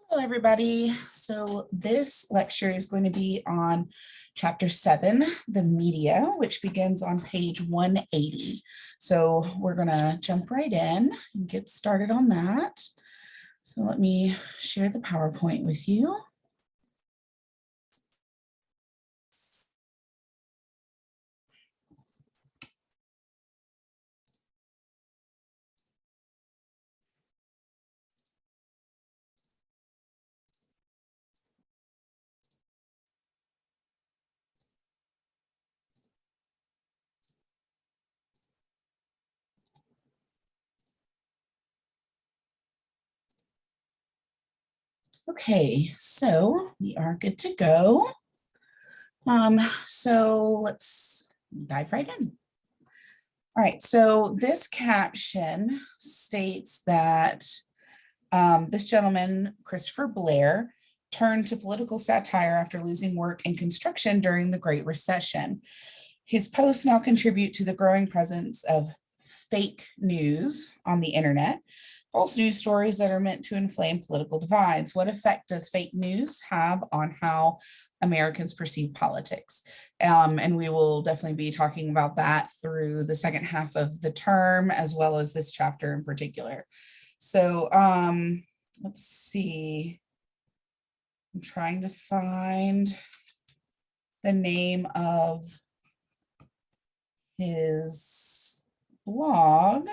Hello, everybody. So this lecture is going to be on Chapter 7, the media, which begins on page 180. So we're going to jump right in and get started on that. So let me share the PowerPoint with you. Okay, so we are good to go. So let's dive right in. All right, so this caption states that this gentleman, Christopher Blair, turned to political satire after losing work in construction during the Great Recession. His posts now contribute to the growing presence of fake news on the internet, false news stories that are meant to inflame political divides. What effect does fake news have on how Americans perceive politics? And we will definitely be talking about that through the second half of the term, as well as this chapter in particular. So let's see. I'm trying to find the name of his blog,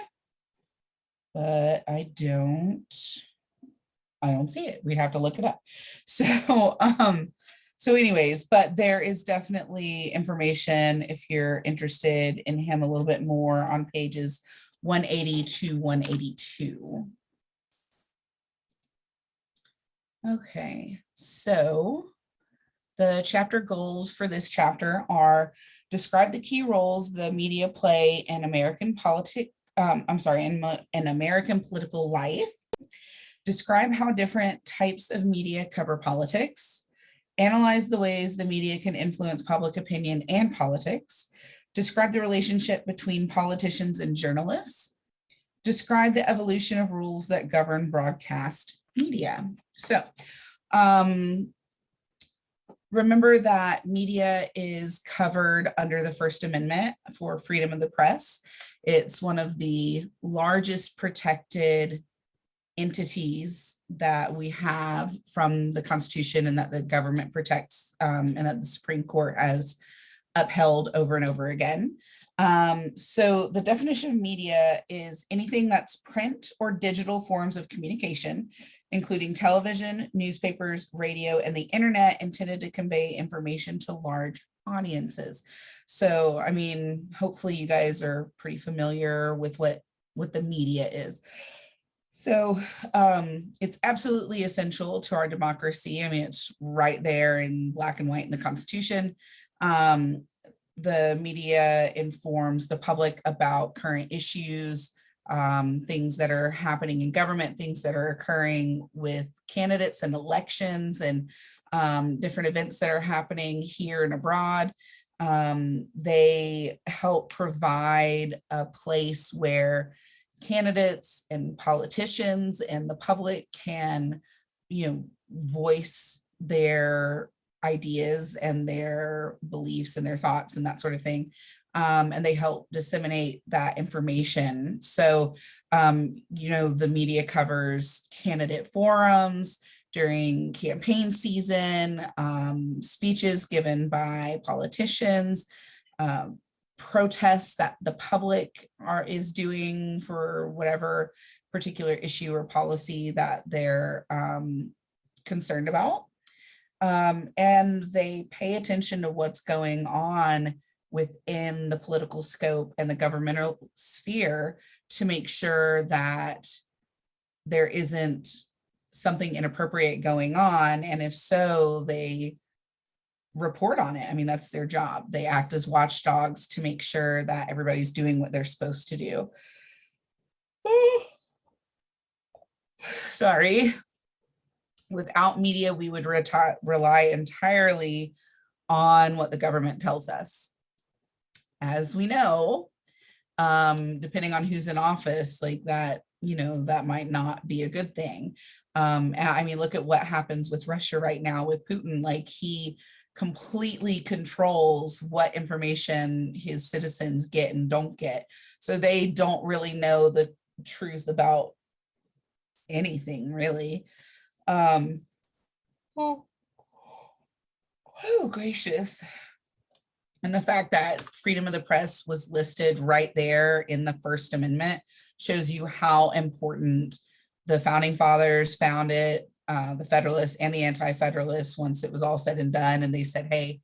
but I don't see it. We'd have to look it up. So anyways, but there is definitely information if you're interested in him a little bit more on pages 180 to 182. Okay, so the chapter goals for this chapter are describe the key roles the media play in American in American political life. Describe how different types of media cover politics. Analyze the ways the media can influence public opinion and politics. Describe the relationship between politicians and journalists. Describe the evolution of rules that govern broadcast media. So, remember that media is covered under the First Amendment for freedom of the press. It's one of the largest protected entities that we have from the Constitution and that the government protects and that the Supreme Court has upheld over and over again. So the definition of media is anything that's print or digital forms of communication, including television, newspapers, radio, and the internet, intended to convey information to large audiences. So, I mean, hopefully you guys are pretty familiar with what the media is. So it's absolutely essential to our democracy. I mean, it's right there in black and white in the Constitution. The media informs the public about current issues, things that are happening in government, things that are occurring with candidates and elections, and different events that are happening here and abroad. They help provide a place where candidates and politicians and the public can, voice their ideas and their beliefs and their thoughts and that sort of thing. And they help disseminate that information. So, the media covers candidate forums during campaign season, speeches given by politicians, protests that the public is doing for whatever particular issue or policy that they're concerned about. And they pay attention to what's going on within the political scope and the governmental sphere to make sure that there isn't something inappropriate going on. And if so, they report on it. I mean, that's their job. They act as watchdogs to make sure that everybody's doing what they're supposed to do. Sorry. Without media, we would rely entirely on what the government tells us. As we know, depending on who's in office, like that that might not be a good thing. I mean, look at what happens with Russia right now with Putin. Like, he completely controls what information his citizens get and don't get. So they don't really know the truth about anything, really. Oh, gracious. And the fact that freedom of the press was listed right there in the First Amendment shows you how important the founding fathers found it, the Federalists and the Anti-Federalists, once it was all said and done. And they said, hey,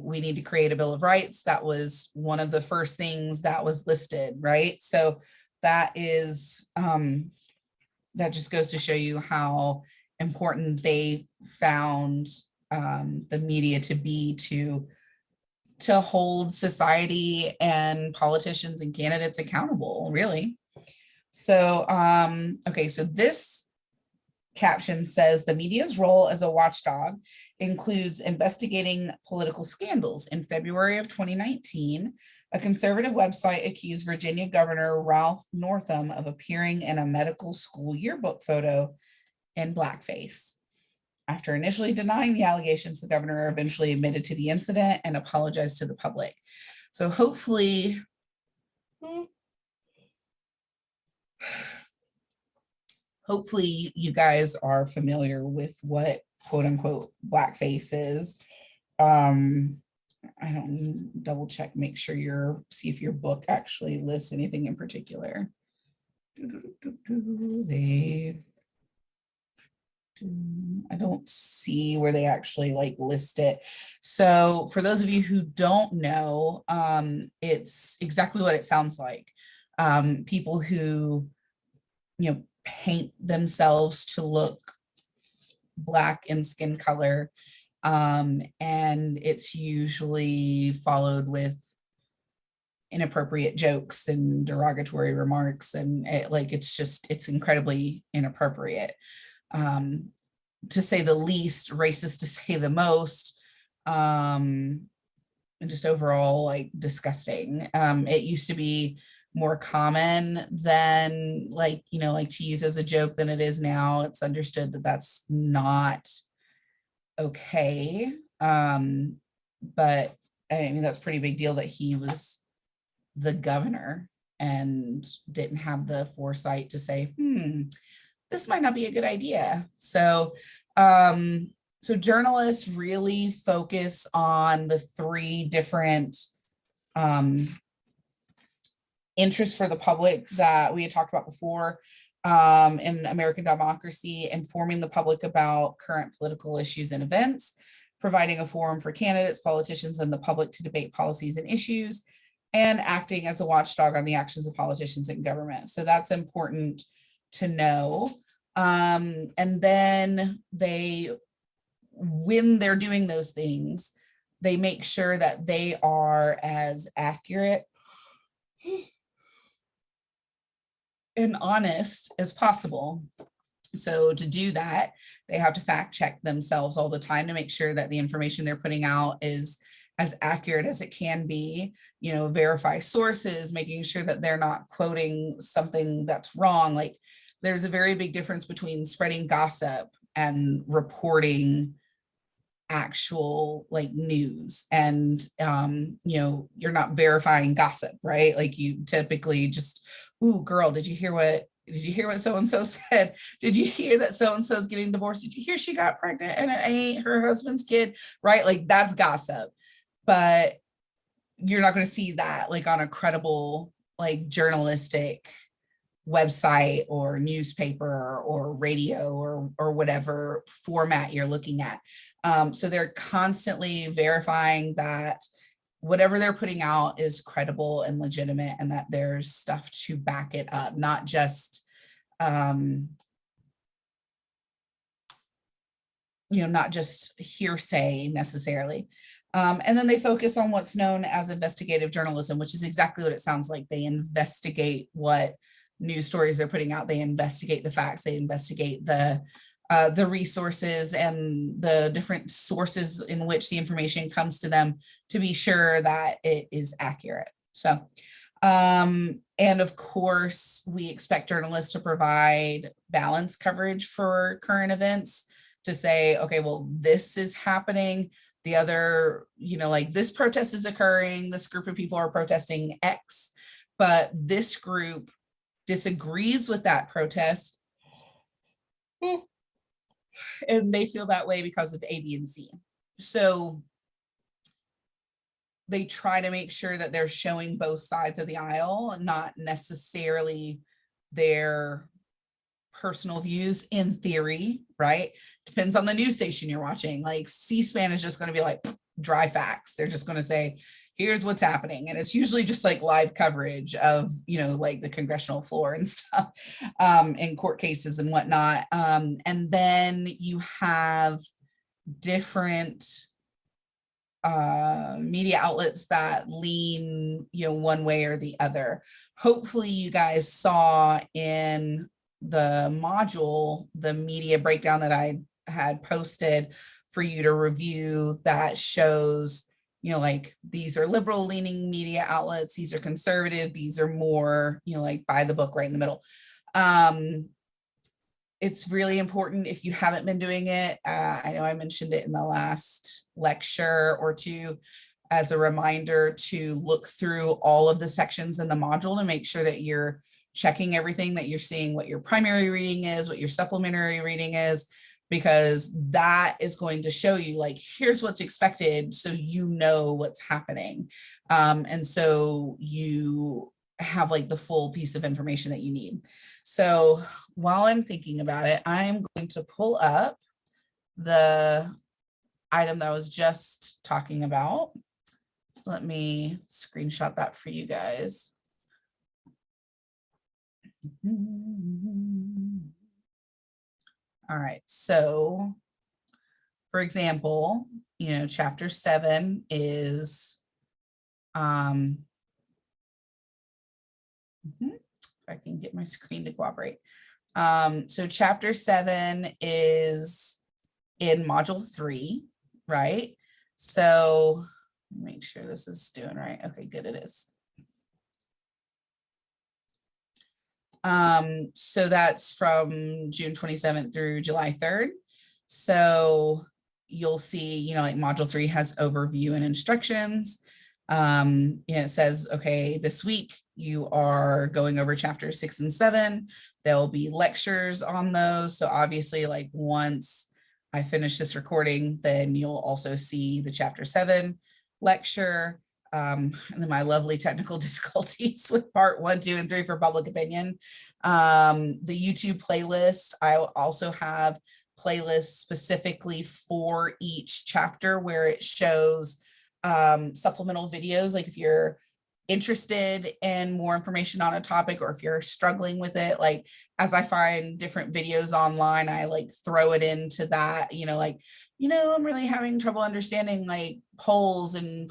we need to create a Bill of Rights. That was one of the first things that was listed, right? So that is, that just goes to show you how important they found the media to be to hold society and politicians and candidates accountable, really. So, okay, so this caption says the media's role as a watchdog includes investigating political scandals. In February of 2019, a conservative website accused Virginia Governor Ralph Northam of appearing in a medical school yearbook photo in blackface. After initially denying the allegations, the governor eventually admitted to the incident and apologized to the public. So hopefully, you guys are familiar with what quote unquote blackface is. I don't double check, make sure see if your book actually lists anything in particular. I don't see where they actually like list it. So for those of you who don't know, it's exactly what it sounds like. People who, paint themselves to look Black in skin color. And it's usually followed with inappropriate jokes and derogatory remarks. And it's incredibly inappropriate. To say the least, racist to say the most, and just overall like disgusting. It used to be more common than to use as a joke than it is now. It's understood that that's not okay. But I mean, that's a pretty big deal that he was the governor and didn't have the foresight to say, this might not be a good idea. So, so journalists really focus on the three different interests for the public that we had talked about before in American democracy: informing the public about current political issues and events, providing a forum for candidates, politicians, and the public to debate policies and issues, and acting as a watchdog on the actions of politicians and government. So that's important to know. And then when they're doing those things, they make sure that they are as accurate and honest as possible. So to do that, they have to fact check themselves all the time to make sure that the information they're putting out is as accurate as it can be, verify sources, making sure that they're not quoting something that's wrong. Like, there's a very big difference between spreading gossip and reporting actual news. And you're not verifying gossip, right? Like, you typically just, ooh, girl, did you hear what so-and-so said? Did you hear that so-and-so is getting divorced? Did you hear she got pregnant and it ain't her husband's kid? Right? Like, that's gossip. But you're not going to see that on a credible journalistic website or newspaper or radio or whatever format you're looking at. So they're constantly verifying that whatever they're putting out is credible and legitimate, and that there's stuff to back it up, not just not just hearsay necessarily. And then they focus on what's known as investigative journalism, which is exactly what it sounds like. They investigate what news stories they're putting out. They investigate the facts. They investigate the resources and the different sources in which the information comes to them to be sure that it is accurate. So, And of course, we expect journalists to provide balanced coverage for current events, to say, okay, well, this is happening. The other, like this protest is occurring. This group of people are protesting X, but this group disagrees with that protest. And they feel that way because of A, B, and C. So they try to make sure that they're showing both sides of the aisle, not necessarily their personal views in theory, right? Depends on the news station you're watching. Like C-SPAN is just going to be like dry facts. They're just going to say, here's what's happening. And it's usually just like live coverage of, like the congressional floor and stuff, and court cases and whatnot. And then you have different media outlets that lean, one way or the other. Hopefully you guys saw in the module, the media breakdown that I had posted for you to review, that shows, like these are liberal leaning media outlets, these are conservative, these are more, like by the book right in the middle. It's really important if you haven't been doing it. I know I mentioned it in the last lecture or two, as a reminder to look through all of the sections in the module to make sure that you're checking everything, that you're seeing what your primary reading is, what your supplementary reading is, because that is going to show you like, here's what's expected, so you know what's happening. And so you have like the full piece of information that you need. So while I'm thinking about it, I'm going to pull up the item that I was just talking about. So let me screenshot that for you guys. All right, so for example, chapter 7 is, if I can get my screen to cooperate. So chapter 7 is in module 3, right? So make sure this is doing right. Okay, good, it is. So that's from June 27th through July 3rd. So you'll see, like module 3 has overview and instructions. It says, okay, this week you are going over chapter 6 and 7. There'll be lectures on those. So obviously, like once I finish this recording, then you'll also see the chapter 7 lecture. And then my lovely technical difficulties with part 1, 2, and 3 for public opinion. The YouTube playlist, I also have playlists specifically for each chapter where it shows supplemental videos. Like if you're interested in more information on a topic, or if you're struggling with it, like as I find different videos online, I like throw it into that, I'm really having trouble understanding like polls and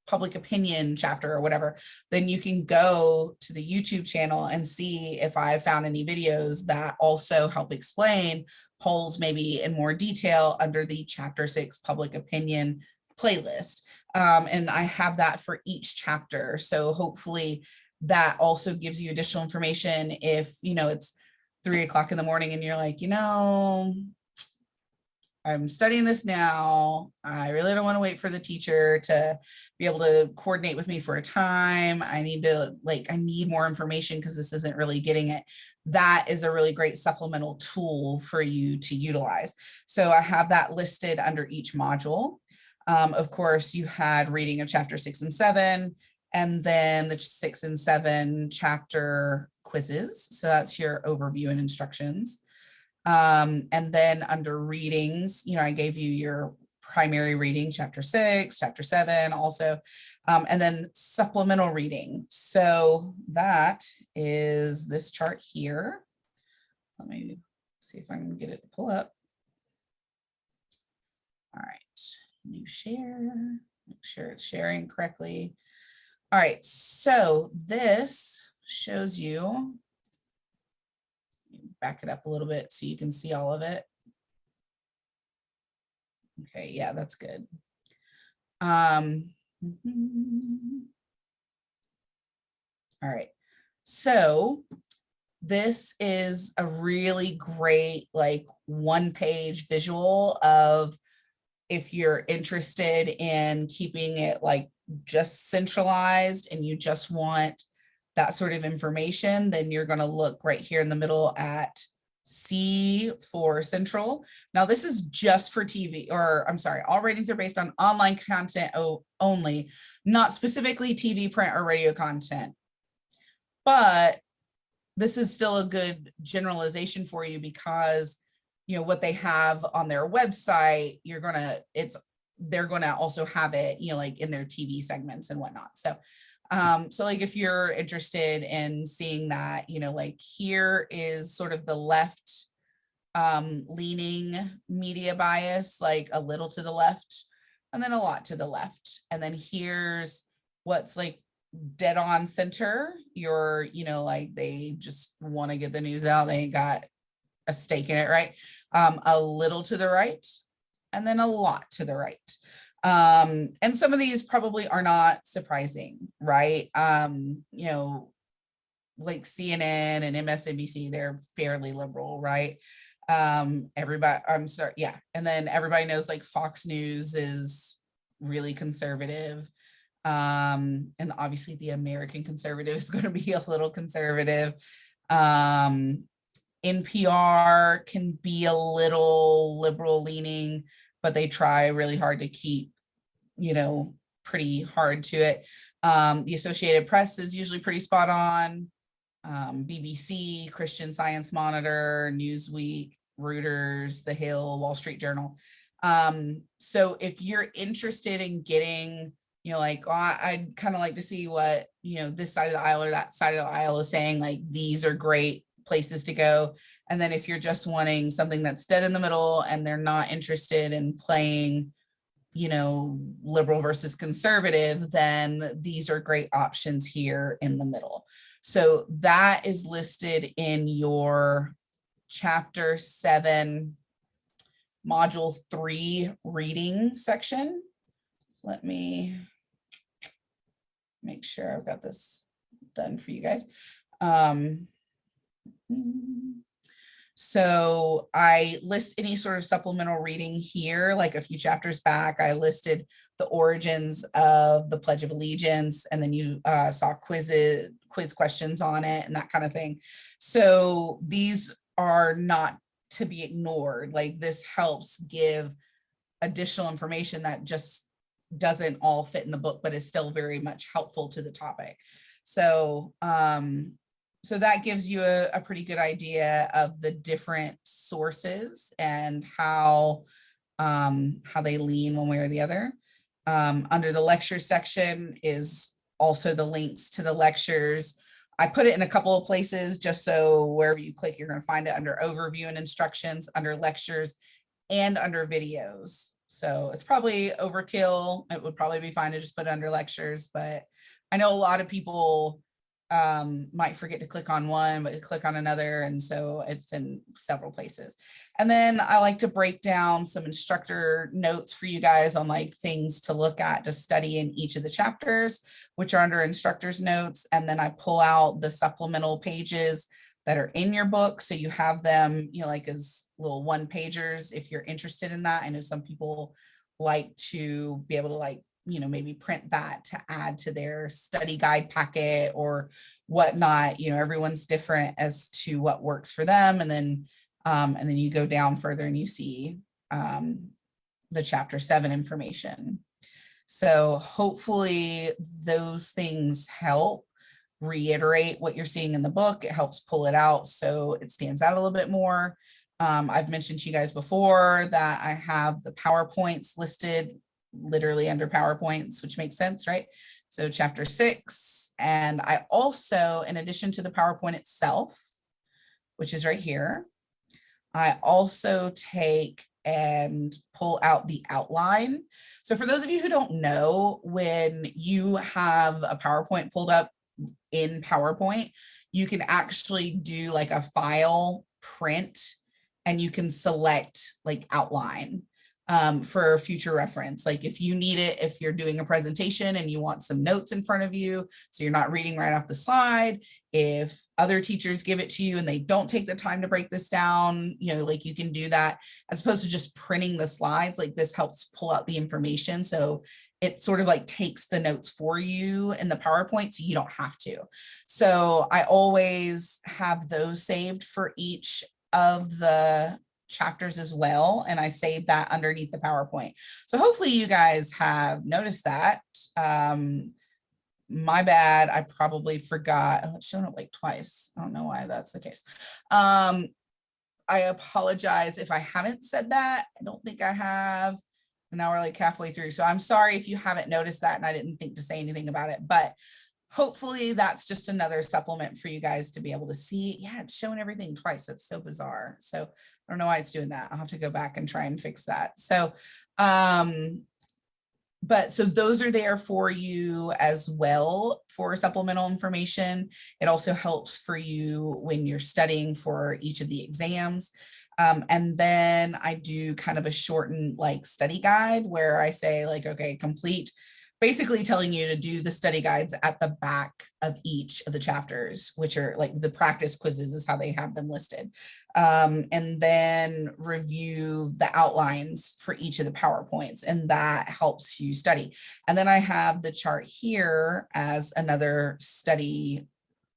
public opinion chapter or whatever, then you can go to the YouTube channel and see if I found any videos that also help explain polls maybe in more detail under the chapter 6 public opinion playlist. And I have that for each chapter. So hopefully that also gives you additional information if, it's 3 o'clock in the morning and you're like, I'm studying this now. I really don't want to wait for the teacher to be able to coordinate with me for a time. I need more information because this isn't really getting it. That is a really great supplemental tool for you to utilize. So I have that listed under each module. Of course, you had reading of chapter 6 and 7, and then the 6 and 7 chapter quizzes. So that's your overview and instructions. And then under readings, I gave you your primary reading, chapter 6, chapter 7 also, and then supplemental reading. So that is this chart here. Let me see if I can get it to pull up. All right, new share, make sure it's sharing correctly. All right, so this shows you, back it up a little bit so you can see all of it. Okay, yeah, that's good. All right, So this is a really great, like, one-page visual of, if you're interested in keeping it like just centralized and you just want that sort of information, then you're going to look right here in the middle at C for central. Now this is just for TV, or I'm sorry, all ratings are based on online content only, not specifically TV, print, or radio content. But this is still a good generalization for you, because what they have on their website, they're gonna also have it, like in their TV segments and whatnot. So like if you're interested in seeing that, like here is sort of the left leaning media bias, like a little to the left and then a lot to the left. And then here's what's like dead on center. You're, like they just want to get the news out. They ain't got a stake in it, right? A little to the right, and then a lot to the right. And some of these probably are not surprising, right? Like CNN and MSNBC, they're fairly liberal, right? Everybody, I'm sorry, yeah. And then everybody knows like Fox News is really conservative. And obviously the American conservative is going to be a little conservative. NPR can be a little liberal leaning, but they try really hard to keep, pretty hard to it. The Associated Press is usually pretty spot on. BBC, Christian Science Monitor, Newsweek, Reuters, The Hill, Wall Street Journal. So if you're interested in getting, like, I'd kind of like to see what, this side of the aisle or that side of the aisle is saying, like, these are great places to go. And then if you're just wanting something that's dead in the middle and they're not interested in playing, liberal versus conservative, then these are great options here in the middle. So that is listed in your chapter 7, module 3 reading section. Let me make sure I've got this done for you guys. So I list any sort of supplemental reading here, like a few chapters back, I listed the origins of the Pledge of Allegiance, and then you saw quiz questions on it and that kind of thing. So these are not to be ignored. Like, this helps give additional information that just doesn't all fit in the book, but is still very much helpful to the topic. So so that gives you a pretty good idea of the different sources and how they lean one way or the other. Under the lecture section is also the links to the lectures. I put it in a couple of places just so wherever you click, you're going to find it under overview and instructions, under lectures, and under videos. So it's probably overkill. It would probably be fine to just put it under lectures, but I know a lot of people might forget to click on one, but click on another. And so it's in several places. And then I like to break down some instructor notes for you guys on like things to look at to study in each of the chapters, which are under instructor's notes. And then I pull out the supplemental pages that are in your book. So you have them, like as little one pagers, if you're interested in that. I know some people like to be able to like, maybe print that to add to their study guide packet or whatnot. Everyone's different as to what works for them. And then you go down further and you see the chapter 7 information. So hopefully those things help reiterate what you're seeing in the book. It helps pull it out so it stands out a little bit more. I've mentioned to you guys before that I have the PowerPoints listed literally under PowerPoints, which makes sense, right? So chapter 6. And I also, in addition to the PowerPoint itself, which is right here, I also take and pull out the outline. So for those of you who don't know, when you have a PowerPoint pulled up in PowerPoint, you can actually do like a file print and you can select like outline. for future reference. Like if you need it, if you're doing a presentation and you want some notes in front of you, so you're not reading right off the slide, if other teachers give it to you and they don't take the time to break this down, like you can do that as opposed to just printing the slides. Like this helps pull out the information. So it sort of like takes the notes for you in the PowerPoint, so you don't have to. So I always have those saved for each of the chapters as well, and I saved that underneath the PowerPoint. So hopefully you guys have noticed that. My bad, I probably forgot. Oh, it's shown up like twice. I don't know why that's the case. I apologize if I haven't said that. I don't think I have. And now we're like halfway through. So I'm sorry if you haven't noticed that and I didn't think to say anything about it, but hopefully that's just another supplement for you guys to be able to see. Yeah, it's showing everything twice. That's so bizarre. So I don't know why it's doing that. I'll have to go back and try and fix that. So, so those are there for you as well for supplemental information. It also helps for you when you're studying for each of the exams. And then I do kind of a shortened like study guide where I say like, okay, complete, basically telling you to do the study guides at the back of each of the chapters, which are like the practice quizzes is how they have them listed. And then review the outlines for each of the PowerPoints, and that helps you study. And then I have the chart here as another study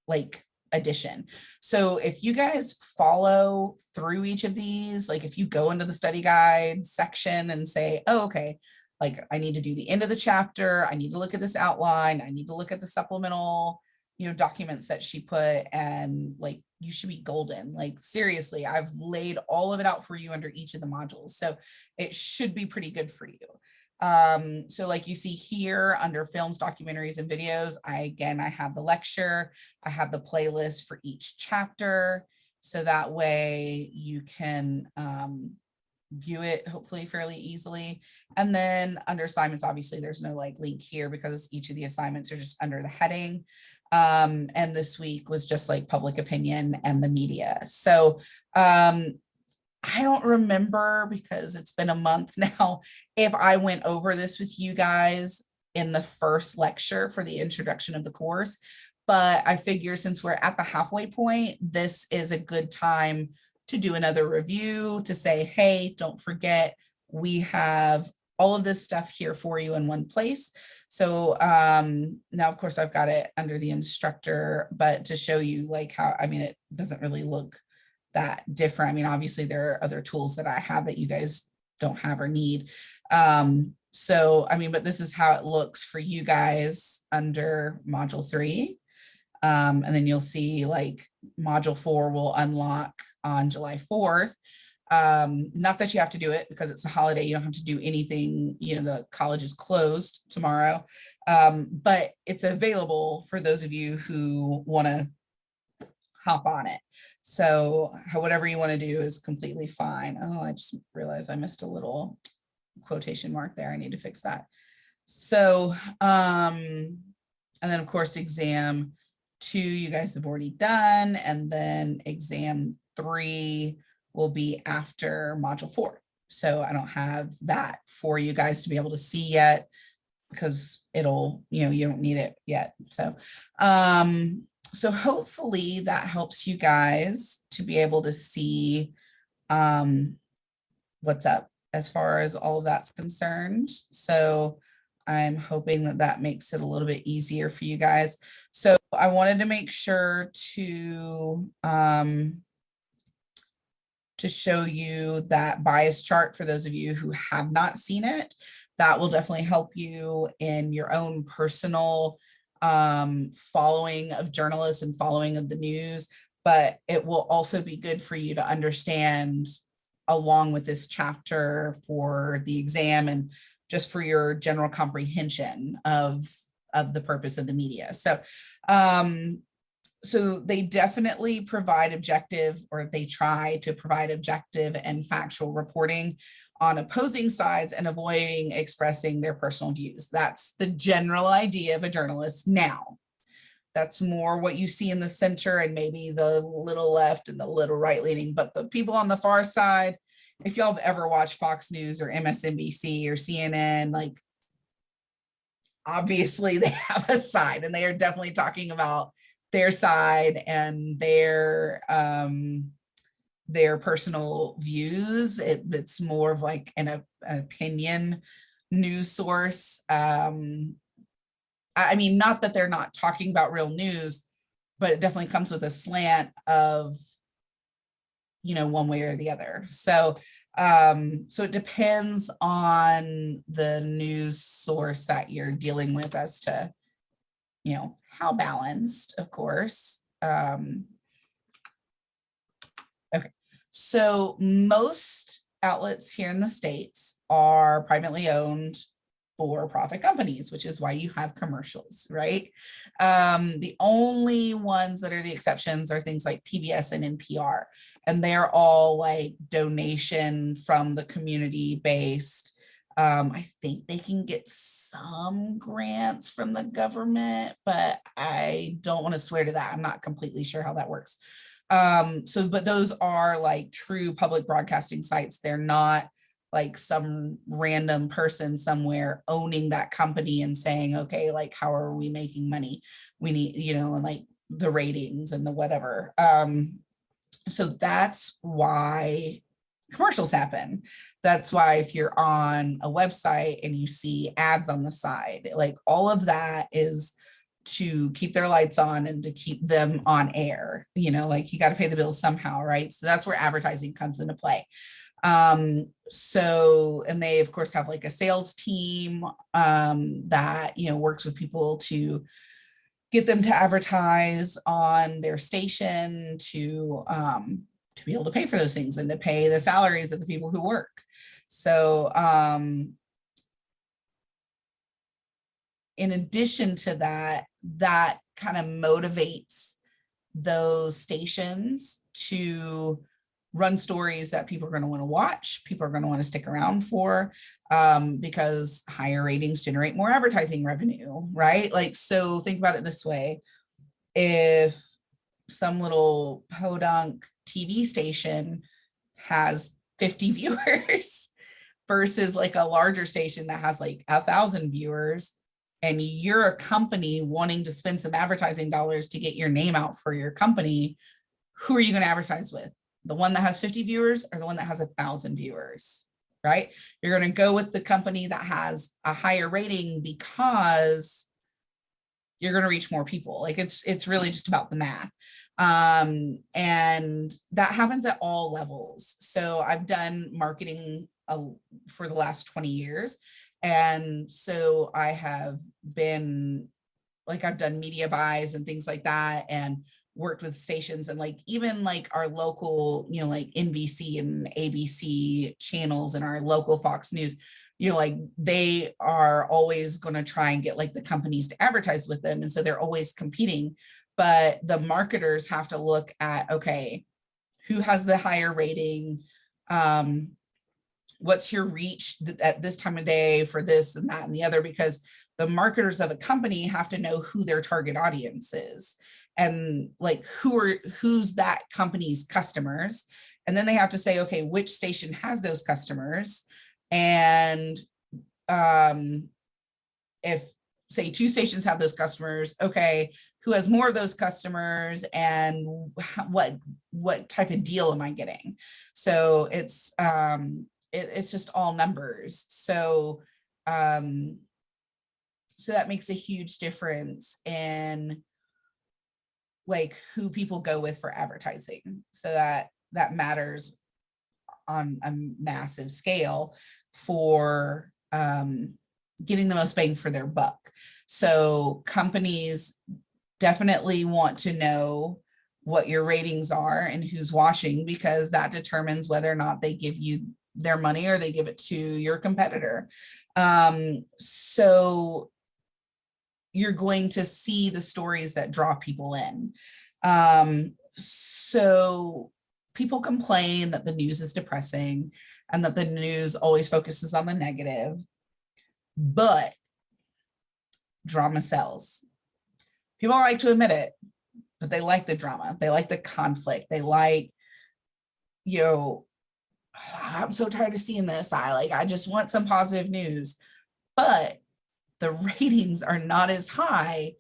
like addition. So if you guys follow through each of these, like if you go into the study guide section and say, oh, okay, like I need to do the end of the chapter, I need to look at this outline, I need to look at the supplemental, documents that she put, and like you should be golden. Like seriously, I've laid all of it out for you under each of the modules. So it should be pretty good for you. So like you see here under films, documentaries, and videos, I have the lecture, I have the playlist for each chapter. So that way you can view it hopefully fairly easily. And then under assignments, obviously there's no like link here because each of the assignments are just under the heading. And this week was just like public opinion and the media. So I don't remember because it's been a month now if I went over this with you guys in the first lecture for the introduction of the course, but I figure since we're at the halfway point, this is a good time to do another review, to say, hey, don't forget, we have all of this stuff here for you in one place. So now, of course, I've got it under the instructor, but to show you like how, it doesn't really look that different. Obviously there are other tools that I have that you guys don't have or need. But this is how it looks for you guys under module 3. And then you'll see like module 4 will unlock on July 4th. Not that you have to do it because it's a holiday. You don't have to do anything. The college is closed tomorrow, but it's available for those of you who want to hop on it. So whatever you want to do is completely fine. Oh, I just realized I missed a little quotation mark there. I need to fix that. So, and then of course, exam 2, you guys have already done. And then exam 3 will be after module 4. So I don't have that for you guys to be able to see yet because it'll, you don't need it yet. So, so hopefully that helps you guys to be able to see what's up as far as all of that's concerned. So I'm hoping that that makes it a little bit easier for you guys. So I wanted to make sure to show you that bias chart for those of you who have not seen it. That will definitely help you in your own personal following of journalists and following of the news, but it will also be good for you to understand along with this chapter for the exam and just for your general comprehension of the purpose of the media. So, so they definitely provide objective, or they try to provide objective and factual reporting on opposing sides and avoiding expressing their personal views. That's the general idea of a journalist. Now, That's more what you see in the center and maybe the little left and the little right leaning. But the people on the far side, if y'all have ever watched Fox News or MSNBC or CNN, like obviously they have a side and they are definitely talking about their side and their personal views. It's more of like an opinion news source. I mean, not that they're not talking about real news, but it definitely comes with a slant of, one way or the other. So it depends on the news source that you're dealing with as to, how balanced, of course. Okay, so most outlets here in the States are privately owned for-profit companies, which is why you have commercials, right? The only ones that are the exceptions are things like PBS and NPR, and they're all like donation from the community based. I think they can get some grants from the government, but I don't want to swear to that. I'm not completely sure how that works. But those are like true public broadcasting sites. They're not like some random person somewhere owning that company and saying, okay, like, how are we making money? We need, and like the ratings and the whatever. So that's why commercials happen. That's why if you're on a website and you see ads on the side, like all of that is to keep their lights on and to keep them on air, like you got to pay the bills somehow, right? So that's where advertising comes into play. And they of course have like a sales team that works with people to get them to advertise on their station to be able to pay for those things and to pay the salaries of the people who work. So in addition to that, that kind of motivates those stations to run stories that people are going to want to watch, people are going to want to stick around for, because higher ratings generate more advertising revenue, right? Like, so think about it this way. If some little podunk TV station has 50 viewers versus like a larger station that has like 1,000 viewers, and you're a company wanting to spend some advertising dollars to get your name out for your company, who are you going to advertise with? The one that has 50 viewers or the one that has 1,000 viewers, right? You're going to go with the company that has a higher rating because you're going to reach more people. Like it's really just about the math. And that happens at all levels. So I've done marketing for the last 20 years. And so I have been like, I've done media buys and things like that, and worked with stations, and like even like our local, like NBC and ABC channels and our local Fox News, like they are always going to try and get like the companies to advertise with them. And so they're always competing, but the marketers have to look at, okay, who has the higher rating? What's your reach at this time of day for this and that and the other? Because the marketers of a company have to know who their target audience is and like who's that company's customers. And then they have to say, okay, which station has those customers? And if say 2 stations have those customers, okay, who has more of those customers and what type of deal am I getting? So it's just all numbers. So so that makes a huge difference in like who people go with for advertising. So that matters on a massive scale for getting the most bang for their buck. So companies definitely want to know what your ratings are and who's watching, because that determines whether or not they give you their money or they give it to your competitor. So you're going to see the stories that draw people in. So people complain that the news is depressing and that the news always focuses on the negative, but drama sells. People don't like to admit it, but they like the drama. They like the conflict. They like, you know, I'm so tired of seeing this. I just want some positive news. But the ratings are not as high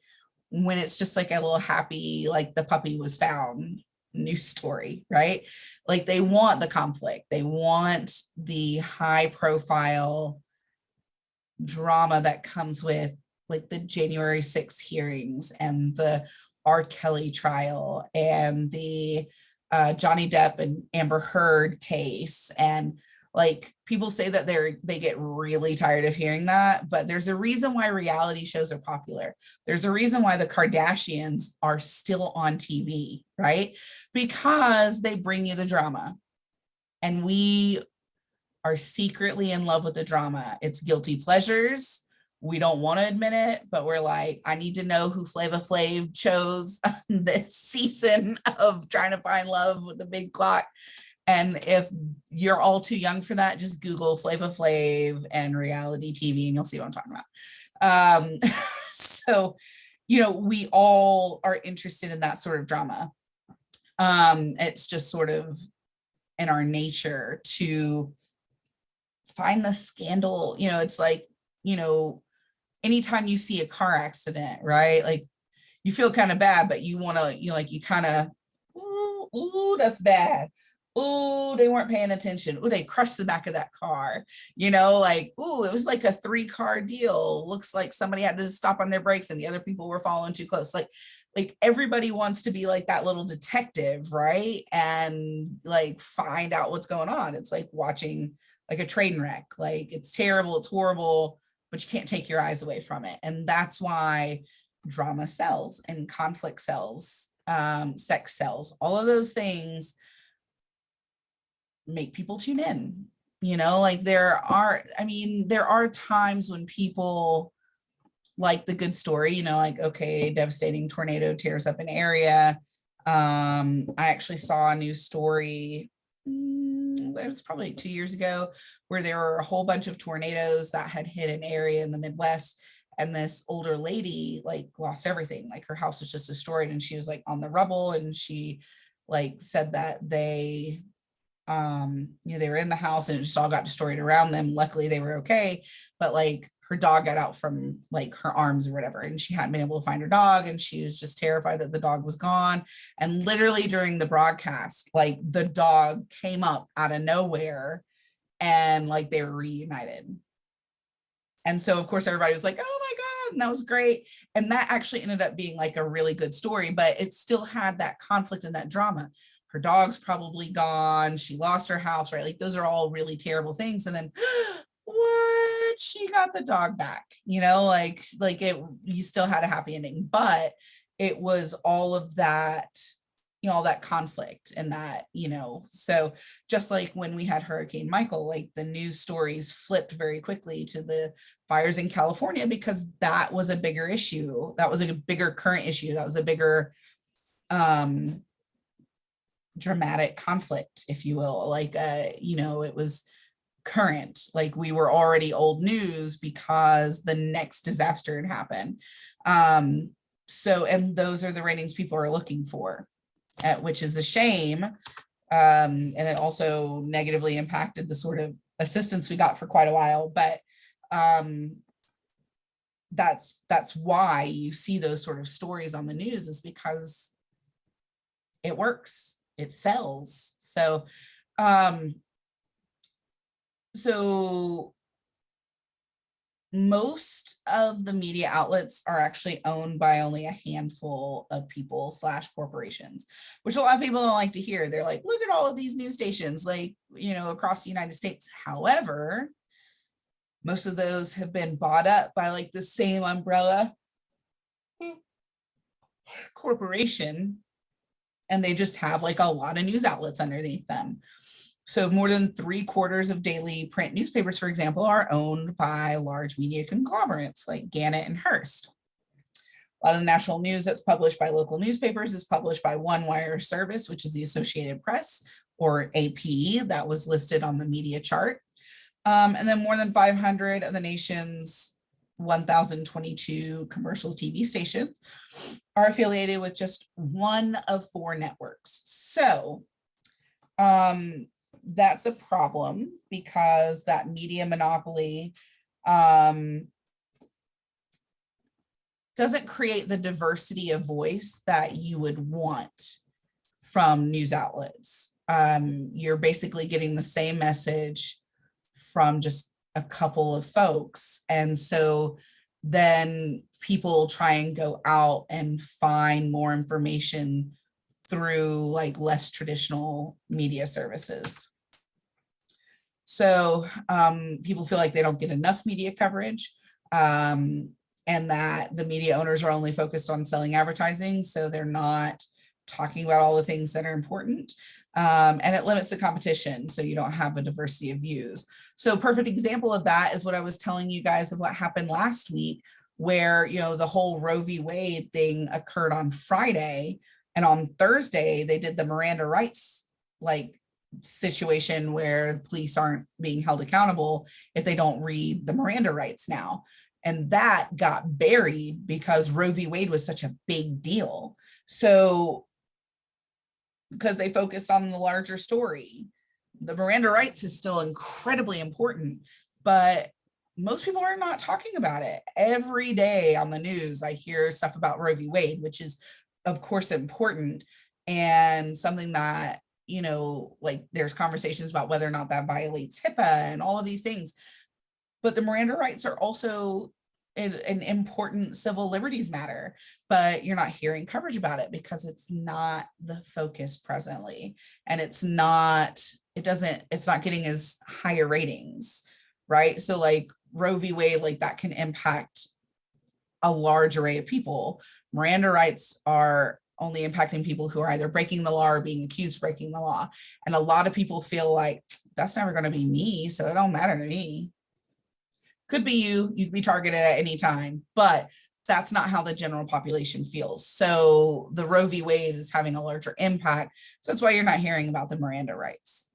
when it's just like a little happy, like the puppy was found news story, right? Like they want the conflict. They want the high profile drama that comes with like the January 6th hearings and the R. Kelly trial and the Johnny Depp and Amber Heard case. And like people say that they get really tired of hearing that, but there's a reason why reality shows are popular. There's a reason why the Kardashians are still on TV, right? Because they bring you the drama. And we are secretly in love with the drama. It's guilty pleasures. We don't want to admit it, but we're like, I need to know who Flava Flav chose this season of Trying to Find Love with the Big Clock. And if you're all too young for that, just Google Flava Flav and reality TV and you'll see what I'm talking about. So, you know, we all are interested in that sort of drama. It's just sort of in our nature to find the scandal. You know, it's like, you know, anytime you see a car accident, right? Like you feel kind of bad, but you want to, you know, like you kind of, ooh, that's bad. Ooh, they weren't paying attention. Ooh, they crushed the back of that car. You know, like, ooh, it was like a 3-car deal. Looks like somebody had to stop on their brakes and the other people were following too close. Like everybody wants to be like that little detective, right? And like find out what's going on. It's like watching like a train wreck. Like it's terrible, it's horrible, but you can't take your eyes away from it. And that's why drama sells and conflict sells, sex sells, all of those things make people tune in. You know, like there are times when people like the good story, you know, like, okay, devastating tornado tears up an area. I actually saw a news story, it was probably 2 years ago, where there were a whole bunch of tornadoes that had hit an area in the Midwest. And this older lady like lost everything. Like her house was just destroyed and she was like on the rubble. And she like said that they, you know, they were in the house and it just all got destroyed around them. Luckily they were okay. But like her dog got out from like her arms or whatever, and she hadn't been able to find her dog. And she was just terrified that the dog was gone. And literally during the broadcast, like the dog came up out of nowhere and like they were reunited. And so of course everybody was like, oh my God, and that was great. And that actually ended up being like a really good story, but it still had that conflict and that drama. Her dog's probably gone. She lost her house, right? Like those are all really terrible things. And then what? She got the dog back, you know, like it, you still had a happy ending, but it was all of that, you know, all that conflict and that, you know, so just like when we had Hurricane Michael, like the news stories flipped very quickly to the fires in California because that was a bigger issue. That was a bigger current issue. That was a bigger, dramatic conflict, if you will. Like, you know, it was current, like we were already old news because the next disaster had happened. So, and those are the ratings people are looking for, which is a shame. And it also negatively impacted the sort of assistance we got for quite a while. But that's why you see those sort of stories on the news, is because it works, it sells. So most of the media outlets are actually owned by only a handful of people / corporations, which a lot of people don't like to hear. They're like, look at all of these news stations, like, you know, across the United States. However, most of those have been bought up by like the same umbrella corporation, and they just have like a lot of news outlets underneath them. So more than 3/4 of daily print newspapers, for example, are owned by large media conglomerates like Gannett and Hearst. A lot of the national news that's published by local newspapers is published by one wire service, which is the Associated Press, or AP, that was listed on the media chart. And then more than 500 of the nation's 1,022 commercial TV stations are affiliated with just one of 4 networks. So that's a problem because that media monopoly doesn't create the diversity of voice that you would want from news outlets. You're basically getting the same message from just a couple of folks. And so then people try and go out and find more information through like less traditional media services. So people feel like they don't get enough media coverage, and that the media owners are only focused on selling advertising. So they're not talking about all the things that are important. And it limits the competition. So you don't have a diversity of views. So a perfect example of that is what I was telling you guys of what happened last week, where, you know, the whole Roe v. Wade thing occurred on Friday. And on Thursday, they did the Miranda rights like situation where the police aren't being held accountable if they don't read the Miranda rights now. And that got buried because Roe v. Wade was such a big deal. So because they focused on the larger story, the Miranda rights is still incredibly important, but most people are not talking about it. Every day on the news, I hear stuff about Roe v. Wade, which is, of course, important and something that, you know, like there's conversations about whether or not that violates HIPAA and all of these things. But the Miranda rights are also an important civil liberties matter, but you're not hearing coverage about it because it's not the focus presently. And it's not getting as higher ratings, right? So like Roe v. Wade, like that can impact a large array of people. Miranda rights are only impacting people who are either breaking the law or being accused of breaking the law. And a lot of people feel like that's never going to be me, so it don't matter to me. Could be you could be targeted at any time, but that's not how the general population feels. So the Roe v. Wade is having a larger impact. So that's why you're not hearing about the Miranda rights.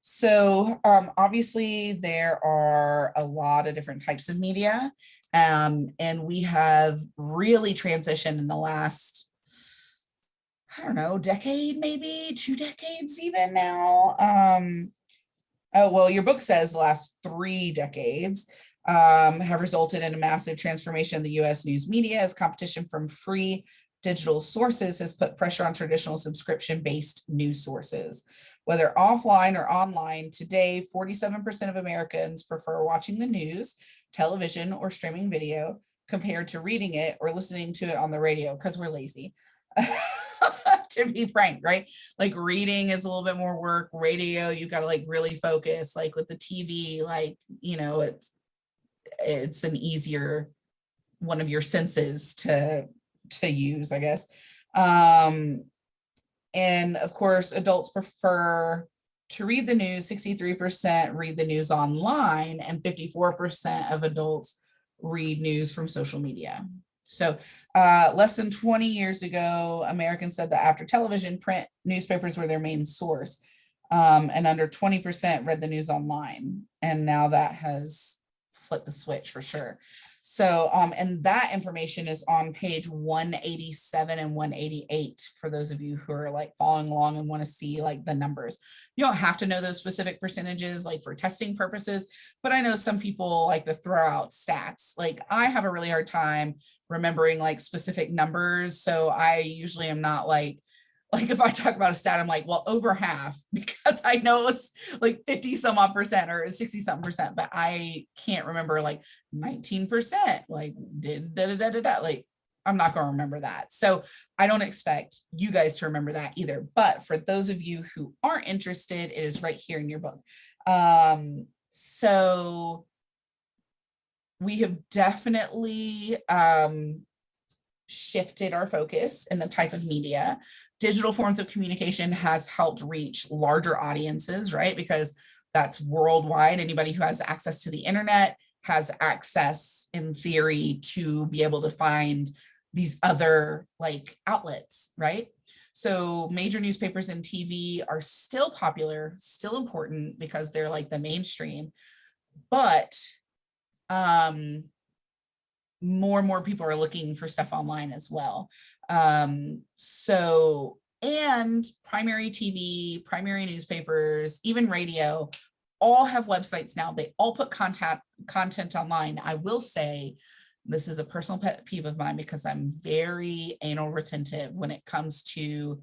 So obviously there are a lot of different types of media, and we have really transitioned in the last, I don't know, decade, maybe 2 decades even now. Oh, well, your book says the last 3 decades have resulted in a massive transformation in the US news media as competition from free digital sources has put pressure on traditional subscription-based news sources. Whether offline or online, today, 47% of Americans prefer watching the news, television, or streaming video compared to reading it or listening to it on the radio because we're lazy. To be frank, right? Like reading is a little bit more work. Radio, you got to like really focus. Like with the TV, like, you know, it's an easier one of your senses to use, I guess. And of course, adults prefer to read the news. 63% read the news online, and 54% of adults read news from social media. So less than 20 years ago, Americans said that after television, print newspapers were their main source, and under 20% read the news online. And now that has flipped the switch for sure. So, and that information is on page 187 and 188 for those of you who are like following along and want to see like the numbers. You don't have to know those specific percentages like for testing purposes, but I know some people like to throw out stats. Like I have a really hard time remembering like specific numbers. So I usually am not like if I talk about a stat, I'm like, well, over half, because I know it's like 50 some odd percent or 60 something percent, but I can't remember like 19%, like like I'm not going to remember that. So I don't expect you guys to remember that either. But for those of you who aren't interested, it is right here in your book. So we have definitely shifted our focus in the type of media. Digital forms of communication has helped reach larger audiences, right? Because that's worldwide. Anybody who has access to the internet has access, in theory, to be able to find these other like outlets, right? So major newspapers and TV are still popular, still important because they're like the mainstream, but more and more people are looking for stuff online as well. So, and primary TV, primary newspapers, even radio, all have websites now. They all put content online. I will say, this is a personal pet peeve of mine because I'm very anal retentive when it comes to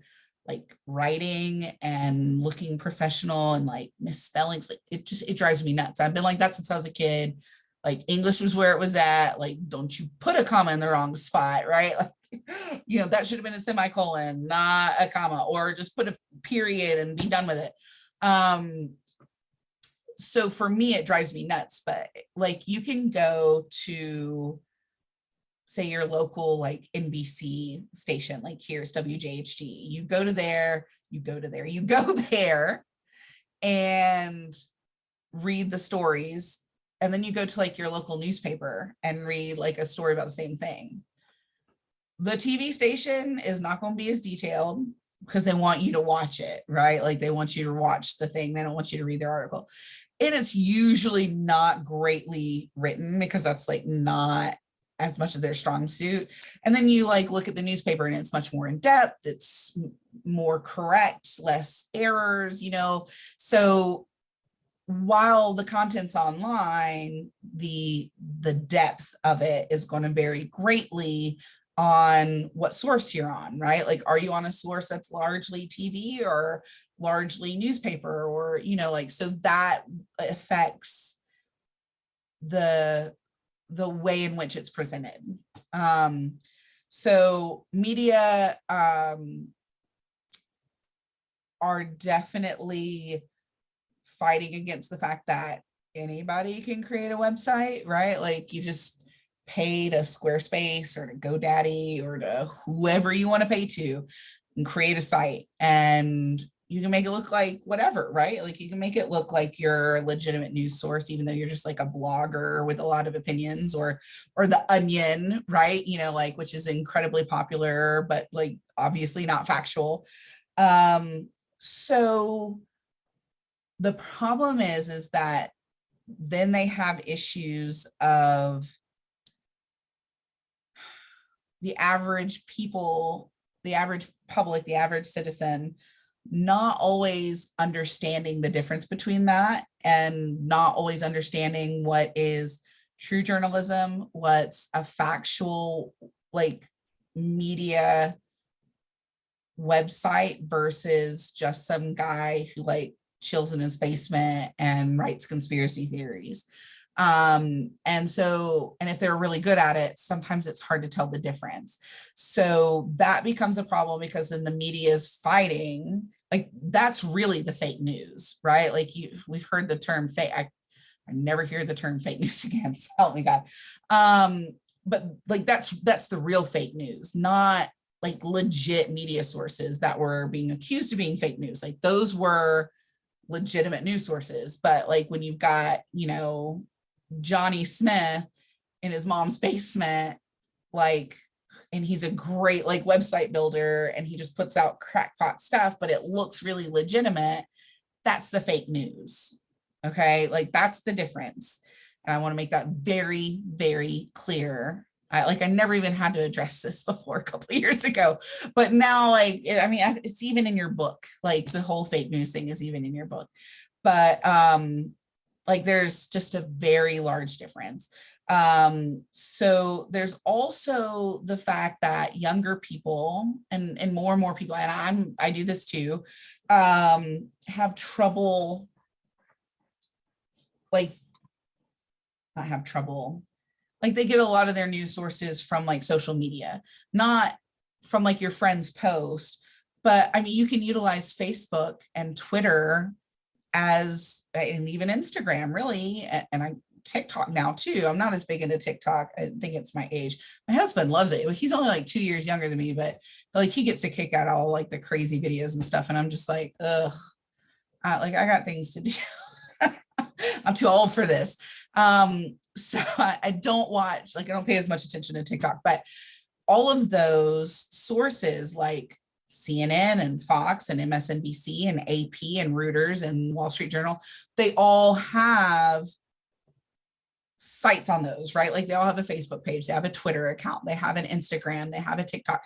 like writing and looking professional and like misspellings. Like it drives me nuts. I've been like that since I was a kid. Like English was where it was at. Like, don't you put a comma in the wrong spot, right? Like, you know, that should have been a semicolon, not a comma, or just put a period and be done with it. So for me, it drives me nuts, but like you can go to, say, your local like NBC station, like here's WJHD. You go to there, you go there and read the stories. And then you go to like your local newspaper and read like a story about the same thing. The TV station is not going to be as detailed because they want you to watch it, right? Like they want you to watch the thing. They don't want you to read their article. And it's usually not greatly written because that's like not as much of their strong suit. And then you like look at the newspaper and it's much more in depth. It's more correct, less errors, you know? So while the content's online, the depth of it is going to vary greatly on what source you're on, right? Like, are you on a source that's largely TV or largely newspaper, or, you know, like, so that affects the way in which it's presented. So media are definitely fighting against the fact that anybody can create a website, right? Like you just pay to Squarespace or to GoDaddy or to whoever you want to pay to and create a site, and you can make it look like whatever, right? Like you can make it look like you're a legitimate news source, even though you're just like a blogger with a lot of opinions, or the Onion, right? You know, like, which is incredibly popular, but like obviously not factual. So the problem is that then they have issues of the average people, the average public, the average citizen, not always understanding the difference between that, and not always understanding what is true journalism, what's a factual like media website versus just some guy who like chills in his basement and writes conspiracy theories. And if they're really good at it, sometimes it's hard to tell the difference. So that becomes a problem because then the media is fighting. Like that's really the fake news, right? Like we've heard the term fake. I never hear the term fake news again. So help me God. But like that's the real fake news, not like legit media sources that were being accused of being fake news. Like those were legitimate news sources. But like when you've got, you know, Johnny Smith in his mom's basement, like, and he's a great like website builder and he just puts out crackpot stuff, but it looks really legitimate. That's the fake news. Okay. Like that's the difference. And I want to make that very, very clear. I never even had to address this before a couple of years ago, but now like, I mean, it's even in your book, like the whole fake news thing is even in your book, but like there's just a very large difference. So there's also the fact that younger people and more and more people, and I do this too, have trouble, like not have trouble, like they get a lot of their news sources from like social media, not from like your friend's post, but I mean, you can utilize Facebook and Twitter as, and even Instagram really, and I TikTok now too. I'm not as big into TikTok. I think it's my age. My husband loves it. He's only like 2 years younger than me, but like he gets a kick out of all like the crazy videos and stuff. And I'm just like, ugh, like I got things to do. I'm too old for this. So I don't watch, like I don't pay as much attention to TikTok, but all of those sources like CNN and Fox and MSNBC and AP and Reuters and Wall Street Journal, they all have sites on those, right? Like they all have a Facebook page, they have a Twitter account, they have an Instagram, they have a TikTok,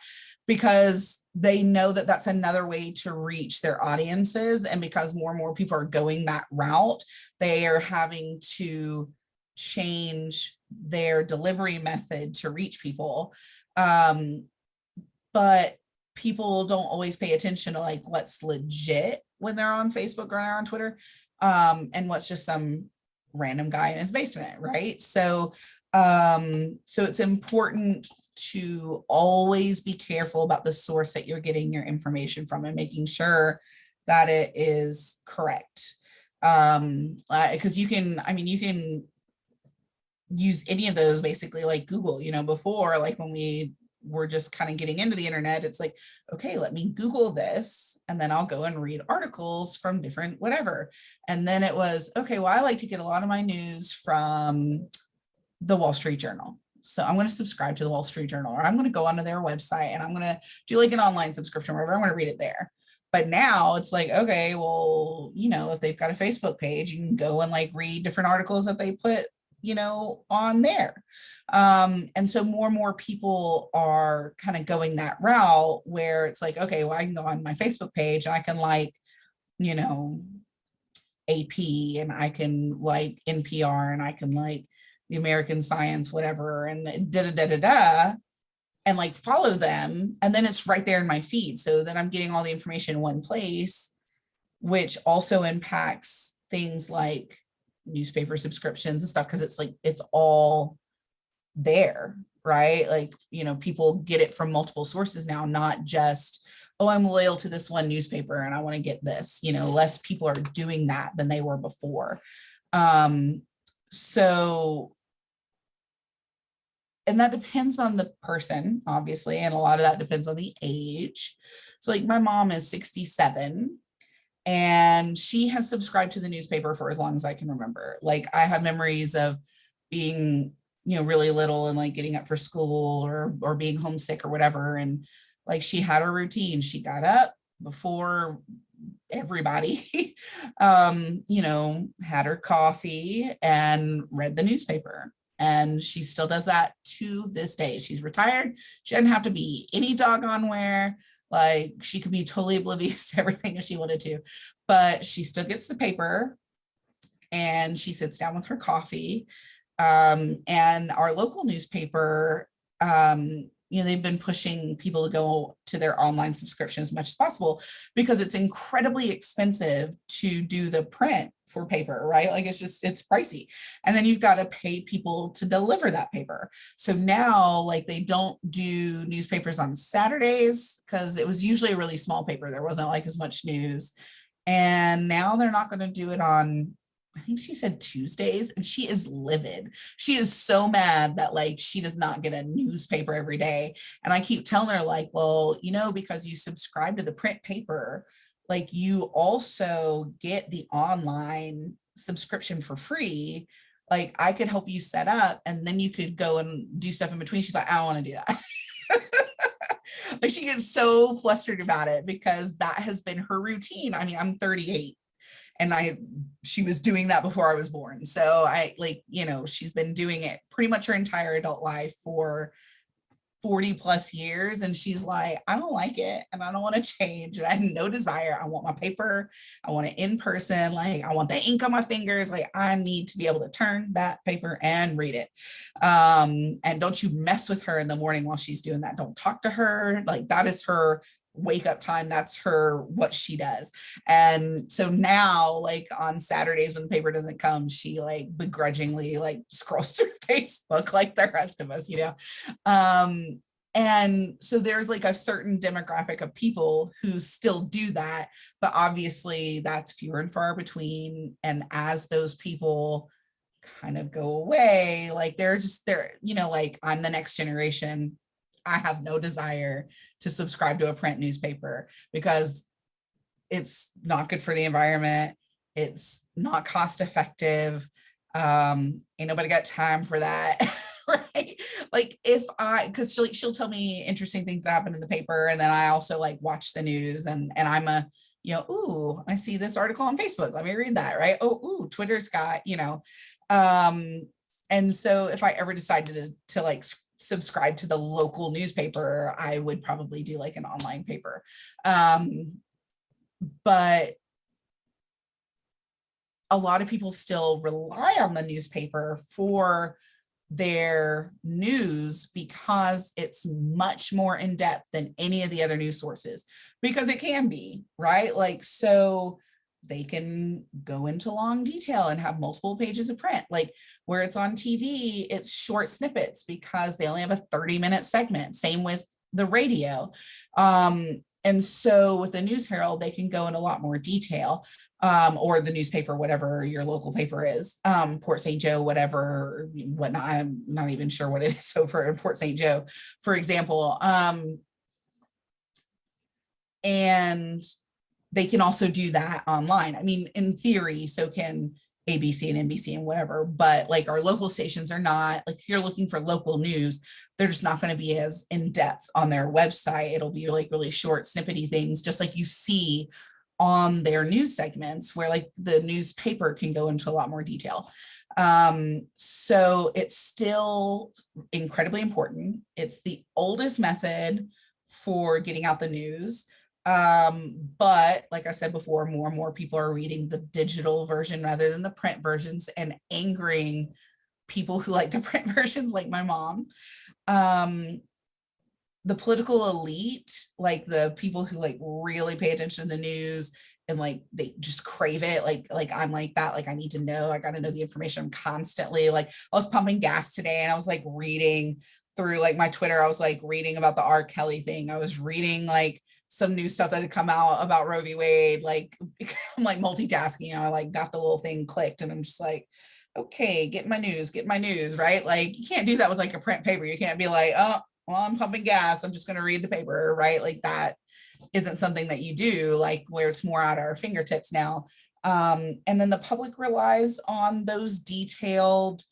because they know that that's another way to reach their audiences. And because more and more people are going that route, they are having to change their delivery method to reach people. But people don't always pay attention to like what's legit when they're on Facebook or they're on Twitter, and what's just some random guy in his basement, right? So it's important to always be careful about the source that you're getting your information from and making sure that it is correct. Because you can use any of those, basically, like Google, before, like when we were just kind of getting into the internet, it's like, okay, let me Google this, and then I'll go and read articles from different whatever. And then it was, okay, well, I like to get a lot of my news from the Wall Street Journal. So I'm going to subscribe to the Wall Street Journal, or I'm going to go onto their website and I'm going to do like an online subscription, wherever I'm going to read it there. But now it's like, okay, well, if they've got a Facebook page, you can go and like read different articles that they put, on there. And so more and more people are kind of going that route where it's like, okay, well, I can go on my Facebook page and I can like, AP, and I can like NPR, and I can like the American Science, whatever, and and like follow them. And then it's right there in my feed. So then I'm getting all the information in one place, which also impacts things like newspaper subscriptions and stuff, because it's like it's all there, right? Like, people get it from multiple sources now, not just, oh, I'm loyal to this one newspaper and I want to get this. Less people are doing that than they were before. So, and that depends on the person, obviously, and a lot of that depends on the age. So like my mom is 67, and she has subscribed to the newspaper for as long as I can remember. Like I have memories of being, really little and like getting up for school or being homesick or whatever. And like she had her routine. She got up before everybody, had her coffee and read the newspaper. And she still does that to this day. She's retired. She doesn't have to be any doggone where. Like she could be totally oblivious to everything if she wanted to, but she still gets the paper and she sits down with her coffee. And our local newspaper, they've been pushing people to go to their online subscription as much as possible, because it's incredibly expensive to do the print for paper, right? Like it's pricey. And then you've got to pay people to deliver that paper. So now like they don't do newspapers on Saturdays, because it was usually a really small paper. There wasn't like as much news. And now they're not going to do it on, I think she said Tuesdays, and she is livid. She is so mad that like she does not get a newspaper every day. And I keep telling her like, well, because you subscribe to the print paper, like you also get the online subscription for free. Like I could help you set up, and then you could go and do stuff in between. She's like, I don't want to do that. Like she gets so flustered about it, because that has been her routine. I mean, I'm 38. And she was doing that before I was born. So she's been doing it pretty much her entire adult life for 40 plus years. And she's like, I don't like it and I don't want to change. And I have no desire. I want my paper. I want it in person. Like I want the ink on my fingers. Like I need to be able to turn that paper and read it. And don't you mess with her in the morning while she's doing that. Don't talk to her. Like that is her wake up time. That's what she does. And so now like on Saturdays when the paper doesn't come, she like begrudgingly like scrolls through Facebook like the rest of us, and so there's like a certain demographic of people who still do that, but obviously that's fewer and far between. And as those people kind of go away, like they're like I'm the next generation. I have no desire to subscribe to a print newspaper because it's not good for the environment. It's not cost effective. Ain't nobody got time for that. Right? Like because she'll tell me interesting things that happen in the paper. And then I also like watch the news and I'm ooh, I see this article on Facebook. Let me read that. Right. Oh, ooh, Twitter's got, And so if I ever decided to like subscribe to the local newspaper, I would probably do like an online paper. But a lot of people still rely on the newspaper for their news because it's much more in depth than any of the other news sources, because it can be, right? Like, so they can go into long detail and have multiple pages of print. Like where it's on TV, it's short snippets because they only have a 30-minute segment. Same with the radio. And so with the News Herald, they can go in a lot more detail, or the newspaper, whatever your local paper is, Port St. Joe, whatever, whatnot. I'm not even sure what it is over in Port St. Joe, for example. And they can also do that online. I mean, in theory, so can ABC and NBC and whatever, but like our local stations are not. Like if you're looking for local news, they're just not going to be as in depth on their website. It'll be like really short, snippety things, just like you see on their news segments, where like the newspaper can go into a lot more detail. So it's still incredibly important. It's the oldest method for getting out the news. But like I said before, more and more people are reading the digital version rather than the print versions, and angering people who like the print versions, like my mom. The political elite, like the people who like really pay attention to the news and like they just crave it, like I'm like that, like I need to know, I got to know the information constantly. Like I was pumping gas today and I was like reading through like my Twitter, I was like reading about the R. Kelly thing, I was reading like some new stuff that had come out about Roe v. Wade. Like I'm like multitasking, you know, I like got the little thing clicked and I'm just like, okay, get my news, right? Like you can't do that with like a print paper. You can't be like, oh, well, I'm pumping gas, I'm just going to read the paper, right? Like that isn't something that you do, like where it's more at our fingertips now. And then the public relies on those detailed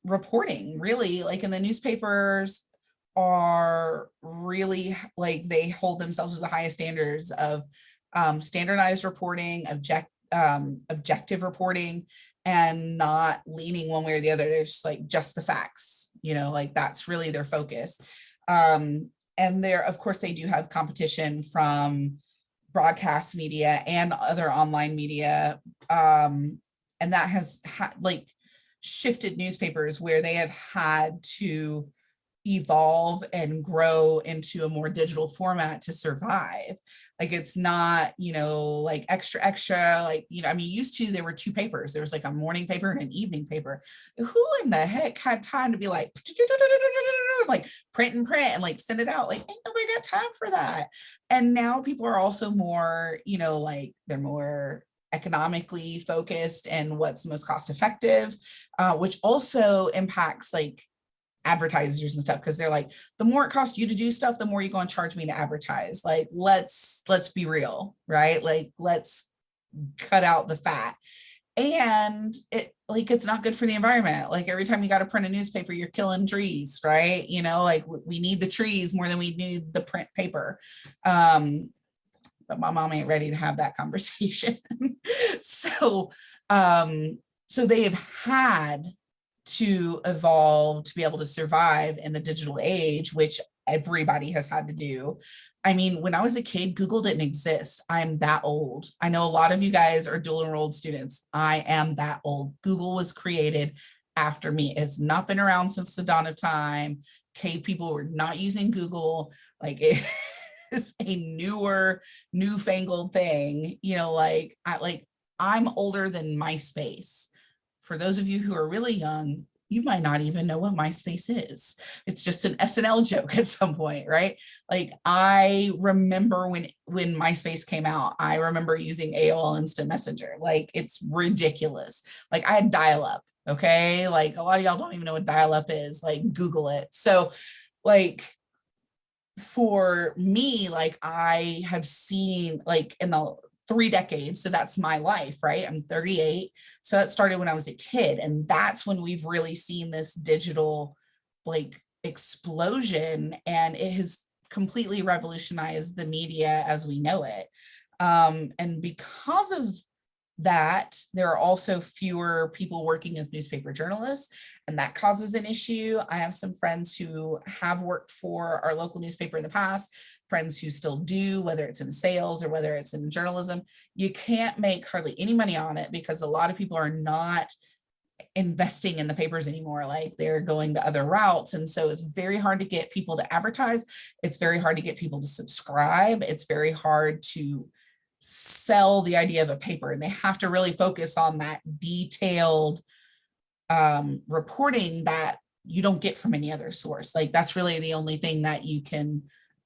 reporting, really, like in the newspapers are really like they hold themselves to the highest standards of standardized reporting, objective reporting, and not leaning one way or the other. They're just like just the facts, you know, like that's really their focus. And there, of course, they do have competition from broadcast media and other online media. And that has like shifted newspapers where they have had to evolve and grow into a more digital format to survive. Like it's not, you know, like extra, like, you know, I mean, used to there were two papers. There was like a morning paper and an evening paper. Who in the heck had time to be like print and like send it out? Like ain't nobody got time for that. And now people are also more, you know, like they're more economically focused and what's most cost effective, which also impacts like advertisers and stuff, because they're like, the more it costs you to do stuff, the more you're going to charge me to advertise. Like let's be real, right? Like let's cut out the fat. And it like it's not good for the environment. Like every time you got to print a newspaper, you're killing trees, right? You know, like we need the trees more than we need the print paper. But my mom ain't ready to have that conversation. So so they have had to evolve to be able to survive in the digital age, which everybody has had to do. I mean, when I was a kid, Google didn't exist. I'm that old. I know a lot of you guys are dual enrolled students. I am that old. Google was created after me. It's not been around since the dawn of time. Cave people were not using Google. Like it is a newfangled thing, you know, like I'm older than MySpace. For those of you who are really young, you might not even know what MySpace is. It's just an SNL joke at some point, right? Like I remember when MySpace came out, I remember using AOL Instant Messenger. Like it's ridiculous. Like I had dial-up, okay? Like a lot of y'all don't even know what dial-up is. Like Google it. So like for me, like I have seen like in the 3 decades, so that's my life, right? I'm 38, so that started when I was a kid, and that's when we've really seen this digital like explosion, and it has completely revolutionized the media as we know it. And because of that there are also fewer people working as newspaper journalists, and that causes an issue. I have some friends who have worked for our local newspaper in the past, friends who still do, whether it's in sales or whether it's in journalism. You can't make hardly any money on it because a lot of people are not investing in the papers anymore. Like they're going to other routes. And so it's very hard to get people to advertise. It's very hard to get people to subscribe. It's very hard to sell the idea of a paper, and they have to really focus on that detailed reporting that you don't get from any other source. Like that's really the only thing that you can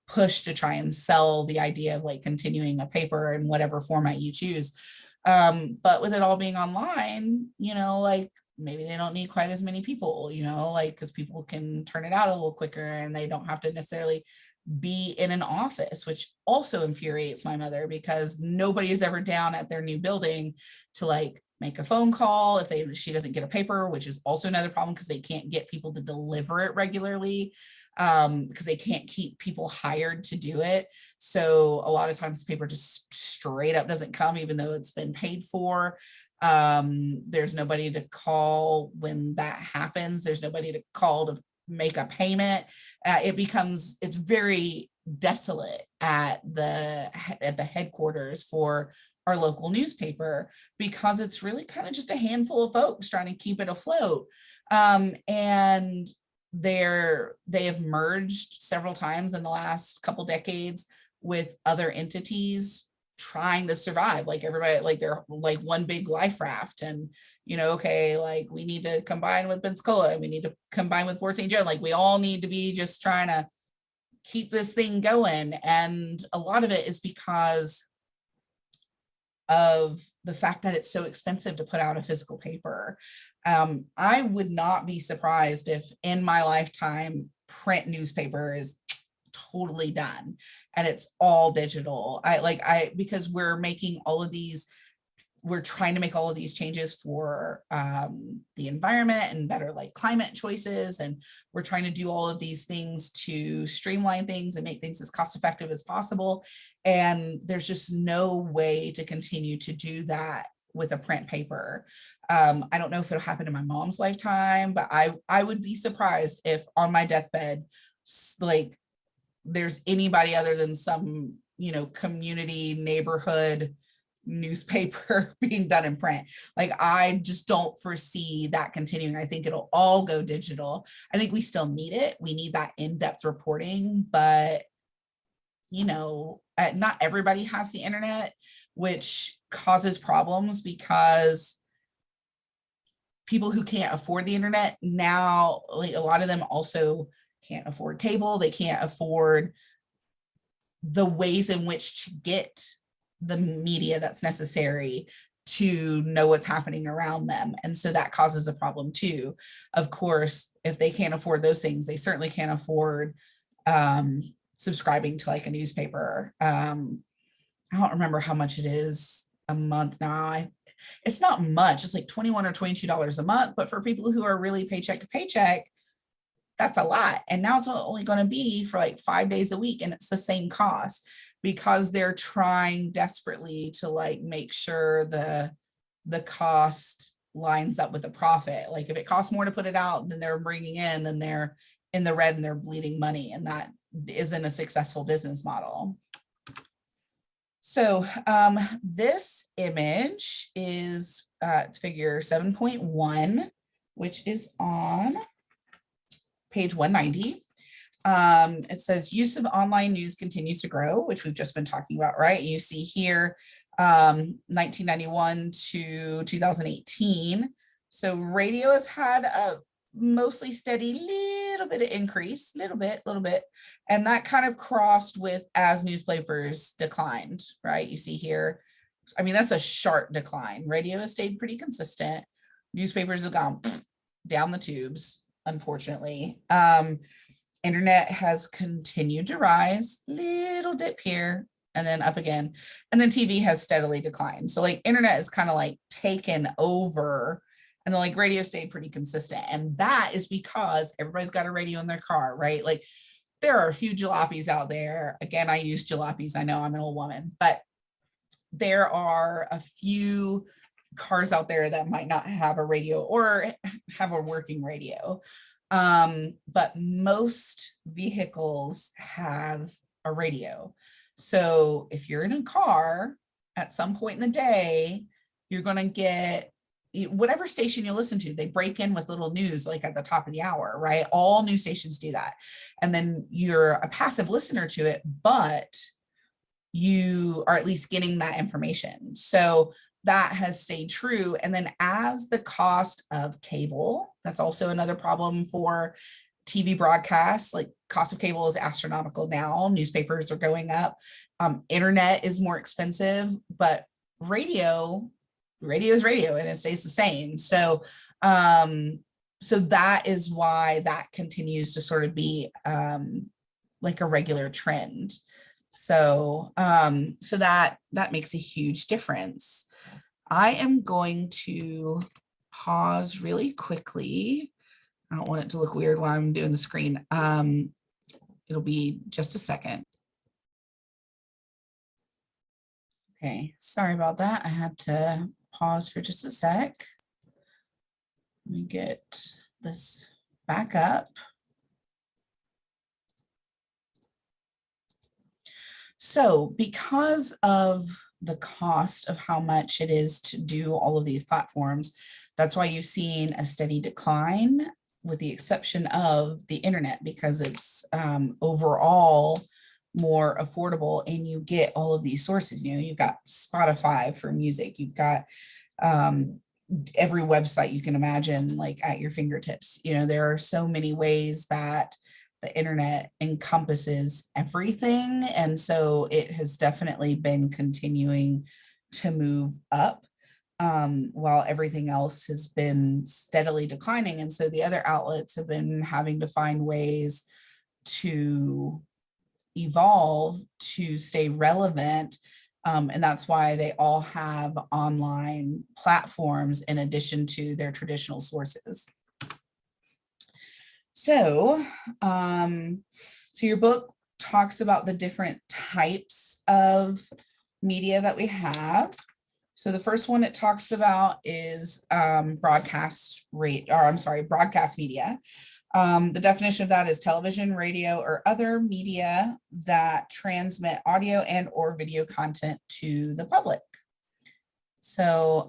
push to try and sell the idea of like continuing a paper in whatever format you choose. But with it all being online, you know, like maybe they don't need quite as many people, you know, like because people can turn it out a little quicker and they don't have to necessarily be in an office, which also infuriates my mother because nobody is ever down at their new building to like make a phone call if she doesn't get a paper, which is also another problem because they can't get people to deliver it regularly, because they can't keep people hired to do it. So a lot of times the paper just straight up doesn't come even though it's been paid for. There's nobody to call when that happens. There's nobody to call to make a payment. It's very desolate at the headquarters for our local newspaper because it's really kind of just a handful of folks trying to keep it afloat. And they have merged several times in the last couple decades with other entities trying to survive. Like everybody, like they're like one big life raft, and you know, okay, like we need to combine with Pensacola, we need to combine with Port St. Joe, like we all need to be just trying to keep this thing going. And a lot of it is because of the fact that it's so expensive to put out a physical paper. I would not be surprised if in my lifetime print newspaper is totally done and it's all digital. Because we're trying to make all of these changes for the environment and better like climate choices. And we're trying to do all of these things to streamline things and make things as cost effective as possible. And there's just no way to continue to do that with a print paper. I don't know if it'll happen in my mom's lifetime, but I would be surprised if on my deathbed, like there's anybody other than some, you know, community neighborhood newspaper being done in print. Like I just don't foresee that continuing. I think it'll all go digital. I think we still need it. We need that in-depth reporting, but you know, not everybody has the internet, which causes problems because people who can't afford the internet now, like a lot of them also can't afford cable. They can't afford the ways in which to get the media that's necessary to know what's happening around them. And so that causes a problem too. Of course, if they can't afford those things, they certainly can't afford subscribing to like a newspaper. I don't remember how much it is a month now. It's not much. It's like $21 or $22 a month, but for people who are really paycheck to paycheck, that's a lot. And now it's only going to be for like 5 days a week, and it's the same cost because they're trying desperately to like make sure the cost lines up with the profit. Like if it costs more to put it out than they're bringing in, then they're in the red and they're bleeding money, and that isn't a successful business model. So this image is it's figure 7.1, which is on page 190. It says use of online news continues to grow, which we've just been talking about, right? You see here 1991 to 2018. So radio has had a mostly steady little bit of increase, little bit. And that kind of crossed with as newspapers declined, right? You see here, I mean, that's a sharp decline. Radio has stayed pretty consistent. Newspapers have gone down the tubes, unfortunately. Internet has continued to rise, little dip here, and then up again. And then TV has steadily declined. So like internet is kind of like taken over, and then like radio stayed pretty consistent. And that is because everybody's got a radio in their car, right? Like there are a few jalopies out there. Again, I use jalopies. I know I'm an old woman, but there are a few cars out there that might not have a radio or have a working radio. But most vehicles have a radio. So if you're in a car at some point in the day, you're going to get whatever station you listen to. They break in with little news like at the top of the hour, right? All news stations do that. And then you're a passive listener to it, but you are at least getting that information. So that has stayed true. And then as the cost of cable, that's also another problem for TV broadcasts, like cost of cable is astronomical now. Newspapers are going up. Internet is more expensive, but radio is radio and it stays the same. So, so that is why that continues to sort of be like a regular trend. So, so that makes a huge difference. I am going to pause really quickly. I don't want it to look weird while I'm doing the screen. It'll be just a second. Okay, sorry about that. I had to pause for just a sec. Let me get this back up. So because of the cost of how much it is to do all of these platforms, that's why you've seen a steady decline, with the exception of the internet, because it's overall more affordable and you get all of these sources. You know, you've got Spotify for music, you've got every website you can imagine like at your fingertips. You know, there are so many ways that the internet encompasses everything. And so it has definitely been continuing to move up while everything else has been steadily declining. And so the other outlets have been having to find ways to evolve to stay relevant. And that's why they all have online platforms in addition to their traditional sources. So, so your book talks about the different types of media that we have. So the first one it talks about is broadcast media. The definition of that is television, radio, or other media that transmit audio and or video content to the public. So,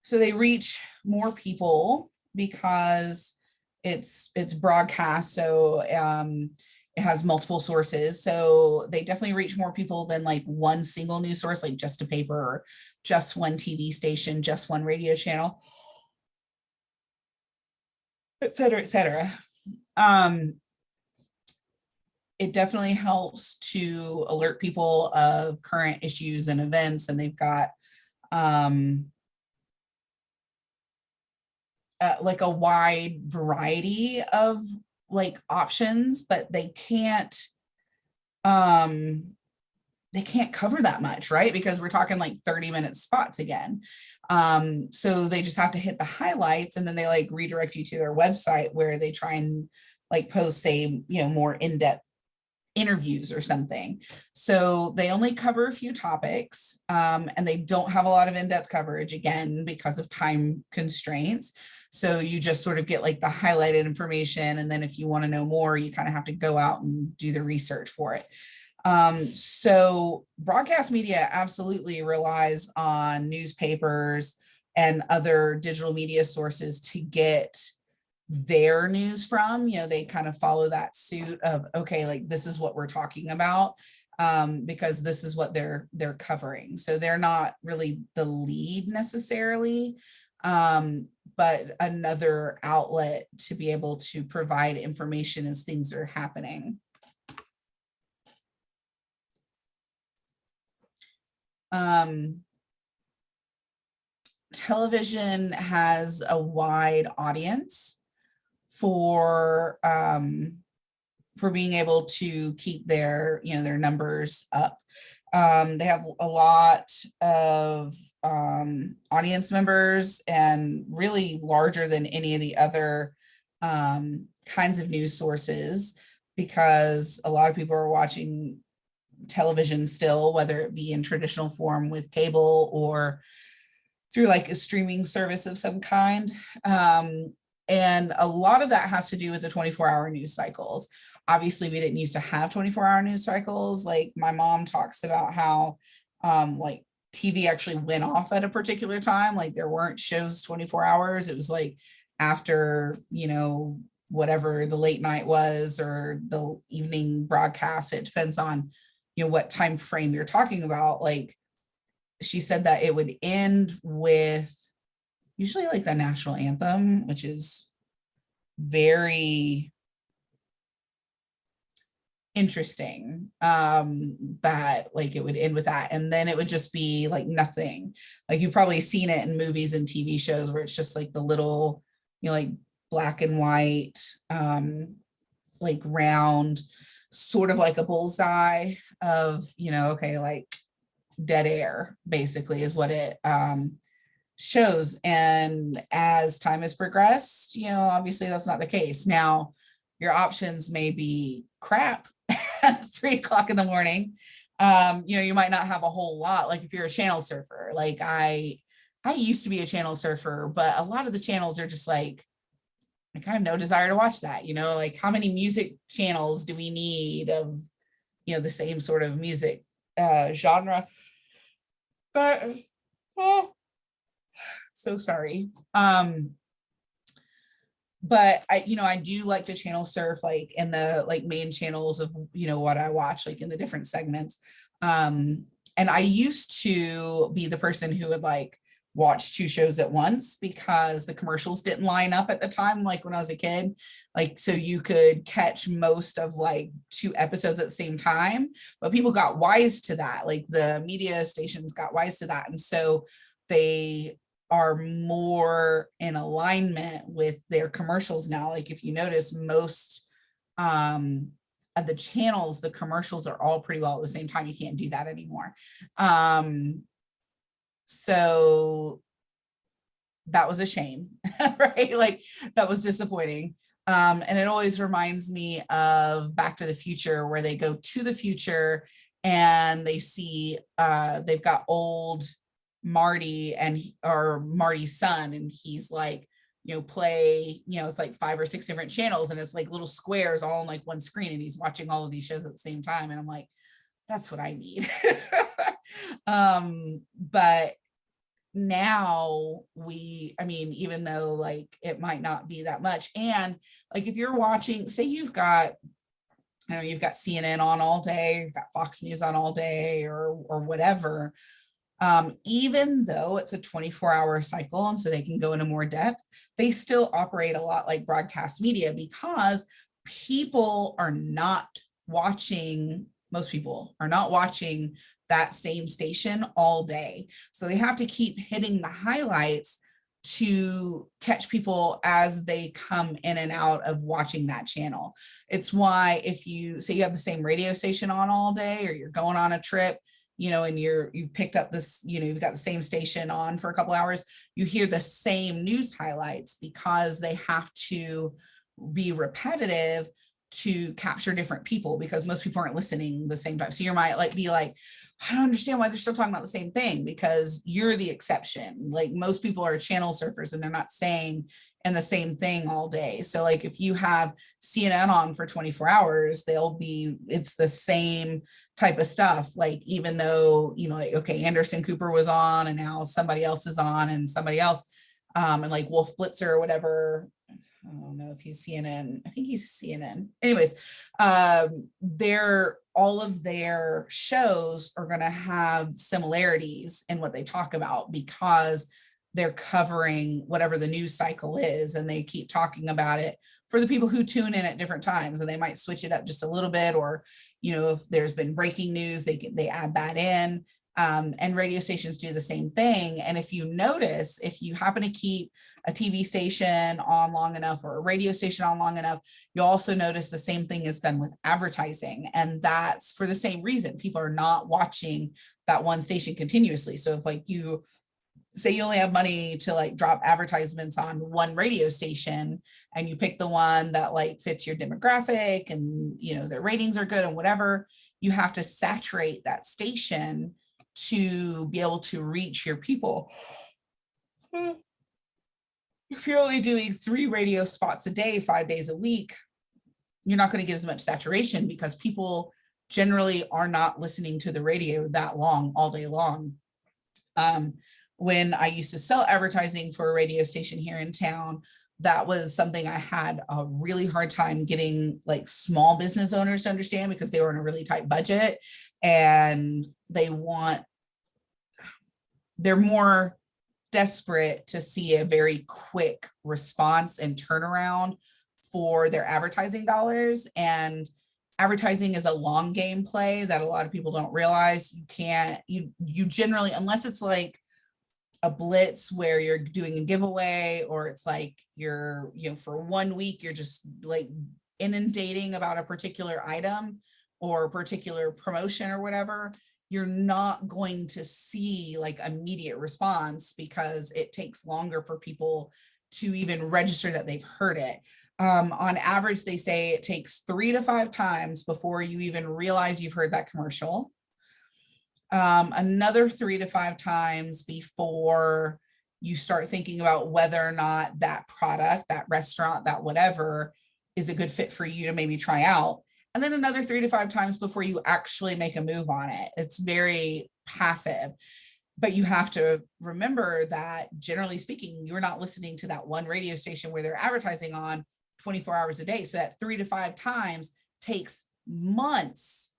so they reach more people because it's broadcast. So it has multiple sources. So they definitely reach more people than like one single news source, like just a paper or just one TV station, just one radio channel, et cetera, et cetera. It definitely helps to alert people of current issues and events, and they've got like a wide variety of like options, but they can't cover that much, right? Because we're talking like 30-minute spots again. So they just have to hit the highlights, and then they like redirect you to their website where they try and like post, say, you know, more in-depth interviews or something. So they only cover a few topics, and they don't have a lot of in-depth coverage, again, because of time constraints. So you just sort of get like the highlighted information. And then if you want to know more, you kind of have to go out and do the research for it. So broadcast media absolutely relies on newspapers and other digital media sources to get their news from. You know, they kind of follow that suit of, okay, like this is what we're talking about, because this is what they're covering. So they're not really the lead necessarily, but another outlet to be able to provide information as things are happening. Television has a wide audience for being able to keep their, you know, their numbers up. They have a lot of audience members, and really larger than any of the other kinds of news sources, because a lot of people are watching television still, whether it be in traditional form with cable or through like a streaming service of some kind. And a lot of that has to do with the 24-hour news cycles. Obviously, we didn't used to have 24-hour news cycles. Like my mom talks about how like TV actually went off at a particular time. Like there weren't shows 24 hours. It was like after, you know, whatever the late night was or the evening broadcast. It depends on, you know, what time frame you're talking about. Like she said that it would end with usually like the national anthem, which is very interesting, that like it would end with that, and then it would just be like nothing. Like you've probably seen it in movies and TV shows where it's just like the little, you know, like black and white, like round, sort of like a bullseye of, you know, okay, like dead air basically is what it shows. And as time has progressed, you know, obviously that's not the case. Now your options may be crap at 3 o'clock in the morning. You know, you might not have a whole lot. Like if you're a channel surfer, like I used to be a channel surfer, but a lot of the channels are just like, I kind of no desire to watch that. You know, like how many music channels do we need of, you know, the same sort of music genre? But oh, so sorry. But I, you know, I do like to channel surf like in the like main channels of, you know, what I watch, like in the different segments. And I used to be the person who would like watch 2 shows at once because the commercials didn't line up at the time, like when I was a kid. Like, so you could catch most of like 2 episodes at the same time, but people got wise to that. Like the media stations got wise to that. And so they are more in alignment with their commercials now. Like if you notice, most of the channels, the commercials are all pretty well at the same time. You can't do that anymore. So that was a shame, right? Like that was disappointing. And it always reminds me of Back to the Future, where they go to the future and they see they've got old Marty and or Marty's son, and he's like, you know, play, you know, it's like 5 or 6 different channels and it's like little squares all on like one screen, and he's watching all of these shows at the same time. And I'm like, that's what I need. But now I mean, even though like it might not be that much, and like if you're watching, say you've got, I know you've got CNN on all day, you've got Fox News on all day or whatever, even though it's a 24-hour cycle and so they can go into more depth, they still operate a lot like broadcast media because people are not watching, most people are not watching that same station all day. So they have to keep hitting the highlights to catch people as they come in and out of watching that channel. It's why if you say you have the same radio station on all day, or you're going on a trip, you know, and you've picked up this, you know, you've got the same station on for a couple hours, you hear the same news highlights because they have to be repetitive to capture different people, because most people aren't listening the same time. So you might like be like, I don't understand why they're still talking about the same thing, because you're the exception. Like most people are channel surfers and they're not staying in the same thing all day. So like if you have CNN on for 24 hours, it's the same type of stuff. Like even though, you know, like, okay, Anderson Cooper was on and now somebody else is on and somebody else, and like Wolf Blitzer or whatever, I don't know if he's CNN. I think he's CNN. Anyways, all of their shows are going to have similarities in what they talk about because they're covering whatever the news cycle is, and they keep talking about it for the people who tune in at different times, and they might switch it up just a little bit, or, you know, if there's been breaking news, they add that in. And radio stations do the same thing. And if you notice, if you happen to keep a TV station on long enough or a radio station on long enough, you'll also notice the same thing is done with advertising. And that's for the same reason. People are not watching that one station continuously. So if like you say you only have money to like drop advertisements on one radio station, and you pick the one that like fits your demographic and, you know, their ratings are good and whatever, you have to saturate that station to be able to reach your people. If you're only doing 3 radio spots a day, 5 days a week, you're not going to get as much saturation because people generally are not listening to the radio that long, all day long. When I used to sell advertising for a radio station here in town, that was something I had a really hard time getting like small business owners to understand because they were in a really tight budget and they're more desperate to see a very quick response and turnaround for their advertising dollars. And advertising is a long game play that a lot of people don't realize. You generally, unless it's like a blitz where you're doing a giveaway, or it's like for 1 week, you're just like inundating about a particular item or a particular promotion or whatever, you're not going to see like immediate response because it takes longer for people to even register that they've heard it. On average, they say it takes 3 to 5 times before you even realize you've heard that commercial. Another 3 to 5 times before you start thinking about whether or not that product, that restaurant, that whatever is a good fit for you to maybe try out. And then another 3 to 5 times before you actually make a move on it. It's very passive. But you have to remember that generally speaking, you're not listening to that one radio station where they're advertising on 24 hours a day. So that 3 to 5 times takes months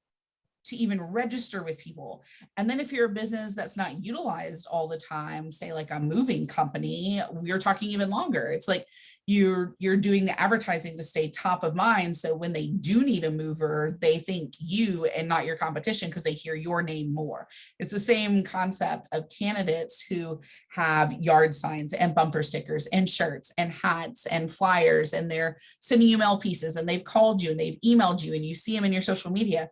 to even register with people. And then if you're a business that's not utilized all the time, say like a moving company, we're talking even longer. It's like you're doing the advertising to stay top of mind. So when they do need a mover, they think you and not your competition because they hear your name more. It's the same concept of candidates who have yard signs and bumper stickers and shirts and hats and flyers, and they're sending you mail pieces, and they've called you and they've emailed you and you see them in your social media.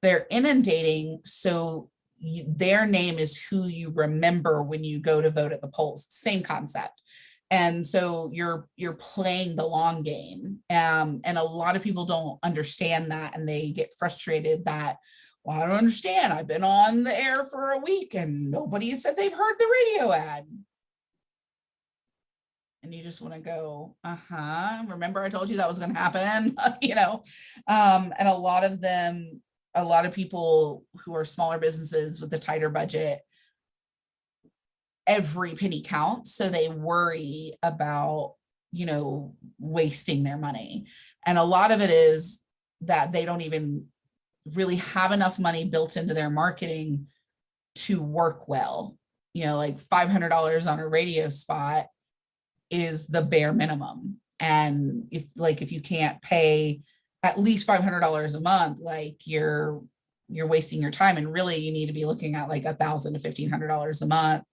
They're inundating, so their name is who you remember when you go to vote at the polls. Same concept. And so you're playing the long game. And a lot of people don't understand that, and they get frustrated that, well, I don't understand. I've been on the air for a week and nobody said they've heard the radio ad. And you just want to go, remember I told you that was going to happen, and a lot of people who are smaller businesses with a tighter budget, every penny counts. So they worry about, wasting their money. And a lot of it is that they don't even really have enough money built into their marketing to work well. Like $500 on a radio spot is the bare minimum. And if you can't pay at least $500 a month, like you're wasting your time. And really you need to be looking at like $1,000 to $1,500 a month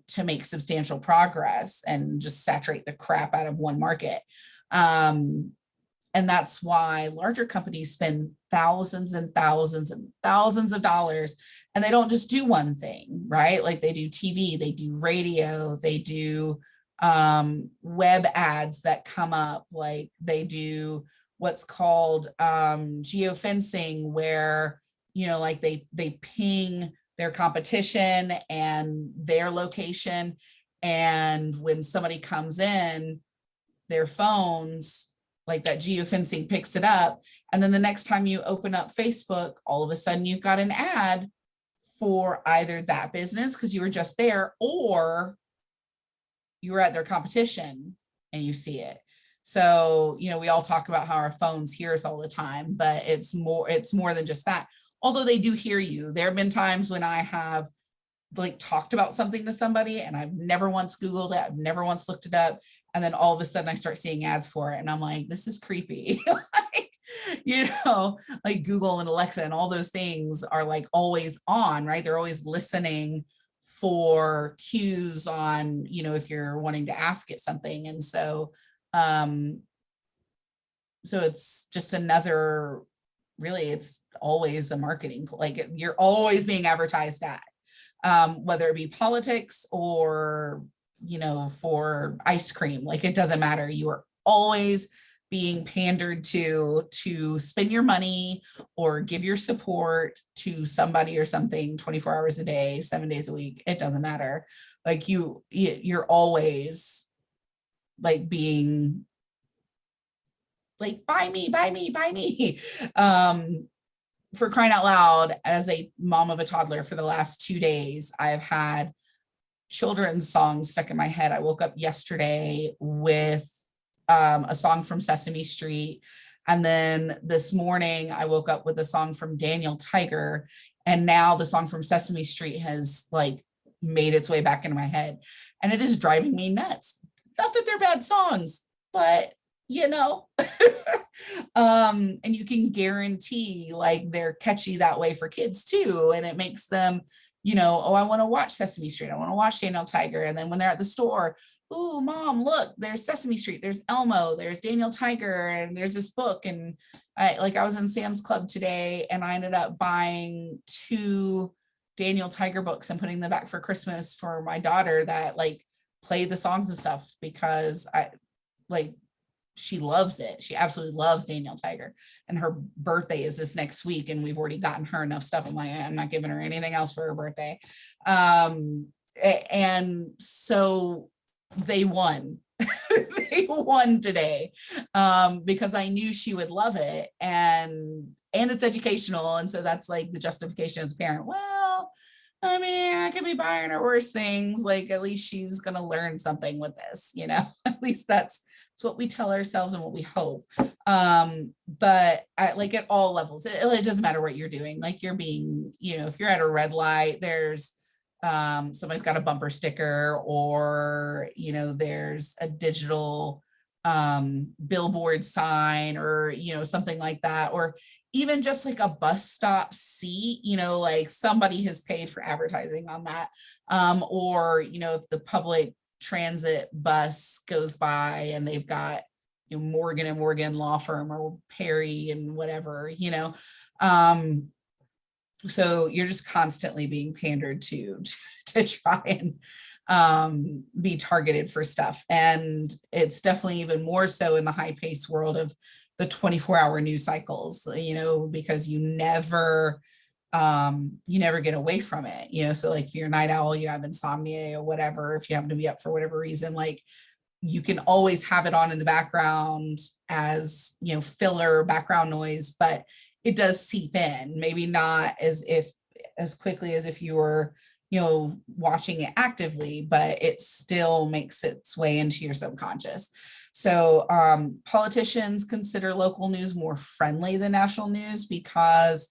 to make substantial progress and just saturate the crap out of one market. And that's why larger companies spend thousands and thousands and thousands of dollars, and they don't just do one thing, right? Like they do TV, they do radio, they do web ads that come up, like they do what's called geofencing, where like they ping their competition and their location, and when somebody comes in, their phones, like that geofencing picks it up, and then the next time you open up Facebook, all of a sudden you've got an ad for either that business because you were just there, or you were at their competition and you see it. So, we all talk about how our phones hear us all the time, but it's more than just that. Although they do hear you. There have been times when I have like talked about something to somebody and I've never once Googled it. I've never once looked it up. And then all of a sudden I start seeing ads for it. And I'm like, this is creepy. Like Google and Alexa and all those things are like always on, right? They're always listening for cues on, if you're wanting to ask it something. And so it's just another, really, it's always a marketing, like you're always being advertised at, whether it be politics or, for ice cream, like it doesn't matter. You are always being pandered to spend your money or give your support to somebody or something 24 hours a day, 7 days a week. It doesn't matter. Like you're always like being like, buy me, buy me, buy me. For crying out loud, as a mom of a toddler for the last 2 days, I've had children's songs stuck in my head. I woke up yesterday with a song from Sesame Street. And then this morning, I woke up with a song from Daniel Tiger. And now the song from Sesame Street has like made its way back into my head. And it is driving me nuts. Not that they're bad songs, but you know, and you can guarantee like they're catchy that way for kids too. And it makes them, you know, oh, I want to watch Sesame Street. I want to watch Daniel Tiger. And then when they're at the store, oh, mom, look, there's Sesame Street, there's Elmo, there's Daniel Tiger, and there's this book. And I was in Sam's Club today and I ended up buying 2 Daniel Tiger books and putting them back for Christmas for my daughter that like play the songs and stuff because she loves it. She absolutely loves Daniel Tiger. And her birthday is this next week. And we've already gotten her enough stuff. I'm like, I'm not giving her anything else for her birthday. And so they won. They won today because I knew she would love it. And it's educational. And so that's like the justification as a parent. Well, I mean, I could be buying her worse things. Like, at least she's going to learn something with this, you know, at least that's what we tell ourselves and what we hope. But like at all levels, it doesn't matter what you're doing. Like you're being, you know, if you're at a red light, there's somebody's got a bumper sticker or, you know, there's a digital billboard sign or, you know, something like that. Or even just like a bus stop seat, you know, like somebody has paid for advertising on that. Or, you know, if the public transit bus goes by and they've got, you know, Morgan and Morgan law firm or Perry and whatever, you know. So you're just constantly being pandered to try and be targeted for stuff. And it's definitely even more so in the high paced world of the 24-hour news cycles, you know, because you never get away from it, you know. So like if you're a night owl, you have insomnia or whatever, if you happen to be up for whatever reason, like you can always have it on in the background as, you know, filler background noise, but it does seep in, maybe not as quickly as if you were, you know, watching it actively, but it still makes its way into your subconscious. So politicians consider local news more friendly than national news because,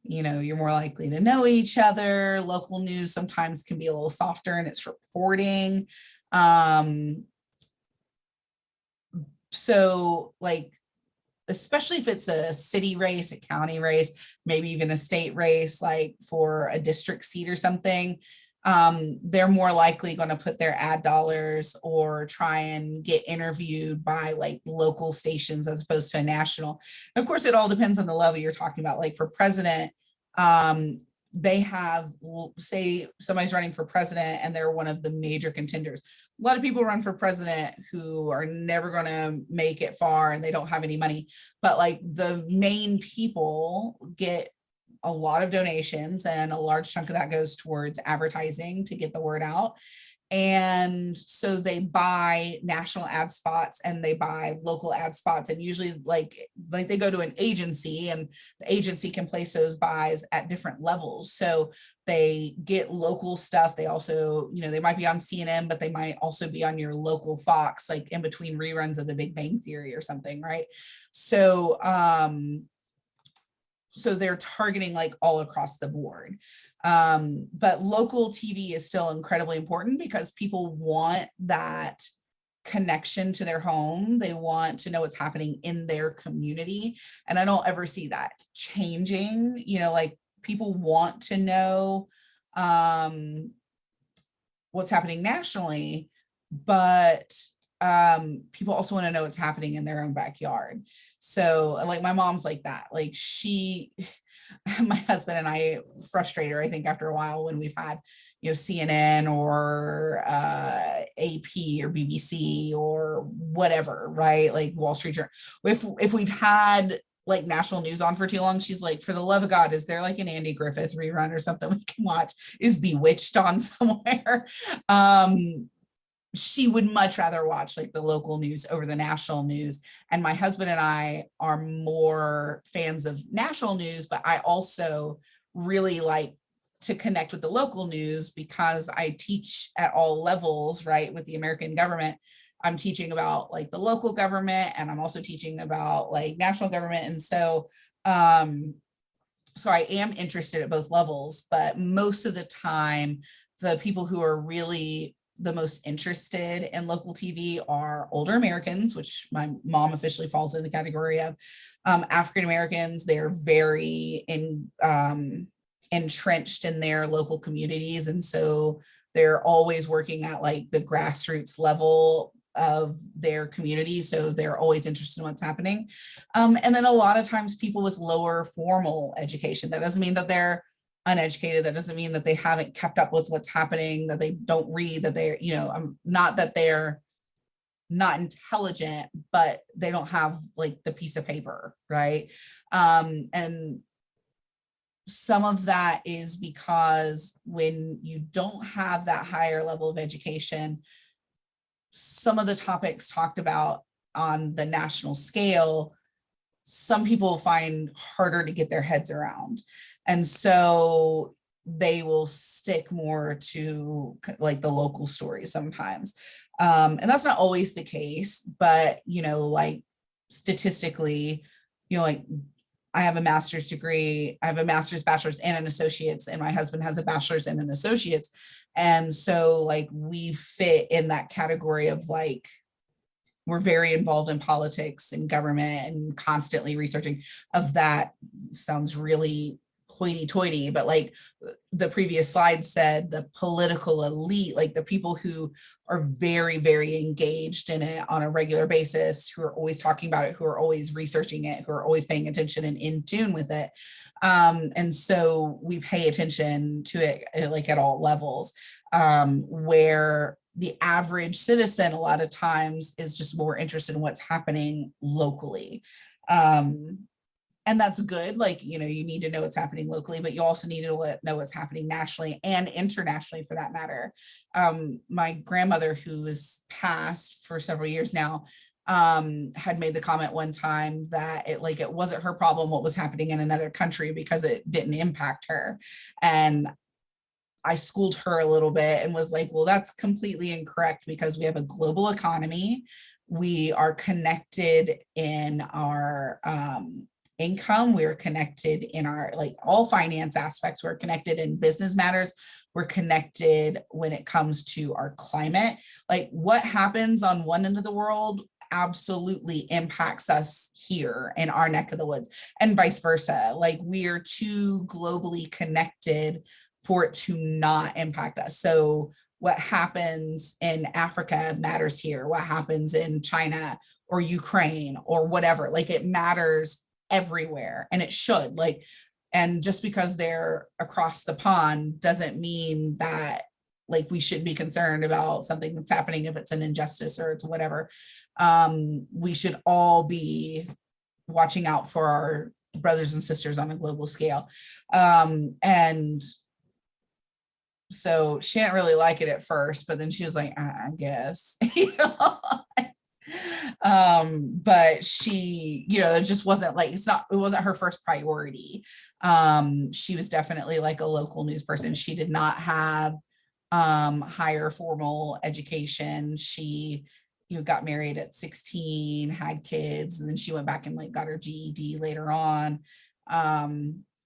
you know, you're more likely to know each other. Local news sometimes can be a little softer in its reporting. So like, especially if it's a city race, a county race, maybe even a state race, like for a district seat or something, they're more likely going to put their ad dollars or try and get interviewed by like local stations as opposed to a national. And of course, it all depends on the level you're talking about. Like for president, they have, say somebody's running for president and they're one of the major contenders. A lot of people run for president who are never going to make it far and they don't have any money, but like the main people get a lot of donations and a large chunk of that goes towards advertising to get the word out. And so they buy national ad spots and they buy local ad spots, and usually like they go to an agency and the agency can place those buys at different levels. So they get local stuff. They also, you know, they might be on CNN, but they might also be on your local Fox, like in between reruns of The Big Bang Theory or something, right? So so they're targeting like all across the board. But local TV is still incredibly important because people want that connection to their home. They want to know what's happening in their community. And I don't ever see that changing, you know, like people want to know what's happening nationally, but people also want to know what's happening in their own backyard. So like my mom's like that. Like my husband and I frustrate her, I think, after a while when we've had, CNN or AP or BBC or whatever, right? Like Wall Street Journal. If we've had like national news on for too long, she's like, for the love of God, is there like an Andy Griffith rerun or something we can watch? Is Bewitched on somewhere? She would much rather watch like the local news over the national news. And my husband and I are more fans of national news, but I also really like to connect with the local news because I teach at all levels, right? With the American government, I'm teaching about like the local government, and I'm also teaching about like national government. And so I am interested at both levels, but most of the time, the people who are really the most interested in local TV are older Americans, which my mom officially falls in the category of. African Americans. They're very entrenched in their local communities, and so they're always working at like the grassroots level of their community, so they're always interested in what's happening. And then a lot of times people with lower formal education. That doesn't mean that they're uneducated. That doesn't mean that they haven't kept up with what's happening, that they don't read, that they're, not that they're not intelligent, but they don't have like the piece of paper, right? And some of that is because when you don't have that higher level of education, some of the topics talked about on the national scale, some people find harder to get their heads around. And so they will stick more to like the local stories sometimes. And that's not always the case, but, like statistically, like I have a master's degree, I have a master's, bachelor's, and an associate's, and my husband has a bachelor's and an associate's. And so like we fit in that category of like, we're very involved in politics and government and constantly researching. Of that sounds really hoity-toity, but like the previous slide said, the political elite, like the people who are very, very engaged in it on a regular basis, who are always talking about it, who are always researching it, who are always paying attention and in tune with it. And so we pay attention to it like at all levels, where the average citizen a lot of times is just more interested in what's happening locally. And that's good. Like, you need to know what's happening locally, but you also need to know what's happening nationally and internationally for that matter. My grandmother, who is passed for several years now, had made the comment one time that it wasn't her problem what was happening in another country because it didn't impact her. And I schooled her a little bit and was like, well, that's completely incorrect because we have a global economy. We are connected in our income. We're connected in our like all finance aspects. We're connected in business matters. We're connected when it comes to our climate. Like what happens on one end of the world absolutely impacts us here in our neck of the woods, and vice versa. Like we're too globally connected for it to not impact us. So what happens in Africa matters here. What happens in China or Ukraine or whatever, like it matters everywhere, and it should. Like, and just because they're across the pond doesn't mean that like we should be concerned about something that's happening if it's an injustice or it's whatever. We should all be watching out for our brothers and sisters on a global scale. And so she didn't really like it at first, but then she was like, I guess. But she, it just wasn't like, it wasn't her first priority. She was definitely like a local news person. She did not have higher formal education. She got married at 16, had kids, and then she went back and like got her GED later on.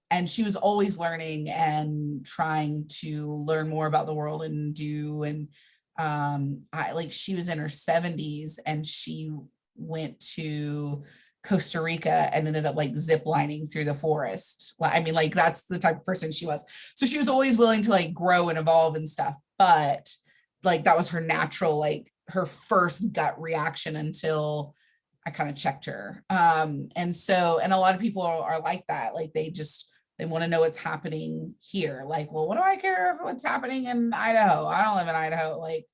And she was always learning and trying to learn more about the world and she was in her 70s and she went to Costa Rica and ended up like zip lining through the forest. I mean, like that's the type of person she was. So she was always willing to like grow and evolve and stuff, but like that was her natural, like her first gut reaction until I kind of checked her. And a lot of people are like that. Like they just They want to know what's happening here. Like, well, what do I care if what's happening in Idaho? I don't live in Idaho. Like,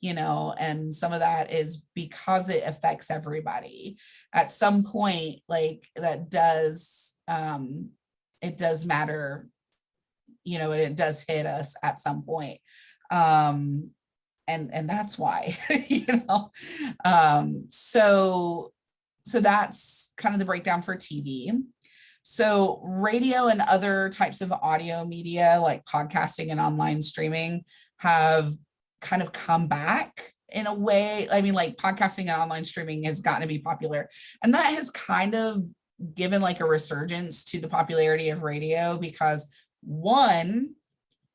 and some of that is because it affects everybody at some point. Like that does, it does matter, and it does hit us at some point. And that's why, so that's kind of the breakdown for TV. So radio and other types of audio media like podcasting and online streaming have kind of come back in a way. I mean, like podcasting and online streaming has gotten to be popular, and that has kind of given like a resurgence to the popularity of radio because one,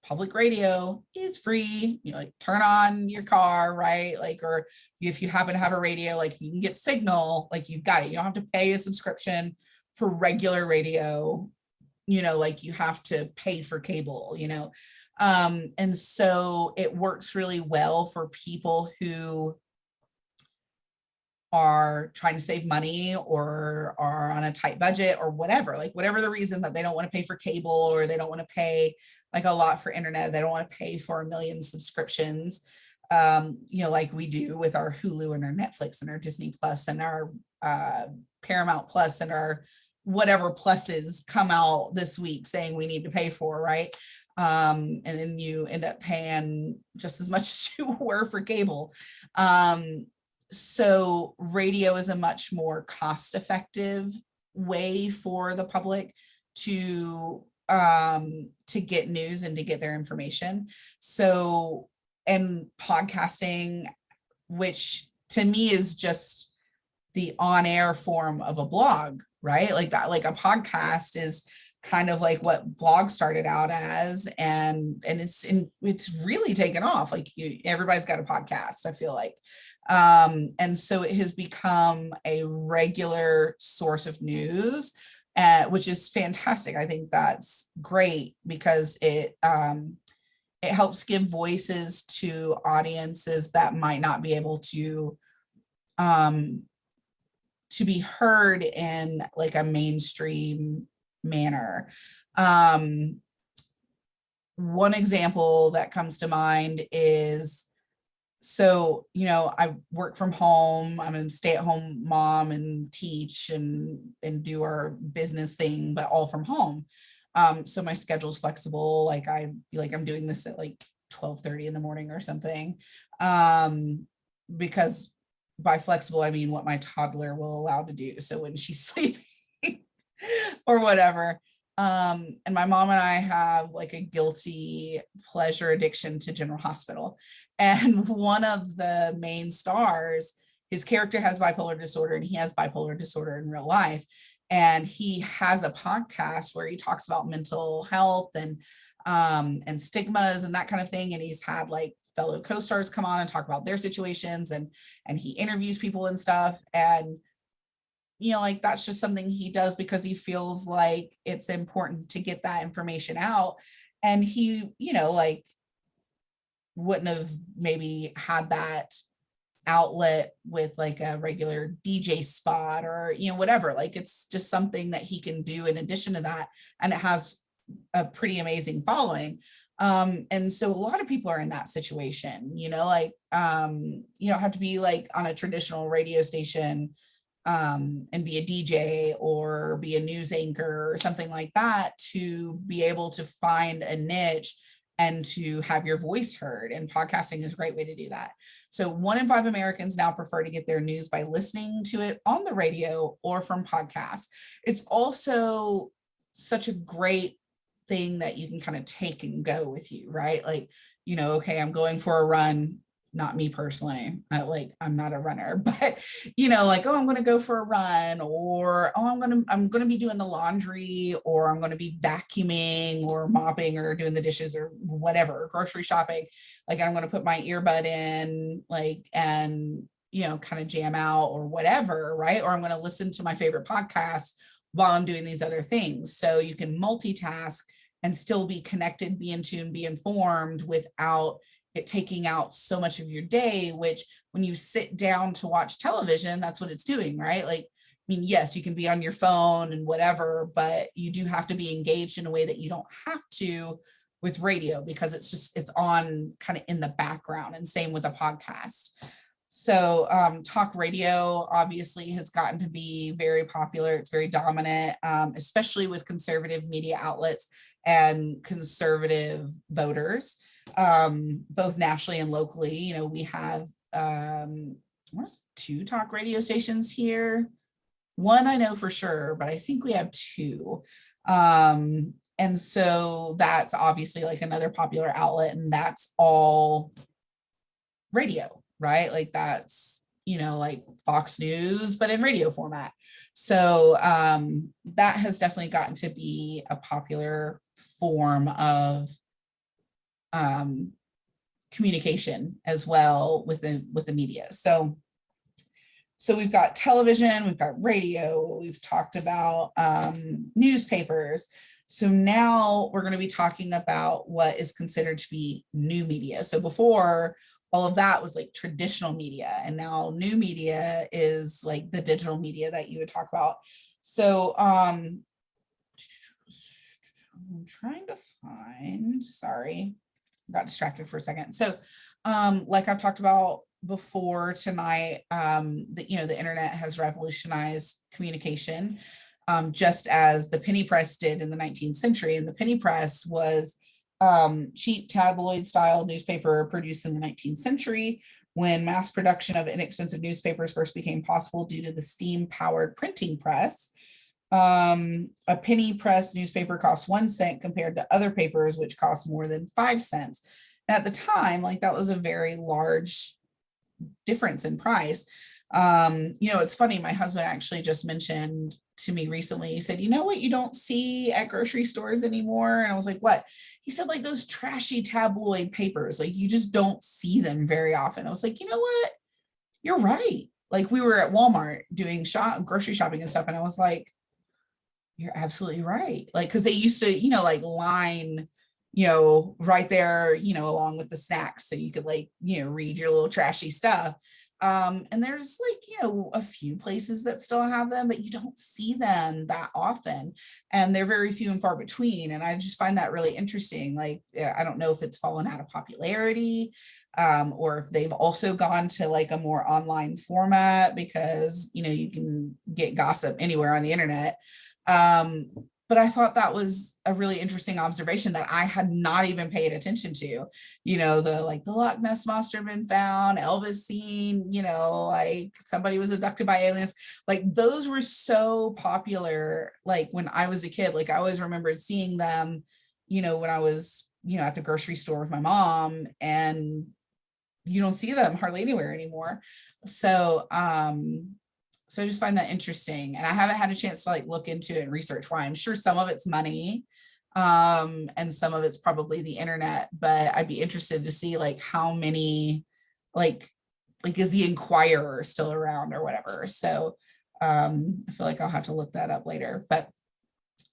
public radio is free. Like turn on your car, right? Like, or if you happen to have a radio, like if you can get signal, like you've got it. You don't have to pay a subscription for regular radio, like you have to pay for cable, and so it works really well for people who are trying to save money or are on a tight budget or whatever, like whatever the reason that they don't want to pay for cable or they don't want to pay like a lot for internet, they don't want to pay for a million subscriptions, like we do with our Hulu and our Netflix and our Disney Plus and our Paramount Plus and our whatever pluses come out this week saying we need to pay for, right? And then you end up paying just as much as you were for cable. So radio is a much more cost-effective way for the public to get news and to get their information. So, and podcasting, which to me is just the on-air form of a blog, right? Like that, like a podcast is kind of like what blog started out as, and it's really taken off. Like everybody's got a podcast, I feel like. And so it has become a regular source of news, which is fantastic. I think that's great because it helps give voices to audiences that might not be able to be heard in like a mainstream manner. One example that comes to mind is, so, I work from home, I'm a stay-at-home mom and teach and do our business thing, but all from home. So my schedule's flexible. Like I'm doing this at like 12:30 in the morning or something. Because by flexible, I mean what my toddler will allow to do. So when she's sleeping or whatever. And my mom and I have like a guilty pleasure addiction to General Hospital. And one of the main stars, his character has bipolar disorder, and he has bipolar disorder in real life. And he has a podcast where he talks about mental health and stigmas and that kind of thing. And he's had like fellow co-stars come on and talk about their situations, and he interviews people and stuff. And like that's just something he does because he feels like it's important to get that information out. And he, like wouldn't have maybe had that outlet with like a regular DJ spot or, whatever. Like it's just something that he can do in addition to that. And it has a pretty amazing following. And so a lot of people are in that situation, like you don't have to be like on a traditional radio station and be a DJ or be a news anchor or something like that to be able to find a niche and to have your voice heard. And podcasting is a great way to do that. So 1 in 5 Americans now prefer to get their news by listening to it on the radio or from podcasts. It's also such a great thing that you can kind of take and go with you, right? Like, okay, I'm going for a run. Not me personally, I'm not a runner, but like, oh, I'm going to go for a run, or oh, I'm going to be doing the laundry, or I'm going to be vacuuming or mopping or doing the dishes or whatever, grocery shopping. Like I'm going to put my earbud in, like, and kind of jam out or whatever, right? Or I'm going to listen to my favorite podcast while I'm doing these other things. So you can multitask and still be connected, be in tune, be informed without it taking out so much of your day, which when you sit down to watch television, that's what it's doing, right? Like mean, yes, you can be on your phone and whatever, but you do have to be engaged in a way that you don't have to with radio, because it's on kind of in the background, and same with a podcast. So talk radio obviously has gotten to be very popular. It's very dominant, especially with conservative media outlets and conservative voters, both nationally and locally. You know, we have two talk radio stations here. One I know for sure, but I think we have two. And so that's obviously like another popular outlet, and that's all radio, right? Like that's, you know, like Fox News, but in radio format. So that has definitely gotten to be a popular form of communication as well with the media. So we've got television, we've got radio, we've talked about newspapers. So now we're going to be talking about what is considered to be new media. So before, all of that was like traditional media, and now new media is like the digital media that you would talk about. So I'm trying to find, sorry, got distracted for a second. So like I've talked about before tonight, the internet has revolutionized communication, just as the penny press did in the 19th century. And the penny press was cheap tabloid style newspaper produced in the 19th century, when mass production of inexpensive newspapers first became possible due to the steam powered printing press. A penny press newspaper cost 1 cent compared to other papers, which cost more than 5 cents. And at the time, like that was a very large difference in price. It's funny, my husband actually just mentioned to me recently, he said, you know what you don't see at grocery stores anymore? And I was like, what? He said, like those trashy tabloid papers, like you just don't see them very often. I was like, you know what? You're right. Like we were at Walmart doing grocery shopping and stuff. And I was like, you're absolutely right. Like, cause they used to, like line, right there, along with the snacks. So you could like, read your little trashy stuff. And there's like, a few places that still have them, but you don't see them that often. And they're very few and far between. And I just find that really interesting. Like, I don't know if it's fallen out of popularity, or if they've also gone to like a more online format, because, you can get gossip anywhere on the internet. But I thought that was a really interesting observation that I had not even paid attention to. The Loch Ness Monster been found, Elvis seen, like somebody was abducted by aliens. Like those were so popular. Like when I was a kid, like I always remembered seeing them, when I was, at the grocery store with my mom, and you don't see them hardly anywhere anymore. So I just find that interesting, and I haven't had a chance to like look into it and research why. I'm sure some of it's money, and some of it's probably the internet, but I'd be interested to see like how many, like is the Inquirer still around or whatever. So I feel like I'll have to look that up later. But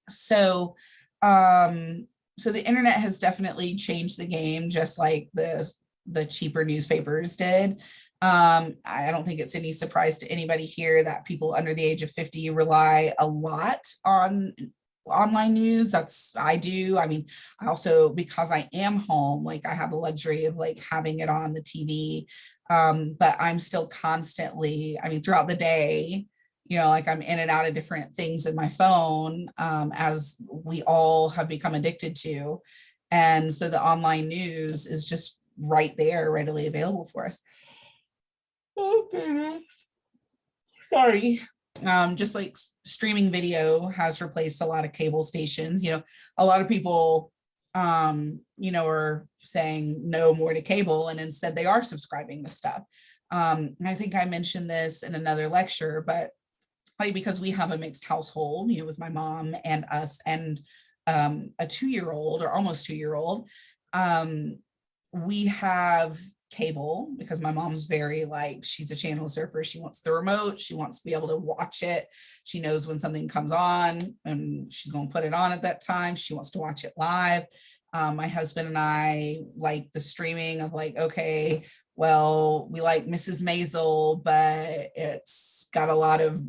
so the internet has definitely changed the game, just like the cheaper newspapers did. I don't think it's any surprise to anybody here that people under the age of 50 rely a lot on online news. I do. I mean, I also, because I am home, like I have the luxury of like having it on the TV. But I'm still constantly, throughout the day, like I'm in and out of different things in my phone, as we all have become addicted to. And so the online news is just right there, readily available for us. Oh goodness. Sorry. Just like streaming video has replaced a lot of cable stations. A lot of people, are saying no more to cable, and instead they are subscribing to stuff. And I think I mentioned this in another lecture, but like because we have a mixed household, with my mom and us and a 2-year-old or almost 2-year-old, we have cable because my mom's very she's a channel surfer. She wants the remote. She wants to be able to watch it. She knows when something comes on and she's going to put it on at that time. She wants to watch it live. My husband and I like the streaming of okay, well, we like Mrs. Maisel, but it's got a lot of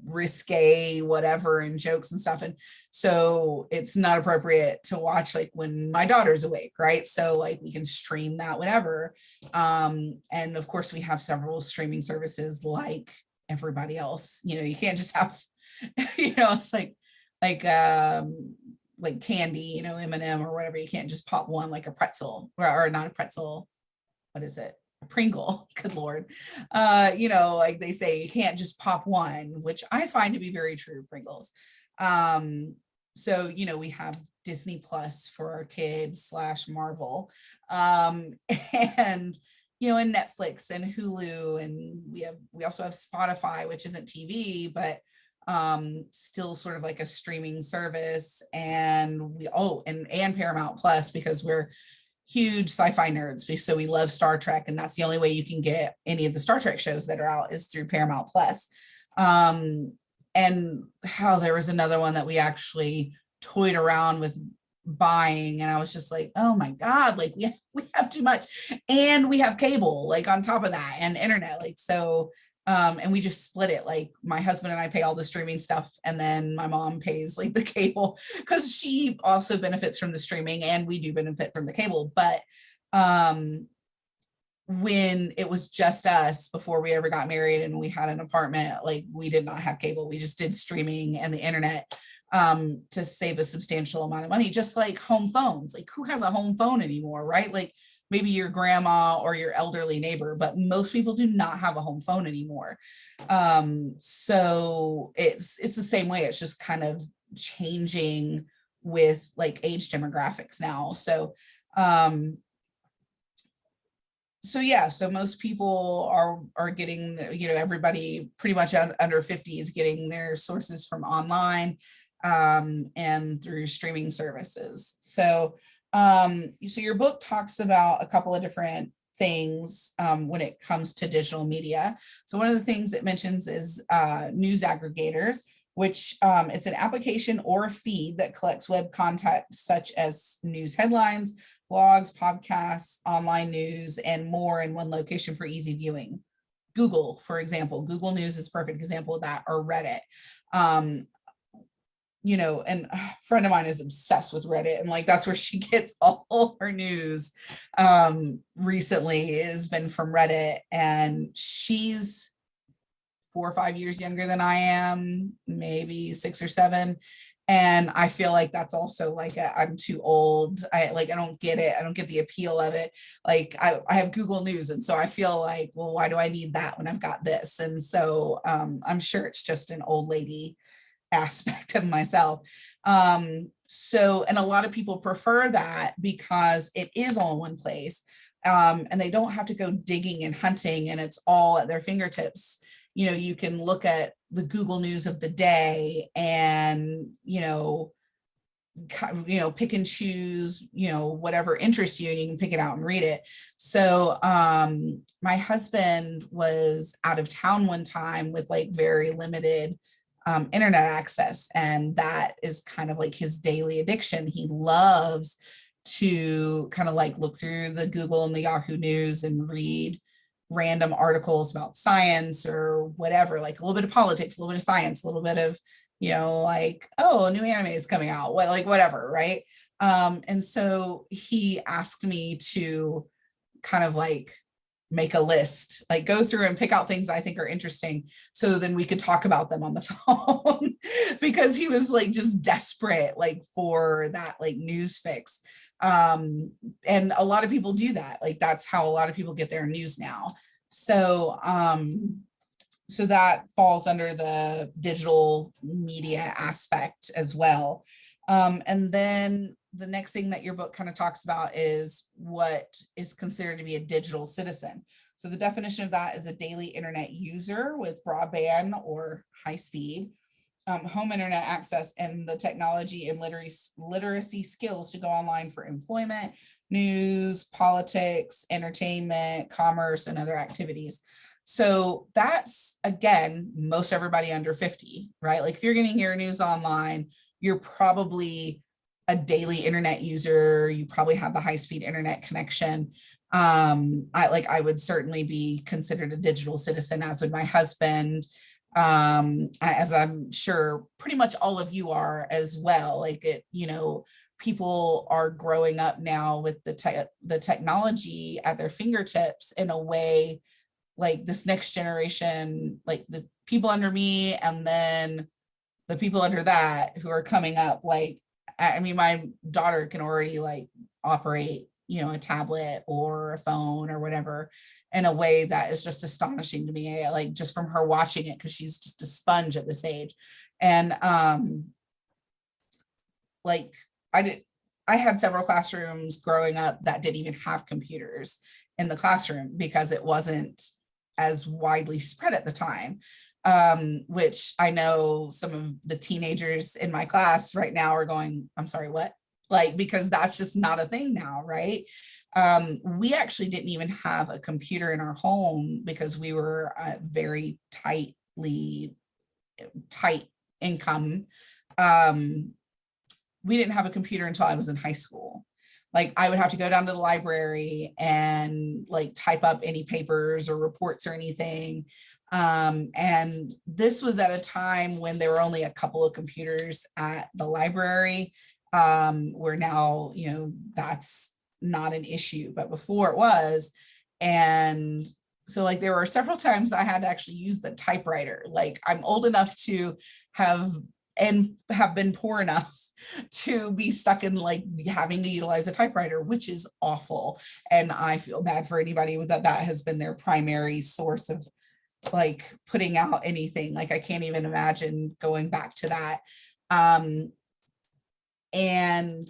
risque whatever and jokes and stuff, and so it's not appropriate to watch like when my daughter's awake, right? So like we can stream that whenever, and of course we have several streaming services like everybody else. You can't just have it's like candy, M&M or whatever. You can't just pop one like a pretzel, or not a pretzel, what is it, a Pringle. Good Lord. Like they say, you can't just pop one, which I find to be very true. Pringles. So we have Disney Plus for our kids / Marvel, and and Netflix and Hulu, and we also have Spotify, which isn't TV, but still sort of like a streaming service, and and Paramount Plus, because we're huge sci-fi nerds. So we love Star Trek, and that's the only way you can get any of the Star Trek shows that are out is through Paramount Plus. And how there was another one that we actually toyed around with buying, and I was just like, oh my God, like we have too much, and we have cable like on top of that, and internet, like so. And we just split it. Like my husband and I pay all the streaming stuff, and then my mom pays like the cable, because she also benefits from the streaming, and we do benefit from the cable. But when it was just us before we ever got married and we had an apartment, like we did not have cable. We just did streaming and the internet, to save a substantial amount of money, just like home phones. Like who has a home phone anymore, right? Like maybe your grandma or your elderly neighbor, but most people do not have a home phone anymore. So it's the same way. It's just kind of changing with like age demographics now. So yeah, so most people are getting, everybody pretty much under 50 is getting their sources from online, and through streaming services. So your book talks about a couple of different things when it comes to digital media. So one of the things it mentions is news aggregators, which it's an application or feed that collects web content such as news headlines, blogs, podcasts, online news, and more in one location for easy viewing. Google, for example, Google News is a perfect example of that, or Reddit. And a friend of mine is obsessed with Reddit, and like that's where she gets all her news recently has been from Reddit, and she's 4 or 5 years younger than I am, maybe 6 or 7. And I feel like that's also like I'm too old. I don't get it. I don't get the appeal of it. Like I have Google News, and so I feel like, well, why do I need that when I've got this? And so I'm sure it's just an old lady aspect of myself. And a lot of people prefer that because it is all in one place, and they don't have to go digging and hunting, and it's all at their fingertips. You can look at the Google News of the day and, pick and choose, whatever interests you, and you can pick it out and read it. So my husband was out of town one time with like very limited internet access, and that is kind of like his daily addiction. He loves to kind of like look through the Google and the Yahoo News and read random articles about science or whatever, like a little bit of politics, a little bit of science, a little bit of, like, oh, a new anime is coming out, like whatever, right? And so he asked me to kind of like make a list, like go through and pick out things I think are interesting, so then we could talk about them on the phone, because he was like just desperate, like for that like news fix. And a lot of people do that. Like that's how a lot of people get their news now. So so that falls under the digital media aspect as well. And then the next thing that your book kind of talks about is what is considered to be a digital citizen. So the definition of that is a daily internet user with broadband or high speed home internet access, and the technology and literacy skills to go online for employment, news, politics, entertainment, commerce, and other activities. So that's, again, most everybody under 50, right? Like if you're getting your news online, you're probably a daily internet user. You probably have the high-speed internet connection. I would certainly be considered a digital citizen, as would my husband. as I'm sure pretty much all of you are as well. Like it, you know, people are growing up now with the technology at their fingertips in a way, like this next generation, like the people under me, and then the people under that who are coming up. Like, I mean, my daughter can already like operate, you know, a tablet or a phone or whatever in a way that is just astonishing to me, like just from her watching it, because she's just a sponge at this age. And like I did, I had several classrooms growing up that didn't even have computers in the classroom because it wasn't as widely spread at the time. Which I know some of the teenagers in my class right now are going, I'm sorry, what? Like, because that's just not a thing now, right? We actually didn't even have a computer in our home because we were very tight income. Um, we didn't have a computer until I was in high school. Like I would have to go down to the library and like type up any papers or reports or anything. And this was at a time when there were only a couple of computers at the library, where now, you know, that's not an issue, but before it was. And so like there were several times I had to actually use the typewriter. Like I'm old enough to have have been poor enough to be stuck in like having to utilize a typewriter, which is awful. And I feel bad for anybody with that has been their primary source of like putting out anything. Like I can't even imagine going back to that. And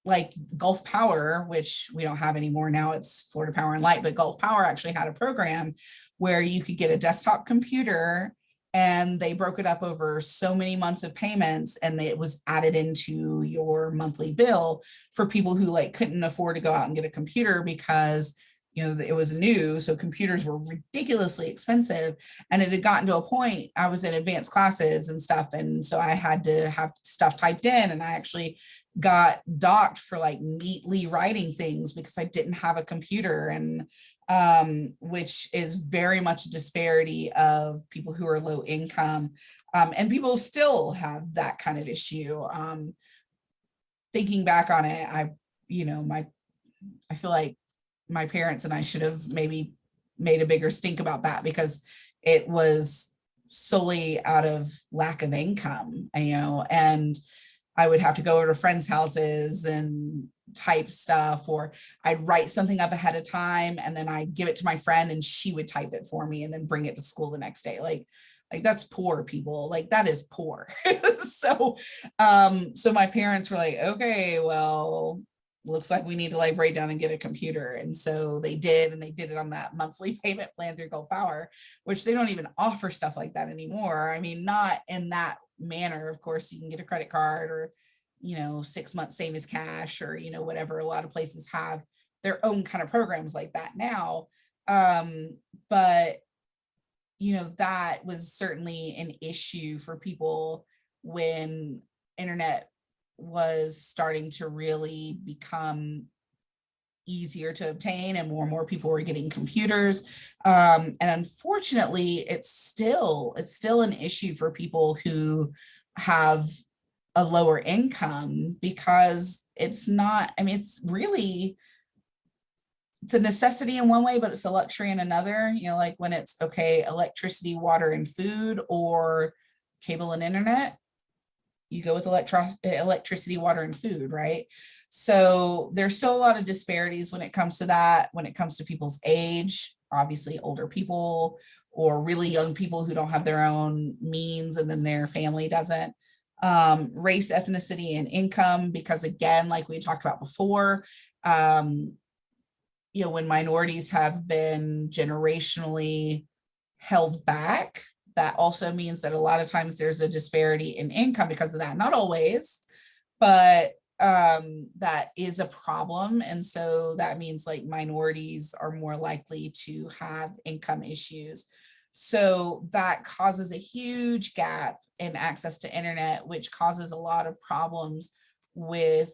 like Gulf Power, which we don't have anymore now, it's Florida Power and Light, but Gulf Power actually had a program where you could get a desktop computer, and they broke it up over so many months of payments, and it was added into your monthly bill for people who like couldn't afford to go out and get a computer because, you know, it was new, so computers were ridiculously expensive. And it had gotten to a point, I was in advanced classes and stuff, and so I had to have stuff typed in, and I actually got docked for like neatly writing things because I didn't have a computer. And which is very much a disparity of people who are low income, and people still have that kind of issue. Thinking back on it, I feel like my parents and I should have maybe made a bigger stink about that because it was solely out of lack of income, you know, and I would have to go over to friends' houses and type stuff, or I'd write something up ahead of time and then I'd give it to my friend and she would type it for me and then bring it to school the next day. Like that's poor, people. Like that is poor. So my parents were like, okay, well, looks like we need to like break down and get a computer. And so they did, and they did it on that monthly payment plan through Gulf Power, which they don't even offer stuff like that anymore. I mean, not in that manner. Of course, you can get a credit card or, you know, 6 months same as cash, or, you know, whatever. A lot of places have their own kind of programs like that now. But, you know, that was certainly an issue for people when internet was starting to really become easier to obtain and more people were getting computers. And unfortunately, it's still an issue for people who have a lower income because it's not, I mean, it's a necessity in one way, but it's a luxury in another. You know, like when it's okay, electricity, water, and food, or cable and internet, you go with electricity, water, and food, right? So there's still a lot of disparities when it comes to that, when it comes to people's age, obviously older people or really young people who don't have their own means and then their family doesn't. Race, ethnicity, and income, because again, like we talked about before, you know, when minorities have been generationally held back, that also means that a lot of times there's a disparity in income because of that. Not always, but that is a problem. And so that means like minorities are more likely to have income issues. So that causes a huge gap in access to internet, which causes a lot of problems with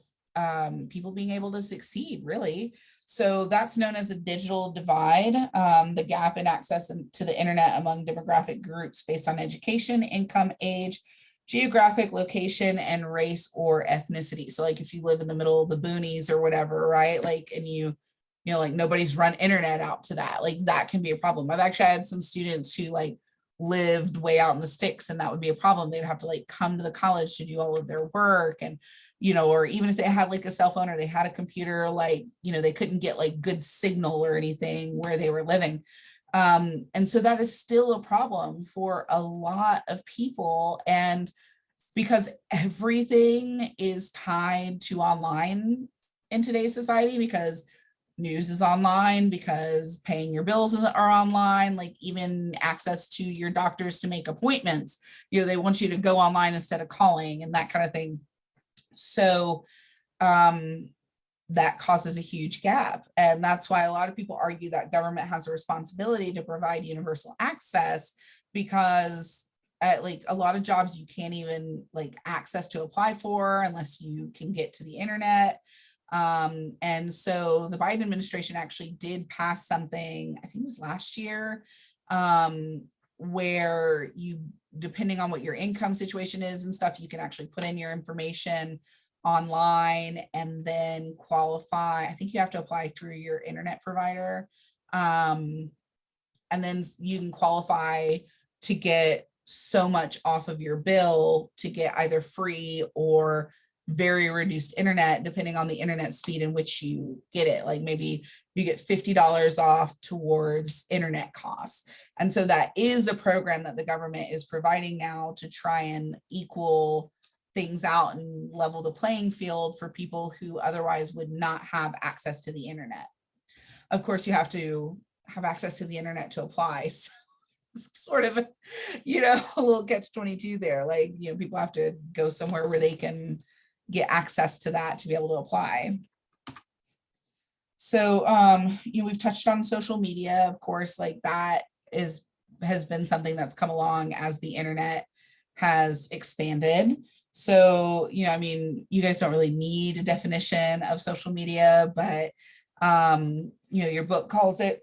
people being able to succeed, really. So that's known as a digital divide, the gap in access to the internet among demographic groups based on education, income, age, geographic location, and race or ethnicity. So like if you live in the middle of the boonies or whatever, right? Like, and you know, like nobody's run internet out to that, like that can be a problem. I've actually had some students who like lived way out in the sticks, and that would be a problem. They'd have to like come to the college to do all of their work, and you know, or even if they had like a cell phone or they had a computer, like, you know, they couldn't get like good signal or anything where they were living. And so that is still a problem for a lot of people. And because everything is tied to online in today's society, because news is online, because paying your bills are online, like even access to your doctors to make appointments, you know, they want you to go online instead of calling and that kind of thing. So that causes a huge gap. And that's why a lot of people argue that government has a responsibility to provide universal access, because at like a lot of jobs you can't even like access to apply for unless you can get to the internet. And so the Biden administration actually did pass something, I think it was last year, where you, depending on what your income situation is and stuff, you can actually put in your information online and then qualify. I think you have to apply through your internet provider. And then you can qualify to get so much off of your bill to get either free or very reduced internet, depending on the internet speed in which you get it. Like maybe you get $50 off towards internet costs. And so that is a program that the government is providing now to try and equal things out and level the playing field for people who otherwise would not have access to the internet. Of course, you have to have access to the internet to apply. So it's sort of, you know, a little catch-22 there. Like, you know, people have to go somewhere where they can get access to that to be able to apply. So, you know, we've touched on social media, of course, like that has been something that's come along as the internet has expanded. So, you know, I mean, you guys don't really need a definition of social media, but, you know, your book calls it,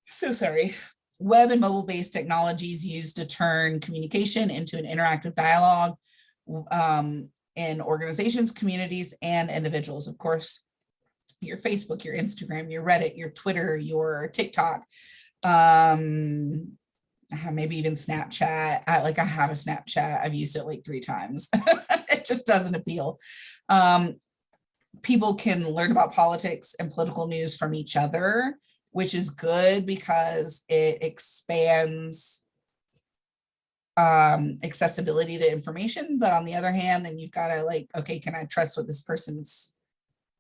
so sorry, web and mobile-based technologies used to turn communication into an interactive dialogue in organizations, communities, and individuals. Of course, your Facebook, your Instagram, your Reddit, your Twitter, your TikTok, maybe even Snapchat. I have a Snapchat. I've used it like 3 times. It just doesn't appeal. People can learn about politics and political news from each other, which is good because it expands accessibility to information. But on the other hand, then you've got to like, okay, can I trust what this person's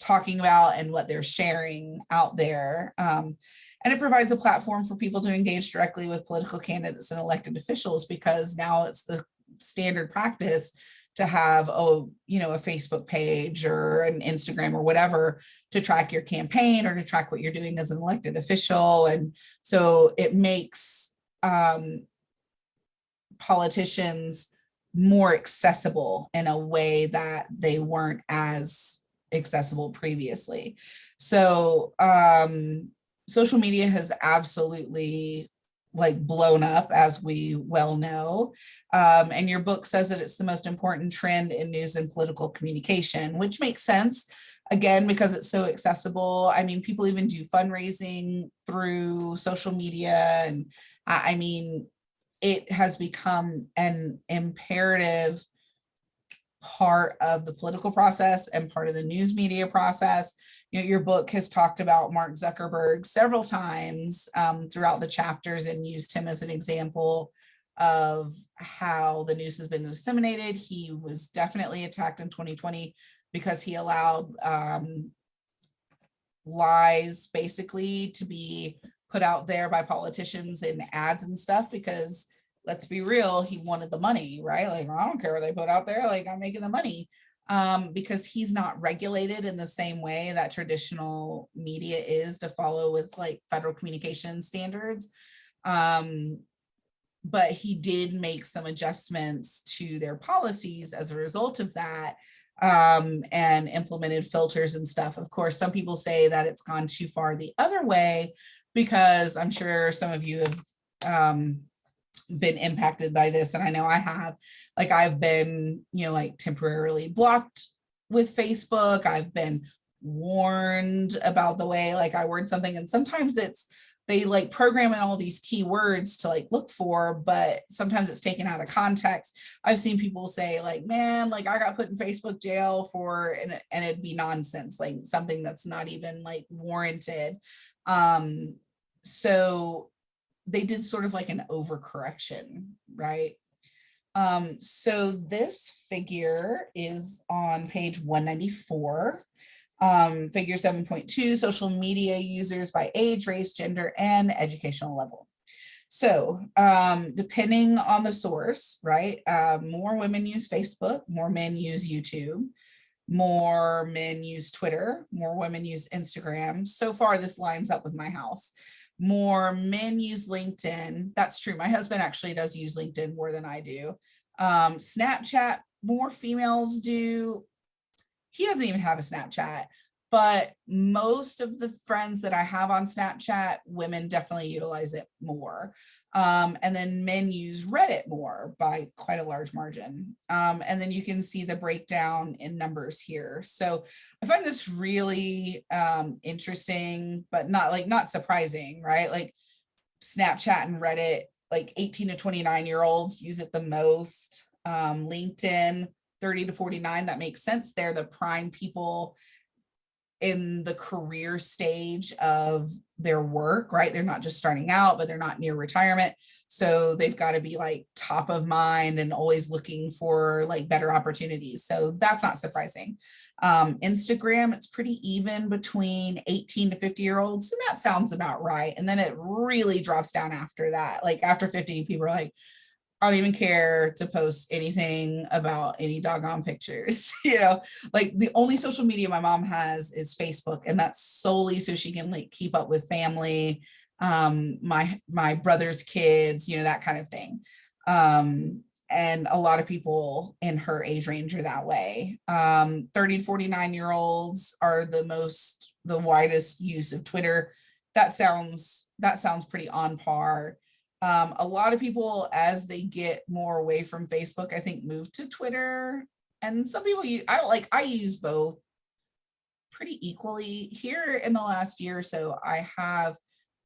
talking about and what they're sharing out there? And it provides a platform for people to engage directly with political candidates and elected officials, because now it's the standard practice to have a Facebook page or an Instagram or whatever to track your campaign or to track what you're doing as an elected official. And so it makes politicians more accessible in a way that they weren't as accessible previously. So social media has absolutely like blown up, as we well know. And your book says that it's the most important trend in news and political communication, which makes sense, again, because it's so accessible. I mean, people even do fundraising through social media. And I mean, it has become an imperative part of the political process and part of the news media process. You know, your book has talked about Mark Zuckerberg several times throughout the chapters and used him as an example of how the news has been disseminated. He was definitely attacked in 2020 because he allowed lies basically to be put out there by politicians in ads and stuff, because let's be real, he wanted the money, right? Like, I don't care what they put out there, like I'm making the money. Because he's not regulated in the same way that traditional media is to follow with like federal communication standards. but he did make some adjustments to their policies as a result of that, and implemented filters and stuff. Of course, some people say that it's gone too far the other way, because I'm sure some of you have been impacted by this, and I know I have. Like, I've been, like, temporarily blocked with Facebook. I've been warned about the way, like, I word something, and sometimes they like program in all these keywords to like look for, but sometimes it's taken out of context. I've seen people say, like, man, like, I got put in Facebook jail for, and it'd be nonsense, like something that's not even like warranted. So they did sort of like an overcorrection, right? So this figure is on page 194. Figure 7.2, social media users by age, race, gender, and educational level. So depending on the source, right, more women use Facebook, more men use YouTube, more men use Twitter, more women use Instagram. So far, this lines up with my house. More men use LinkedIn. That's true. My husband actually does use LinkedIn more than I do. Snapchat, more females do. He doesn't even have a Snapchat, but most of the friends that I have on Snapchat, women definitely utilize it more. And then men use Reddit more by quite a large margin. And then you can see the breakdown in numbers here. So I find this really interesting, but not surprising, right? Like, Snapchat and Reddit, like 18 to 29-year-olds use it the most. LinkedIn, 30 to 49, that makes sense. They're the prime people in the career stage of their work, right? They're not just starting out, but they're not near retirement. So they've got to be like top of mind and always looking for like better opportunities. So that's not surprising. Instagram, it's pretty even between 18 to 50-year-olds. And that sounds about right. And then it really drops down after that. Like after 50, people are like, I don't even care to post anything about any doggone pictures. Like, the only social media my mom has is Facebook, and that's solely so she can like keep up with family, my brother's kids, that kind of thing. And a lot of people in her age range are that way. 30 to 49-year-olds are the widest use of Twitter. That sounds pretty on par. A lot of people, as they get more away from Facebook, I think, move to Twitter. And some people I use both pretty equally. Here in the last year or so, I have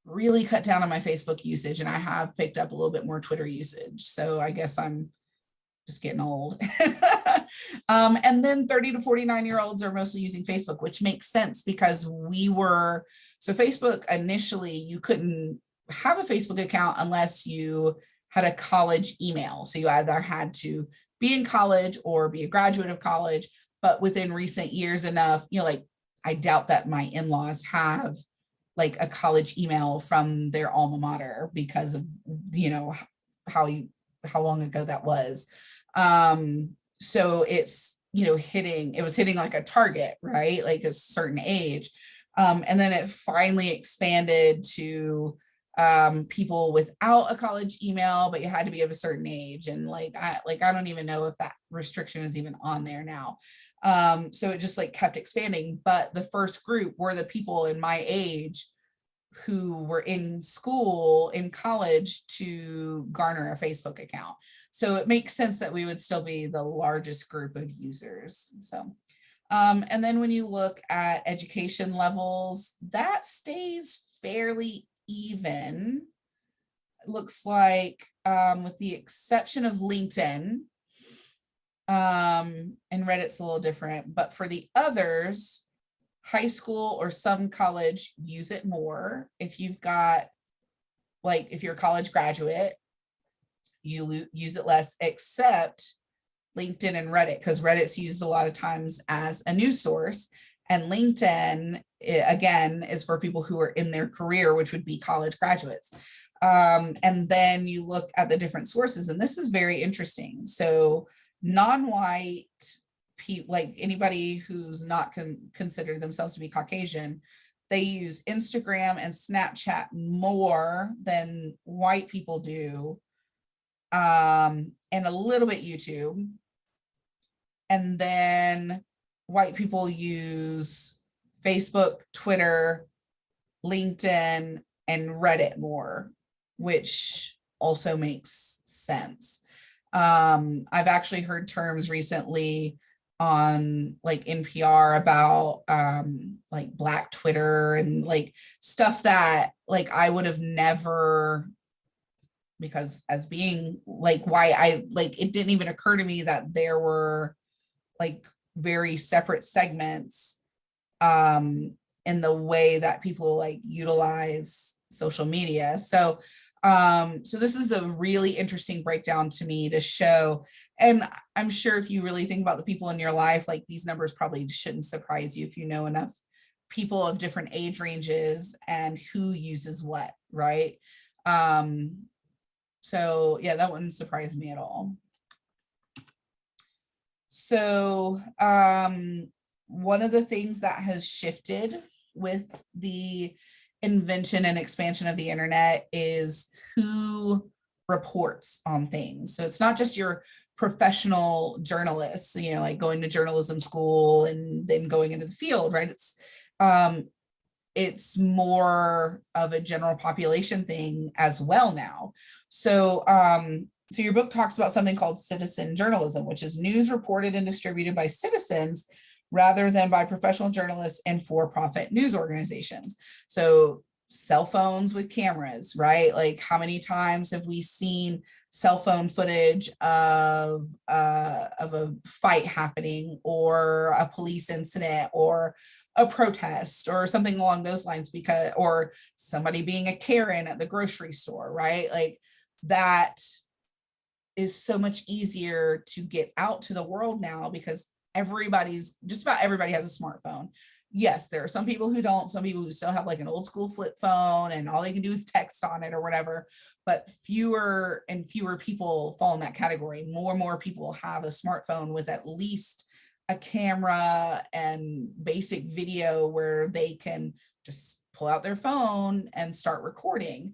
really cut down on my Facebook usage, and I have picked up a little bit more Twitter usage. So I guess I'm just getting old. And then 30 to 49-year-olds are mostly using Facebook, which makes sense because Facebook initially, you couldn't have a Facebook account unless you had a college email. So you either had to be in college or be a graduate of college. But within recent years enough, like, I doubt that my in-laws have like a college email from their alma mater because of, how long ago that was. So it's, it was hitting like a target, right? Like a certain age. And then it finally expanded to people without a college email, but you had to be of a certain age. And I don't even know if that restriction is even on there now. So it just like kept expanding. But the first group were the people in my age who were in school, in college, to garner a Facebook account. So it makes sense that we would still be the largest group of users. So, and then when you look at education levels, that stays fairly even. It looks like, with the exception of LinkedIn, and Reddit's a little different, but for the others, high school or some college use it more. If you've got, like, if you're a college graduate, you use it less, except LinkedIn and Reddit, because Reddit's used a lot of times as a news source. And LinkedIn, again, is for people who are in their career, which would be college graduates. And then you look at the different sources, and this is very interesting. So non-white, like anybody who's not considered themselves to be Caucasian, they use Instagram and Snapchat more than white people do. and a little bit YouTube. And then white people use Facebook, Twitter, LinkedIn, and Reddit more, which also makes sense. I've actually heard terms recently on like NPR about like Black Twitter and like stuff that like I would have never, because as being like why I like it didn't even occur to me that there were like very separate segments in the way that people like utilize social media. So this is a really interesting breakdown to me to show. And I'm sure if you really think about the people in your life, like these numbers probably shouldn't surprise you if you know enough people of different age ranges and who uses what, right? So yeah, that wouldn't surprise me at all. So one of the things that has shifted with the invention and expansion of the internet is who reports on things. So it's not just your professional journalists, you know, like going to journalism school and then going into the field, right? It's more of a general population thing as well now. So your book talks about something called citizen journalism, which is news reported and distributed by citizens rather than by professional journalists and for-profit news organizations. So cell phones with cameras, right? Like how many times have we seen cell phone footage of a fight happening or a police incident or a protest or something along those lines, because or somebody being a Karen at the grocery store, right? Like that is so much easier to get out to the world now because just about everybody has a smartphone. Yes, there are some people who don't, some people who still have like an old school flip phone and all they can do is text on it or whatever, but fewer and fewer people fall in that category. More and more people have a smartphone with at least a camera and basic video where they can just pull out their phone and start recording.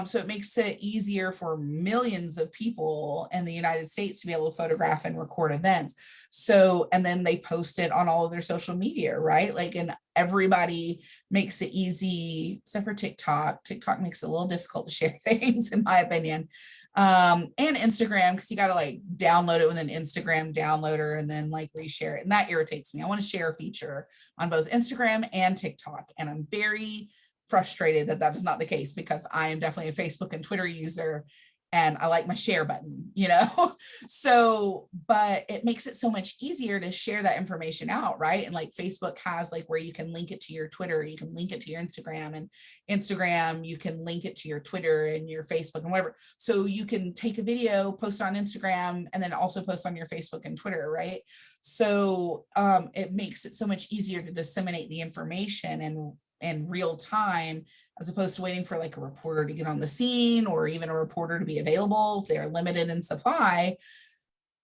So it makes it easier for millions of people in the United States to be able to photograph and record events. So, and then they post it on all of their social media, right? Like, and everybody makes it easy, except for TikTok. TikTok makes it a little difficult to share things, in my opinion. And Instagram, because you got to like download it with an Instagram downloader and then like reshare it. And that irritates me. I want to share a feature on both Instagram and TikTok. And I'm very frustrated that that is not the case because I am definitely a Facebook and Twitter user and I like my share button, you know? So, but it makes it so much easier to share that information out, right? And like Facebook has like where you can link it to your Twitter, you can link it to your Instagram, and Instagram, you can link it to your Twitter and your Facebook and whatever. So you can take a video, post on Instagram, and then also post on your Facebook and Twitter, right? So it makes it so much easier to disseminate the information and in real time, as opposed to waiting for like a reporter to get on the scene or even a reporter to be available if they're limited in supply.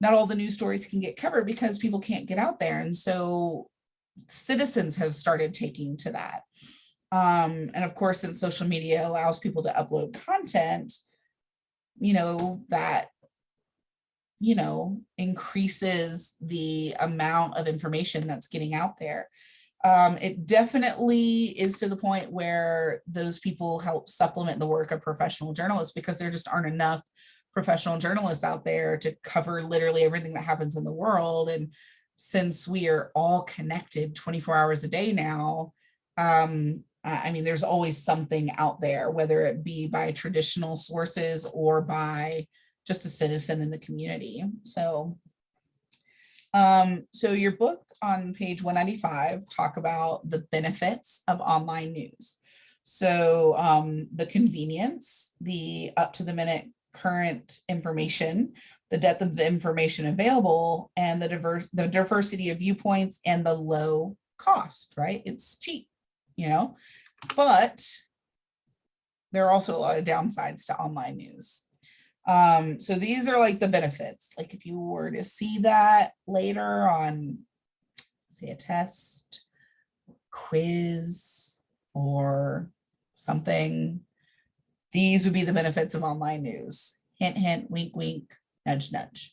Not all the news stories can get covered because people can't get out there. And so citizens have started taking to that. And of course, since social media allows people to upload content, you know, that, you know, increases the amount of information that's getting out there. It definitely is to the point where those people help supplement the work of professional journalists because there just aren't enough professional journalists out there to cover literally everything that happens in the world. And since we are all connected 24 hours a day now, I mean, there's always something out there, whether it be by traditional sources or by just a citizen in the community. So your book on page 195 talk about the benefits of online news. So the convenience, the up to the minute current information, the depth of the information available, and the diversity of viewpoints and the low cost, right? It's cheap, you know, but there are also a lot of downsides to online news. So these are like the benefits. Like if you were to see that later on, say, a test, quiz, or something, these would be the benefits of online news. Hint, hint, wink, wink, nudge, nudge.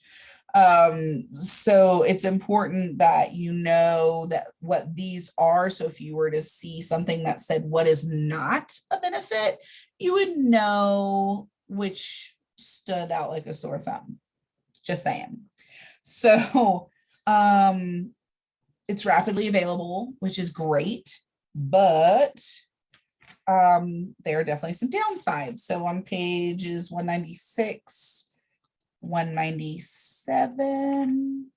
So it's important that you know that what these are. So if you were to see something that said what is not a benefit, you would know which stood out like a sore thumb. Just saying. So it's rapidly available, which is great, but there are definitely some downsides. So on pages 196, 197,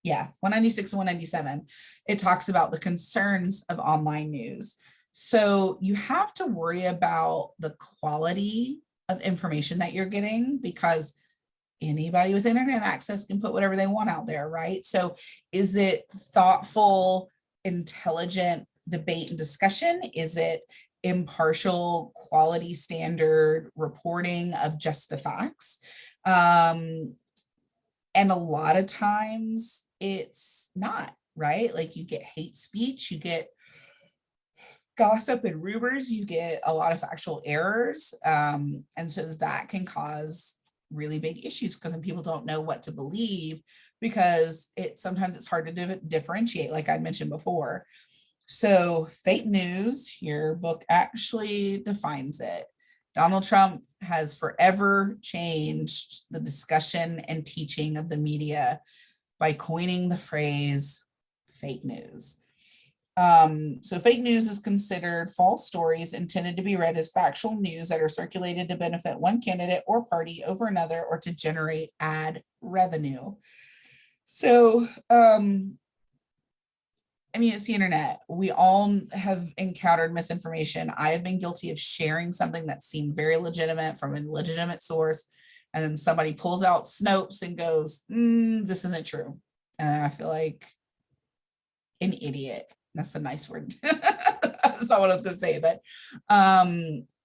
yeah, 196 and 197, it talks about the concerns of online news. So you have to worry about the quality of information that you're getting, because anybody with internet access can put whatever they want out there, right? So is it thoughtful, intelligent debate and discussion? Is it impartial, quality standard reporting of just the facts? And a lot of times it's not, right? Like you get hate speech, you get gossip and rumors, you get a lot of factual errors. And so that can cause really big issues because then people don't know what to believe, because sometimes it's hard to differentiate, like I mentioned before. So fake news, your book actually defines it. Donald Trump has forever changed the discussion and teaching of the media by coining the phrase fake news. So fake news is considered false stories intended to be read as factual news that are circulated to benefit one candidate or party over another, or to generate ad revenue. So, I mean, it's the internet. We all have encountered misinformation. I have been guilty of sharing something that seemed very legitimate from a legitimate source, and then somebody pulls out Snopes and goes, this isn't true. And I feel like an idiot. That's a nice word. That's not what I was going to say, but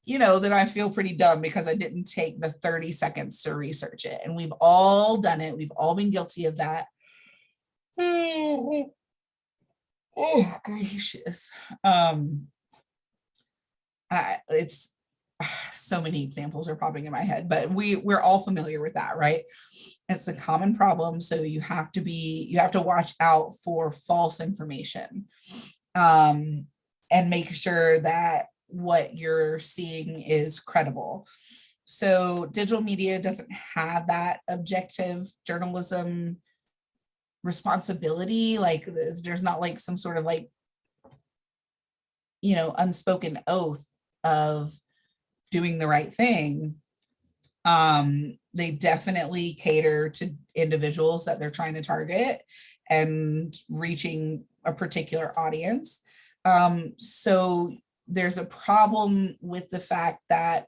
you know, that I feel pretty dumb because I didn't take the 30 seconds to research it. And we've all done it. We've all been guilty of that. Oh, gracious. It's so many examples are popping in my head, but we're all familiar with that, right? It's a common problem. So you have to watch out for false information, and make sure that what you're seeing is credible. So digital media doesn't have that objective journalism responsibility. Like there's not like some sort of like, you know, unspoken oath of doing the right thing. They definitely cater to individuals that they're trying to target and reaching a particular audience. So there's a problem with the fact that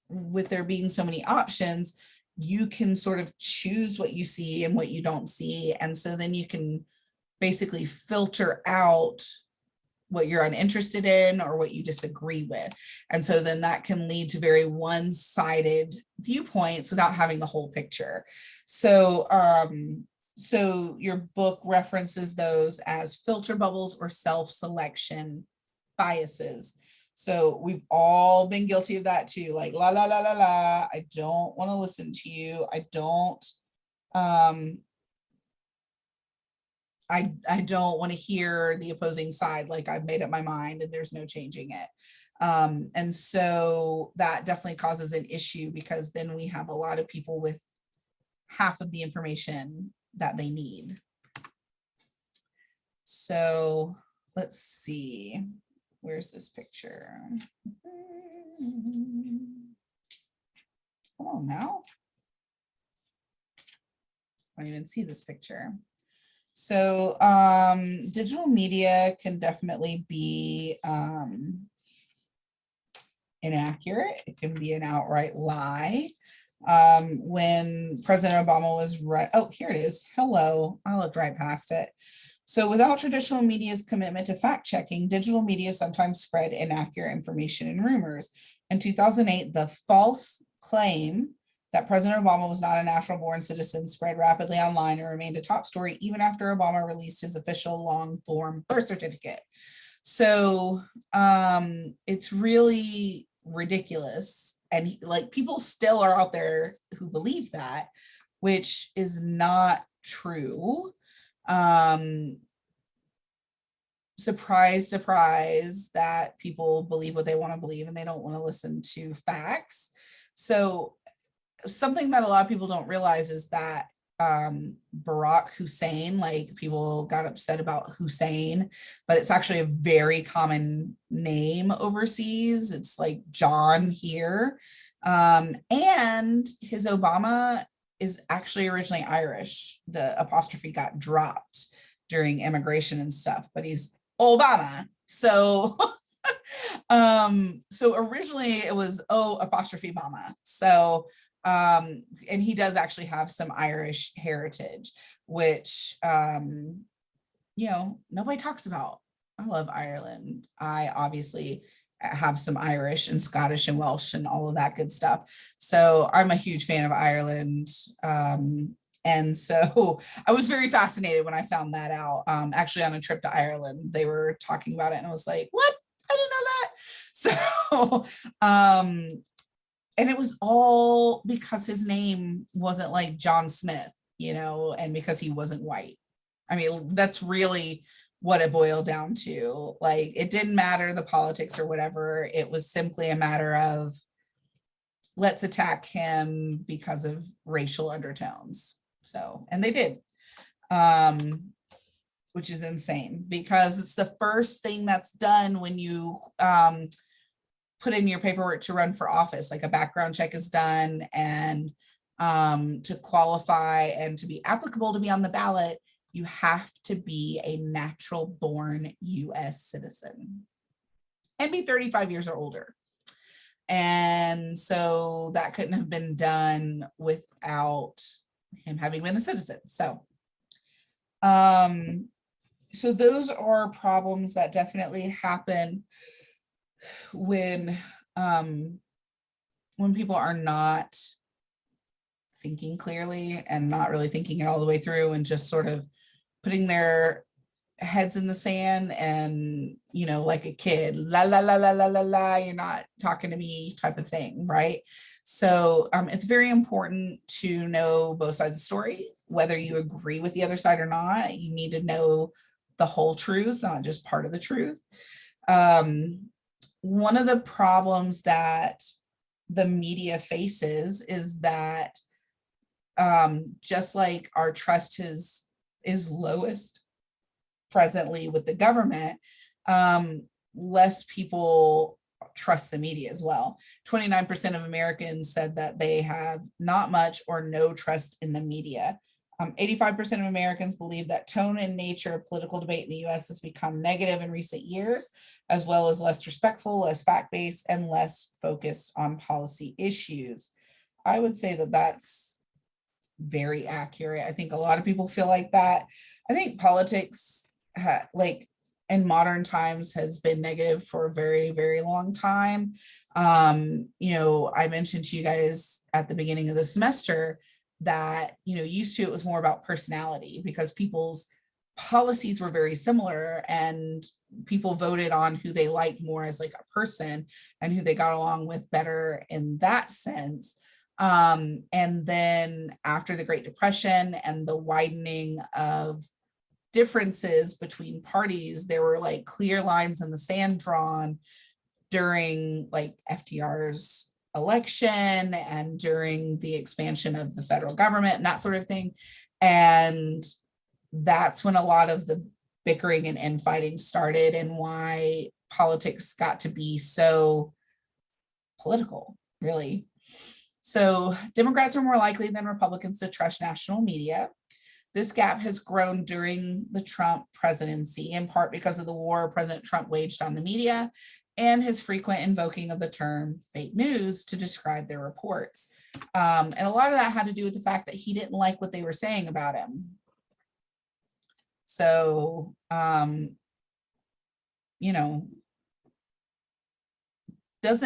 with there being so many options, you can sort of choose what you see and what you don't see. And so then you can basically filter out what you're uninterested in or what you disagree with. And so then that can lead to very one-sided viewpoints without having the whole picture. So, so your book references those as filter bubbles or self-selection biases. So we've all been guilty of that too. Like, la, la, la, la, la, I don't want to listen to you. I don't want to hear the opposing side. Like I've made up my mind and there's no changing it. And so that definitely causes an issue, because then we have a lot of people with half of the information that they need. So let's see. Where's this picture? Come on now. I don't even see this picture. So digital media can definitely be inaccurate. It can be an outright lie. When President Obama was oh, here it is. Hello, I looked right past it. So without traditional media's commitment to fact checking, digital media sometimes spread inaccurate information and rumors. In 2008, the false claim that President Obama was not a natural-born citizen spread rapidly online and remained a top story even after Obama released his official long-form birth certificate. So it's really ridiculous and like people still are out there who believe that, which is not true. Surprise, surprise, that people believe what they want to believe and they don't want to listen to facts. So something that a lot of people don't realize is that Barack Hussein, like people got upset about Hussein, but it's actually a very common name overseas. It's like John here. And his Obama is actually originally Irish. The apostrophe got dropped during immigration and stuff, but he's Obama. So so originally it was O apostrophe Mama. So and he does actually have some Irish heritage, which you know, nobody talks about. I love Ireland. I obviously have some Irish and Scottish and Welsh and all of that good stuff. So I'm a huge fan of Ireland. And so I was very fascinated when I found that out. Actually, on a trip to Ireland, they were talking about it, and I was like, "What? I didn't know that." So, and it was all because his name wasn't like John Smith, you know, and because he wasn't white. I mean, that's really what it boiled down to. Like, it didn't matter the politics or whatever. It was simply a matter of let's attack him because of racial undertones. So, and they did, which is insane because it's the first thing that's done when you put in your paperwork to run for office. Like a background check is done, and to qualify and to be applicable to be on the ballot, you have to be a natural born US citizen and be 35 years or older. And so that couldn't have been done without him having been a citizen. So, so those are problems that definitely happen when people are not thinking clearly and not really thinking it all the way through and just sort of putting their heads in the sand and, you know, like a kid, la la la la la la la, you're not talking to me type of thing, right? So it's very important to know both sides of the story, whether you agree with the other side or not. You need to know the whole truth, not just part of the truth. One of the problems that the media faces is that just like our trust is lowest presently with the government, less people trust the media as well. 29% of Americans said that they have not much or no trust in the media. 85% of Americans believe that tone and nature of political debate in the US has become negative in recent years, as well as less respectful, less fact-based, and less focused on policy issues. I would say that that's very accurate. I think a lot of people feel like that. I think politics, like in modern times, has been negative for a very, very long time. You know, I mentioned to you guys at the beginning of the semester that, you know, used to it was more about personality because people's policies were very similar and people voted on who they liked more as like a person and who they got along with better in that sense. And then after the Great Depression and the widening of differences between parties, there were like clear lines in the sand drawn during like FDR's election and during the expansion of the federal government and that sort of thing. And that's when a lot of the bickering and infighting started and why politics got to be so political, really. So Democrats are more likely than Republicans to trust national media. This gap has grown during the Trump presidency, in part because of the war President Trump waged on the media and his frequent invoking of the term fake news to describe their reports. And a lot of that had to do with the fact that he didn't like what they were saying about him. So, you know, just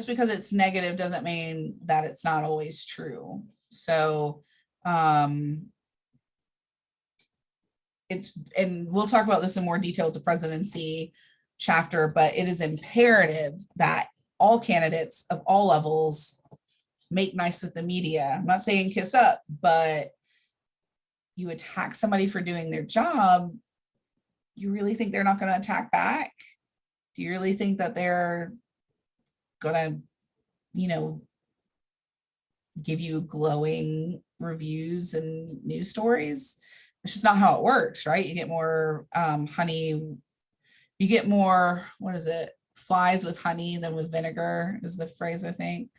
because it's negative doesn't mean that it's not always true. So, and we'll talk about this in more detail with the presidency chapter, but it is imperative that all candidates of all levels make nice with the media. I'm not saying kiss up, but you attack somebody for doing their job, you really think they're not going to attack back? Do you really think that they're going to, give you glowing reviews and news stories? It's just not how it works, right? You get more honey, you get more, what is it? Flies with honey than with vinegar is the phrase, I think.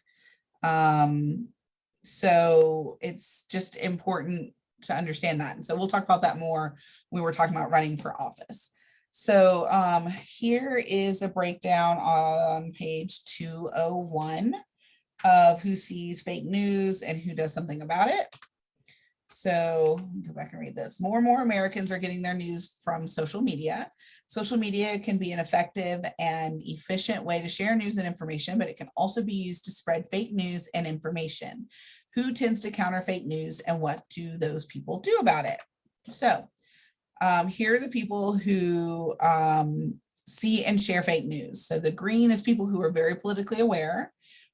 So it's just important to understand that. And so we'll talk about that more when we're talking about running for office. So here is a breakdown on page 201 of who sees fake news and who does something about it. So go back and read this. More and more Americans are getting their news from social media. Social media can be an effective and efficient way to share news and information, but it can also be used to spread fake news and information. Who tends to counter fake news, and what do those people do about it? So here are the people who see and share fake news. So the green is people who are very politically aware.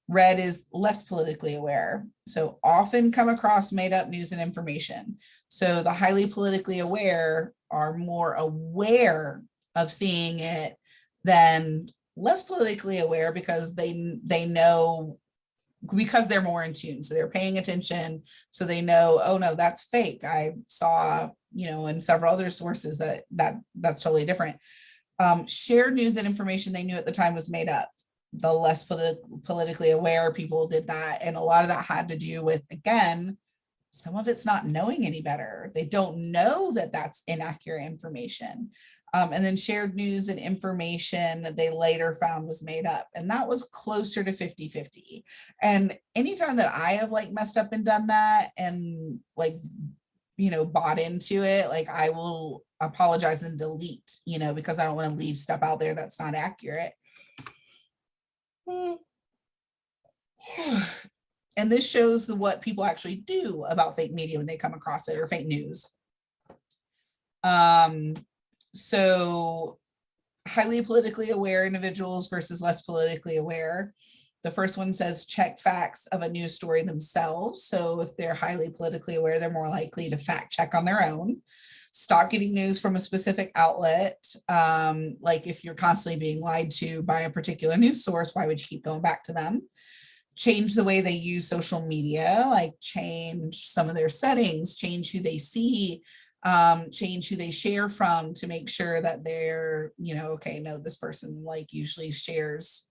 Red is less politically aware. So often come across made up news and information. So the highly politically aware are more aware of seeing it than less politically aware, because they know, because they're more in tune. So they're paying attention. So they know, oh no, that's fake. I saw, in several other sources that's totally different. Shared news and information they knew at the time was made up. The less politically aware people did that. And a lot of that had to do with, again, some of it's not knowing any better. They don't know that that's inaccurate information. And then shared news and information they later found was made up. And that was closer to 50-50. And anytime that I have messed up and done that and bought into it, I will apologize and delete, because I don't want to leave stuff out there that's not accurate. And this shows what people actually do about fake media when they come across it, or fake news. So highly politically aware individuals versus less politically aware. The first one says check facts of a news story themselves. So if they're highly politically aware, they're more likely to fact check on their own. Stop getting news from a specific outlet. Like if you're constantly being lied to by a particular news source, why would you keep going back to them? Change the way they use social media, change some of their settings, change who they see, change who they share from, to make sure that they're, okay, no, this person usually shares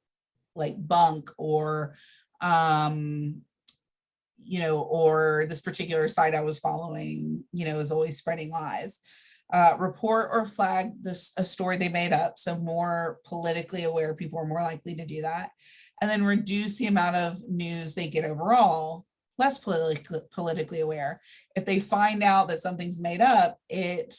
bunk, or or this particular site I was following, is always spreading lies. Report or flag a story they made up. So more politically aware people are more likely to do that. And then reduce the amount of news they get overall. Less politically aware. If they find out that something's made up, it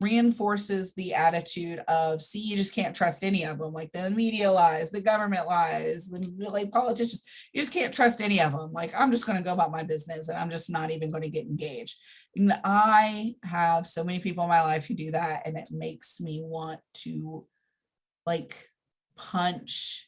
reinforces the attitude of, see, you just can't trust any of them. The media lies, the government lies, the politicians, you just can't trust any of them. I'm just going to go about my business and I'm just not even going to get engaged. And I have so many people in my life who do that, and it makes me want to punch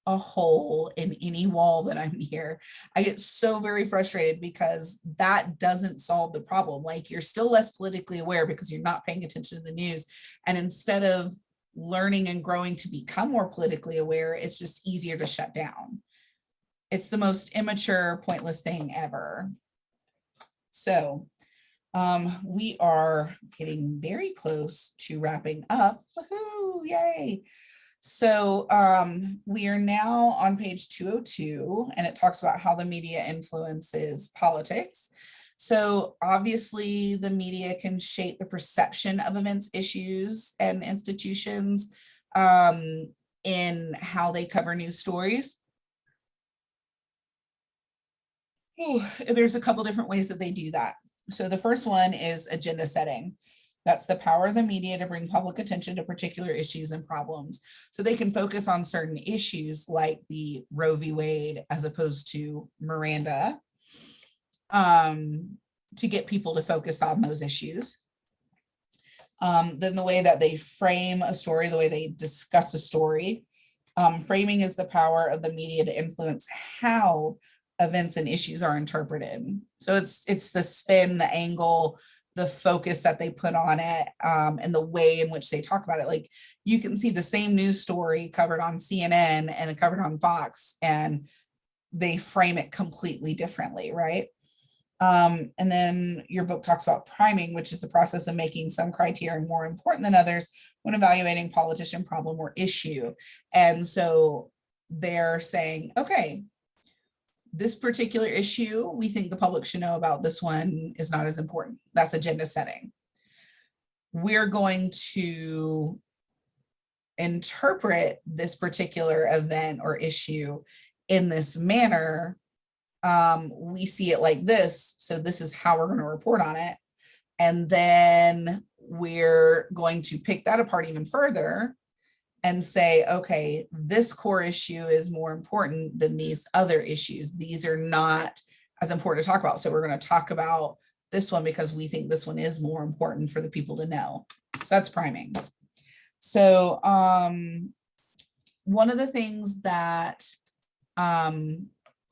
a hole in any wall that I'm near. I get so very frustrated, because that doesn't solve the problem. You're still less politically aware because you're not paying attention to the news. And instead of learning and growing to become more politically aware, it's just easier to shut down. It's the most immature, pointless thing ever. So we are getting very close to wrapping up. Woohoo, yay. So we are now on page 202, and it talks about how the media influences politics. So obviously the media can shape the perception of events, issues, and institutions in how they cover news stories. There's a couple different ways that they do that. So the first one is agenda setting. That's the power of the media to bring public attention to particular issues and problems. So they can focus on certain issues like the Roe v. Wade as opposed to Miranda, to get people to focus on those issues. Then the way that they frame a story, the way they discuss a story, Framing is the power of the media to influence how events and issues are interpreted. So it's the spin, the angle, the focus that they put on it, and the way in which they talk about it. Like you can see the same news story covered on CNN and covered on Fox, and they frame it completely differently, right? And then your book talks about priming, which is the process of making some criteria more important than others when evaluating politician, problem, or issue. And so they're saying, okay, this particular issue, we think the public should know about. This one is not as important. That's agenda setting. We're going to interpret this particular event or issue in this manner. We see it like this, so this is how we're going to report on it. And then we're going to pick that apart even further and say, okay, this core issue is more important than these other issues. These are not as important to talk about. So we're going to talk about this one because we think this one is more important for the people to know. So that's priming. So one of the things that a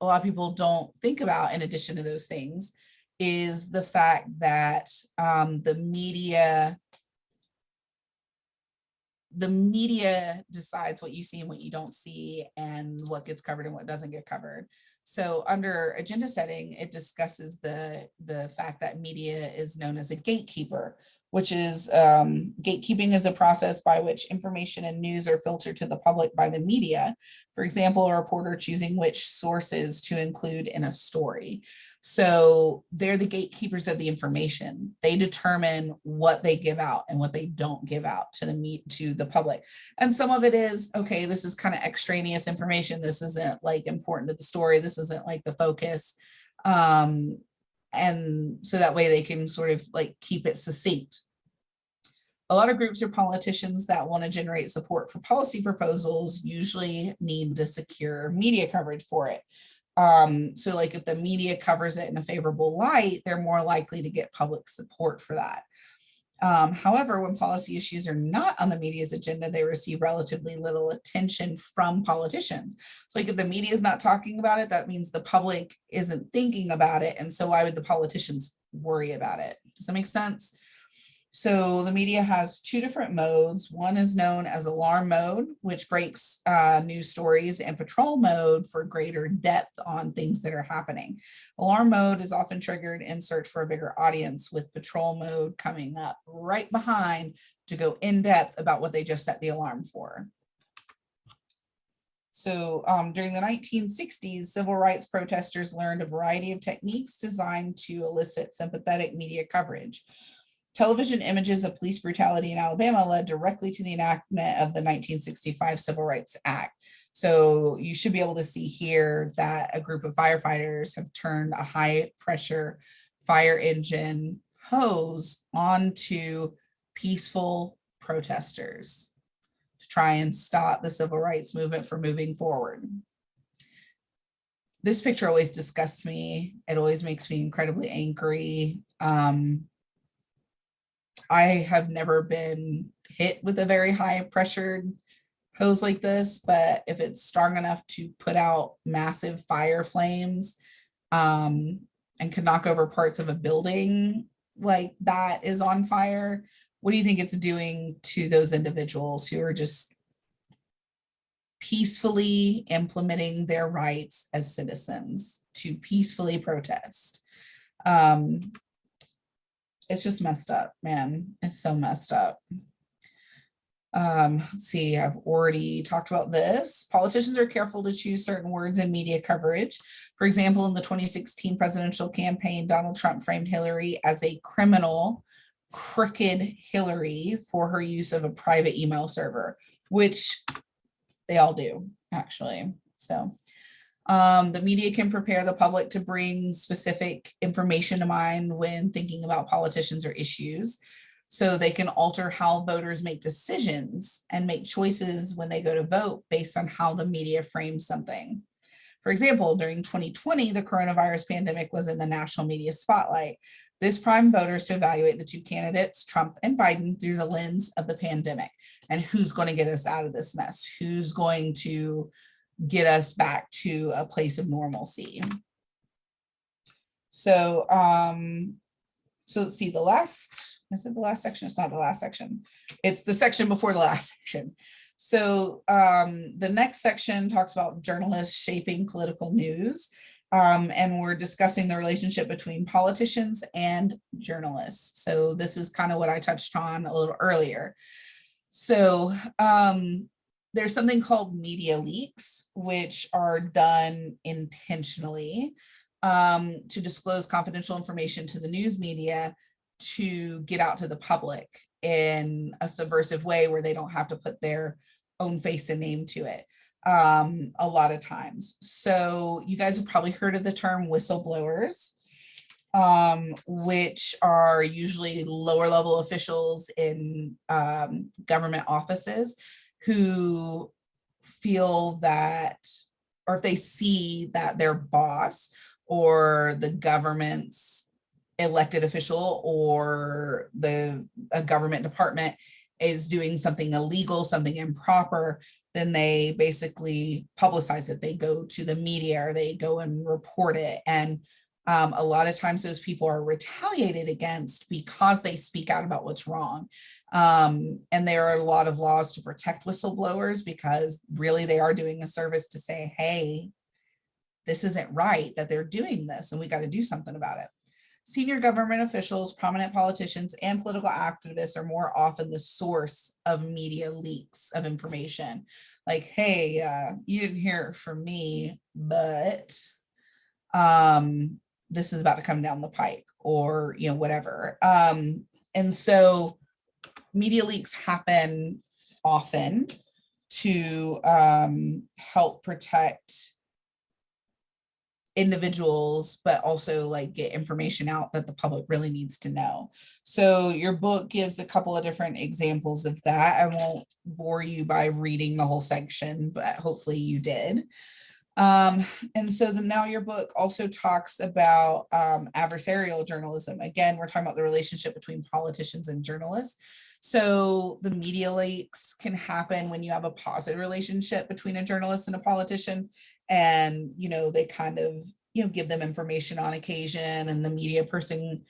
lot of people don't think about in addition to those things is the fact that the media decides what you see and what you don't see and what gets covered and what doesn't get covered. So under agenda setting, it discusses the fact that media is known as a gatekeeper, which is gatekeeping is a process by which information and news are filtered to the public by the media. For example, a reporter choosing which sources to include in a story. So they're the gatekeepers of the information. They determine what they give out and what they don't give out to the public. And some of it is, okay, this is kind of extraneous information. This isn't like important to the story. This isn't like the focus. And so that way they can sort of like keep it succinct. A lot of groups or politicians that want to generate support for policy proposals usually need to secure media coverage for it. So like if the media covers it in a favorable light, they're more likely to get public support for that. However, when policy issues are not on the media's agenda, they receive relatively little attention from politicians. So like if the media is not talking about it, that means the public isn't thinking about it. And so why would the politicians worry about it? Does that make sense? So the media has two different modes. One is known as alarm mode, which breaks news stories, and patrol mode for greater depth on things that are happening. Alarm mode is often triggered in search for a bigger audience, with patrol mode coming up right behind to go in depth about what they just set the alarm for. So during the 1960s, civil rights protesters learned a variety of techniques designed to elicit sympathetic media coverage. Television images of police brutality in Alabama led directly to the enactment of the 1965 Civil Rights Act. So you should be able to see here that a group of firefighters have turned a high pressure fire engine hose onto peaceful protesters to try and stop the civil rights movement from moving forward. This picture always disgusts me. It always makes me incredibly angry. I have never been hit with a very high pressured hose like this, but if it's strong enough to put out massive fire flames and can knock over parts of a building like that is on fire, what do you think it's doing to those individuals who are just peacefully implementing their rights as citizens to peacefully protest? It's just messed up, man. It's so messed up. Let's see, I've already talked about this. Politicians are careful to choose certain words in media coverage. For example, in the 2016 presidential campaign, Donald Trump framed Hillary as a criminal, crooked Hillary for her use of a private email server, which they all do, actually. So the media can prepare the public to bring specific information to mind when thinking about politicians or issues. So they can alter how voters make decisions and make choices when they go to vote based on how the media frames something. For example, during 2020, the coronavirus pandemic was in the national media spotlight. This primed voters to evaluate the two candidates, Trump and Biden, through the lens of the pandemic and who's going to get us out of this mess, who's going to get us back to a place of normalcy. So, so let's see, the last, is it the last section? It's not the last section. It's the section before the last section. So the next section talks about journalists shaping political news. And we're discussing the relationship between politicians and journalists. So this is kind of what I touched on a little earlier. So there's something called media leaks, which are done intentionally to disclose confidential information to the news media to get out to the public in a subversive way where they don't have to put their own face and name to it a lot of times. So you guys have probably heard of the term whistleblowers, which are usually lower level officials in government offices who feel that, or if they see that their boss or the government's elected official or a government department is doing something illegal, something improper, then they basically publicize it. They go to the media or they go and report it. And a lot of times those people are retaliated against because they speak out about what's wrong. And there are a lot of laws to protect whistleblowers because really they are doing a service to say, hey, this isn't right that they're doing this and we got to do something about it. Senior government officials, prominent politicians, and political activists are more often the source of media leaks of information. Like, hey, you didn't hear it from me, but this is about to come down the pike, or whatever. And so media leaks happen often to help protect individuals, but also like get information out that the public really needs to know. So your book gives a couple of different examples of that. I won't bore you by reading the whole section, but hopefully you did. And so now your book also talks about adversarial journalism. Again, we're talking about the relationship between politicians and journalists. So the media leaks can happen when you have a positive relationship between a journalist and a politician, and they kind of give them information on occasion, and the media person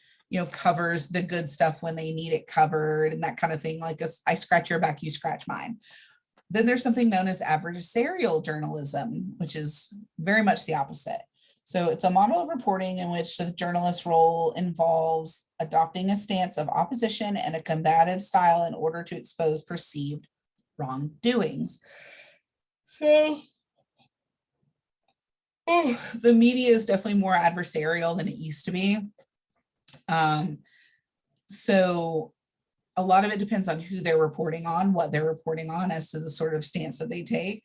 covers the good stuff when they need it covered, and that kind of thing. Like I scratch your back, you scratch mine. Then there's something known as adversarial journalism, which is very much the opposite. So it's a model of reporting in which the journalist's role involves adopting a stance of opposition and a combative style in order to expose perceived wrongdoings. So the media is definitely more adversarial than it used to be. So a lot of it depends on who they're reporting on, what they're reporting on as to the sort of stance that they take.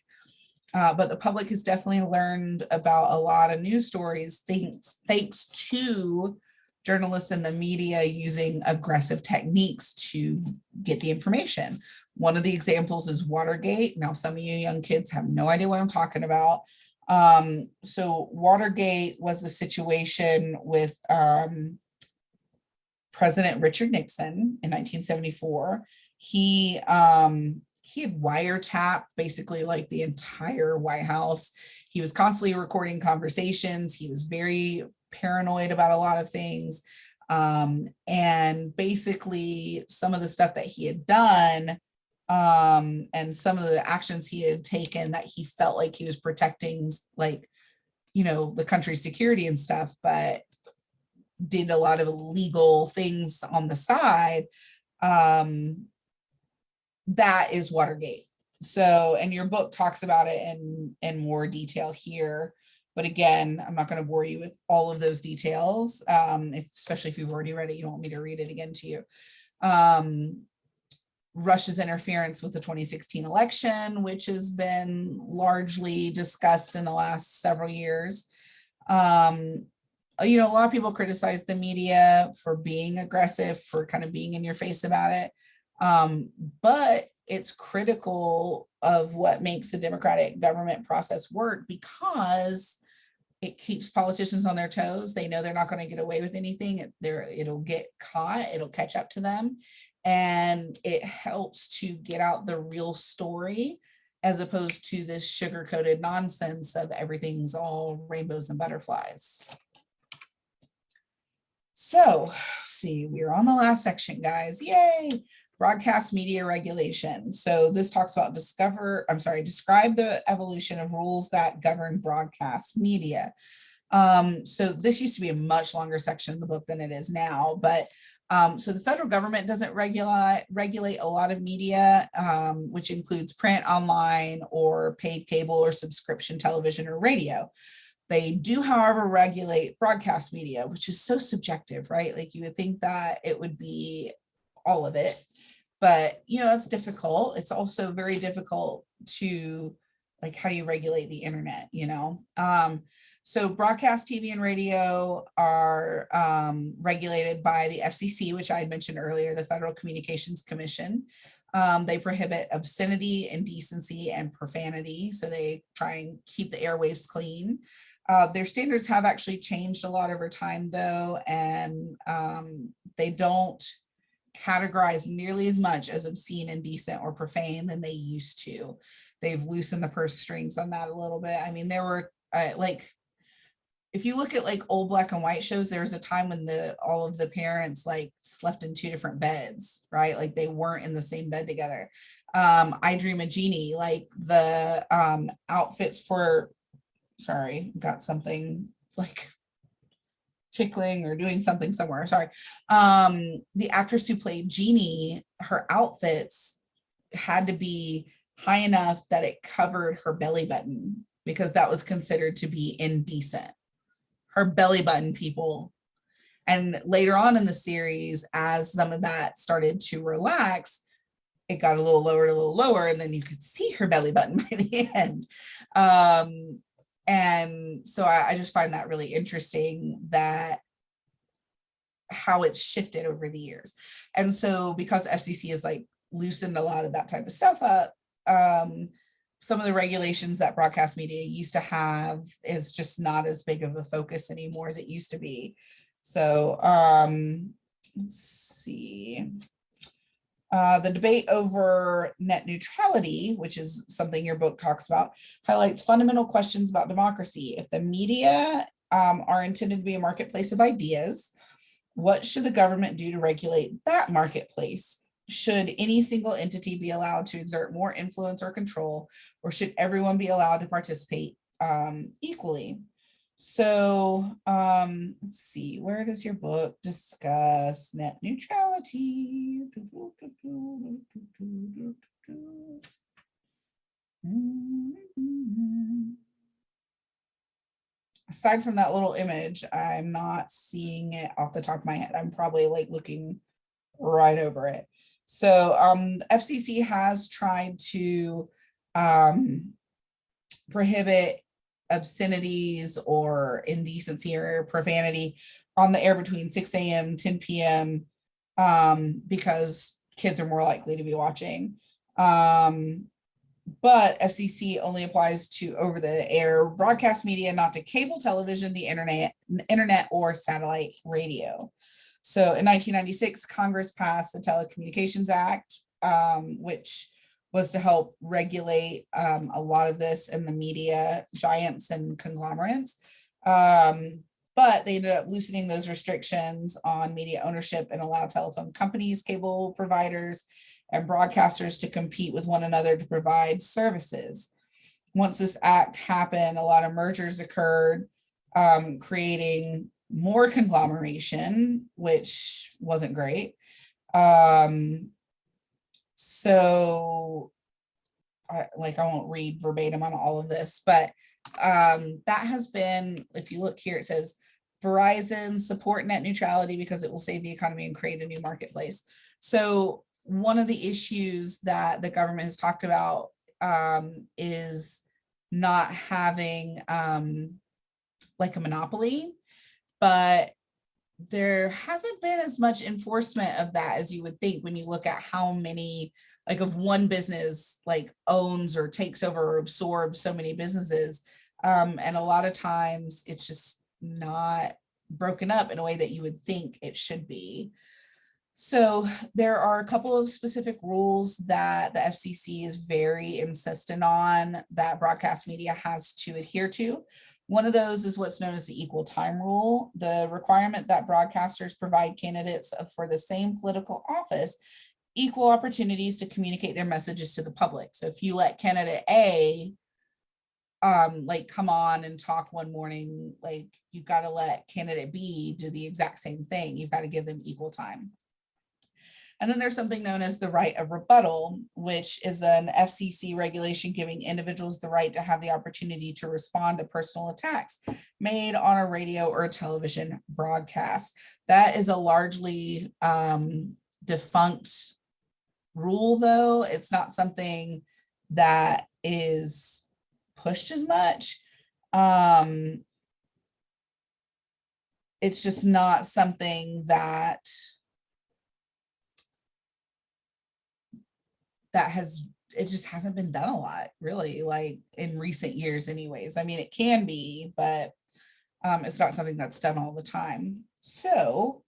But the public has definitely learned about a lot of news stories thanks to journalists and the media using aggressive techniques to get the information. One of the examples is Watergate. Now, some of you young kids have no idea what I'm talking about. So Watergate was a situation with President Richard Nixon in 1974. He had wiretapped basically like the entire White House. He was constantly recording conversations. He was very paranoid about a lot of things. And basically some of the stuff that he had done and some of the actions he had taken that he felt like he was protecting, like, the country's security and stuff, but did a lot of illegal things on the side. That is Watergate. So, and your book talks about it in more detail here. But again, I'm not going to bore you with all of those details, especially if you've already read it. You don't want me to read it again to you. Russia's interference with the 2016 election, which has been largely discussed in the last several years. A lot of people criticize the media for being aggressive, for kind of being in your face about it. But it's critical of what makes the democratic government process work, because it keeps politicians on their toes. They know they're not going to get away with anything. It'll get caught, it'll catch up to them. And it helps to get out the real story as opposed to this sugar-coated nonsense of everything's all rainbows and butterflies. So, see, we're on the last section, guys. Yay! Broadcast media regulation. So this talks about describe the evolution of rules that govern broadcast media. So this used to be a much longer section of the book than it is now, but so the federal government doesn't regulate a lot of media, which includes print, online, or paid cable or subscription television or radio. They do, however, regulate broadcast media, which is so subjective, right? Like you would think that it would be all of it, but it's difficult. It's also very difficult to, like, how do you regulate the internet, So broadcast TV and radio are regulated by the FCC, which I had mentioned earlier, the Federal Communications Commission. They prohibit obscenity, indecency, and profanity. So they try and keep the airwaves clean. Their standards have actually changed a lot over time, though, and they don't categorize nearly as much as obscene, indecent, or profane than they used to. They've loosened the purse strings on that a little bit. I mean, there were if you look at like old black and white shows, there was a time when all of the parents like slept in two different beds, right? Like they weren't in the same bed together. I Dream of Jeannie, like the outfits for, sorry, got something like tickling or doing something somewhere, sorry. The actress who played Jeannie, her outfits had to be high enough that it covered her belly button because that was considered to be indecent. Her belly button, people. And later on in the series, as some of that started to relax, it got a little lower, and then you could see her belly button by the end. And so I just find that really interesting, that how it's shifted over the years. And so because FCC has like loosened a lot of that type of stuff up, some of the regulations that broadcast media used to have is just not as big of a focus anymore as it used to be. So let's see. The debate over net neutrality, which is something your book talks about, highlights fundamental questions about democracy. If the media are intended to be a marketplace of ideas, what should the government do to regulate that marketplace? Should any single entity be allowed to exert more influence or control, or should everyone be allowed to participate equally? So let's see, where does your book discuss net neutrality? Aside from that little image, I'm not seeing it off the top of my head. I'm probably like looking right over it. So FCC has tried to prohibit obscenities or indecency or profanity on the air between 6 a.m. 10 p.m. Because kids are more likely to be watching. But FCC only applies to over-the-air broadcast media, not to cable television, the internet or satellite radio. So in 1996, Congress passed the Telecommunications Act, which was to help regulate a lot of this in the media giants and conglomerates. But they ended up loosening those restrictions on media ownership and allow telephone companies, cable providers, and broadcasters to compete with one another to provide services. Once this act happened, a lot of mergers occurred, creating more conglomeration, which wasn't great. So I won't read verbatim on all of this, but that has been, if you look here, it says Verizon support net neutrality because it will save the economy and create a new marketplace. So one of the issues that the government has talked about is not having like a monopoly, but there hasn't been as much enforcement of that as you would think when you look at how many, like if one business like owns or takes over or absorbs so many businesses, And a lot of times it's just not broken up in a way that you would think it should be. So there are a couple of specific rules that the FCC is very insistent on that broadcast media has to adhere to. One of those is what's known as the equal time rule, the requirement that broadcasters provide candidates for the same political office equal opportunities to communicate their messages to the public. So if you let candidate A like come on and talk one morning, like you've got to let candidate B do the exact same thing. You've got to give them equal time. And then there's something known as the right of rebuttal, which is an FCC regulation giving individuals the right to have the opportunity to respond to personal attacks made on a radio or a television broadcast. That is a largely defunct rule, though. It's not something that is pushed as much. It's just not something that it just hasn't been done a lot, really, like in recent years anyways. I mean, it can be, but it's not something that's done all the time. So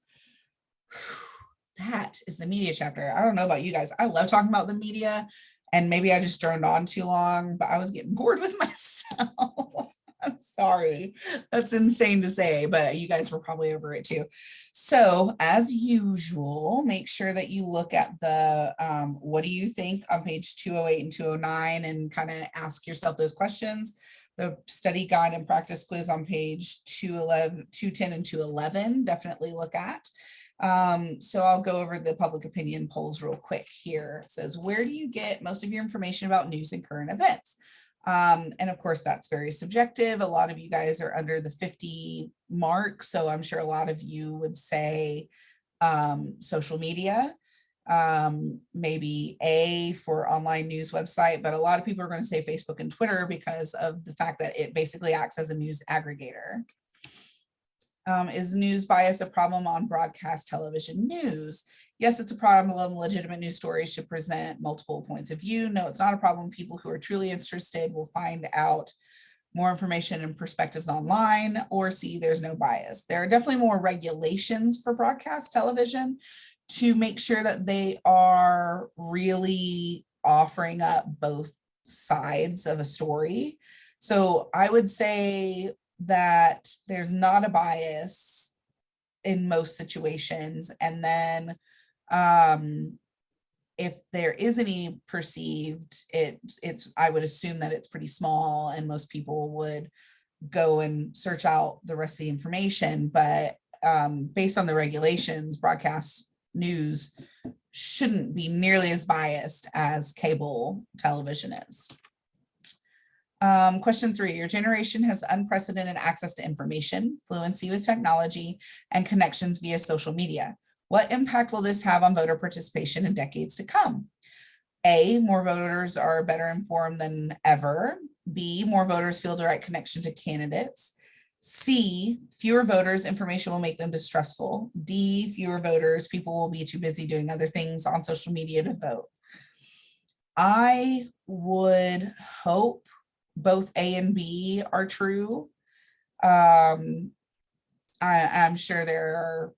that is the media chapter. I don't know about you guys. I love talking about the media, and maybe I just droned on too long, but I was getting bored with myself. I'm sorry. That's insane to say, but you guys were probably over it too. So as usual, make sure that you look at the what do you think on page 208 and 209 and kind of ask yourself those questions. The study guide and practice quiz on page 211, 210 and 211, definitely look at. So I'll go over the public opinion polls real quick here. It says, where do you get most of your information about news and current events? And of course, that's very subjective. A lot of you guys are under the 50 mark, so I'm sure a lot of you would say social media, maybe A for online news website, but a lot of people are going to say Facebook and Twitter because of the fact that it basically acts as a news aggregator. Is news bias a problem on broadcast television news? Yes, it's a problem. Legitimate news stories should present multiple points of view. No, it's not a problem. People who are truly interested will find out more information and perspectives online, or see there's no bias. There are definitely more regulations for broadcast television to make sure that they are really offering up both sides of a story. So I would say that there's not a bias in most situations. And then if there is any perceived, it's I would assume that it's pretty small, and most people would go and search out the rest of the information. But based on the regulations, broadcast news shouldn't be nearly as biased as cable television is. Question 3, your generation has unprecedented access to information, fluency with technology, and connections via social media. What impact will this have on voter participation in decades to come? A, more voters are better informed than ever. B, more voters feel direct connection to candidates. C, fewer voters, information will make them distrustful. D, fewer voters, people will be too busy doing other things on social media to vote. I would hope both A and B are true. I'm sure there are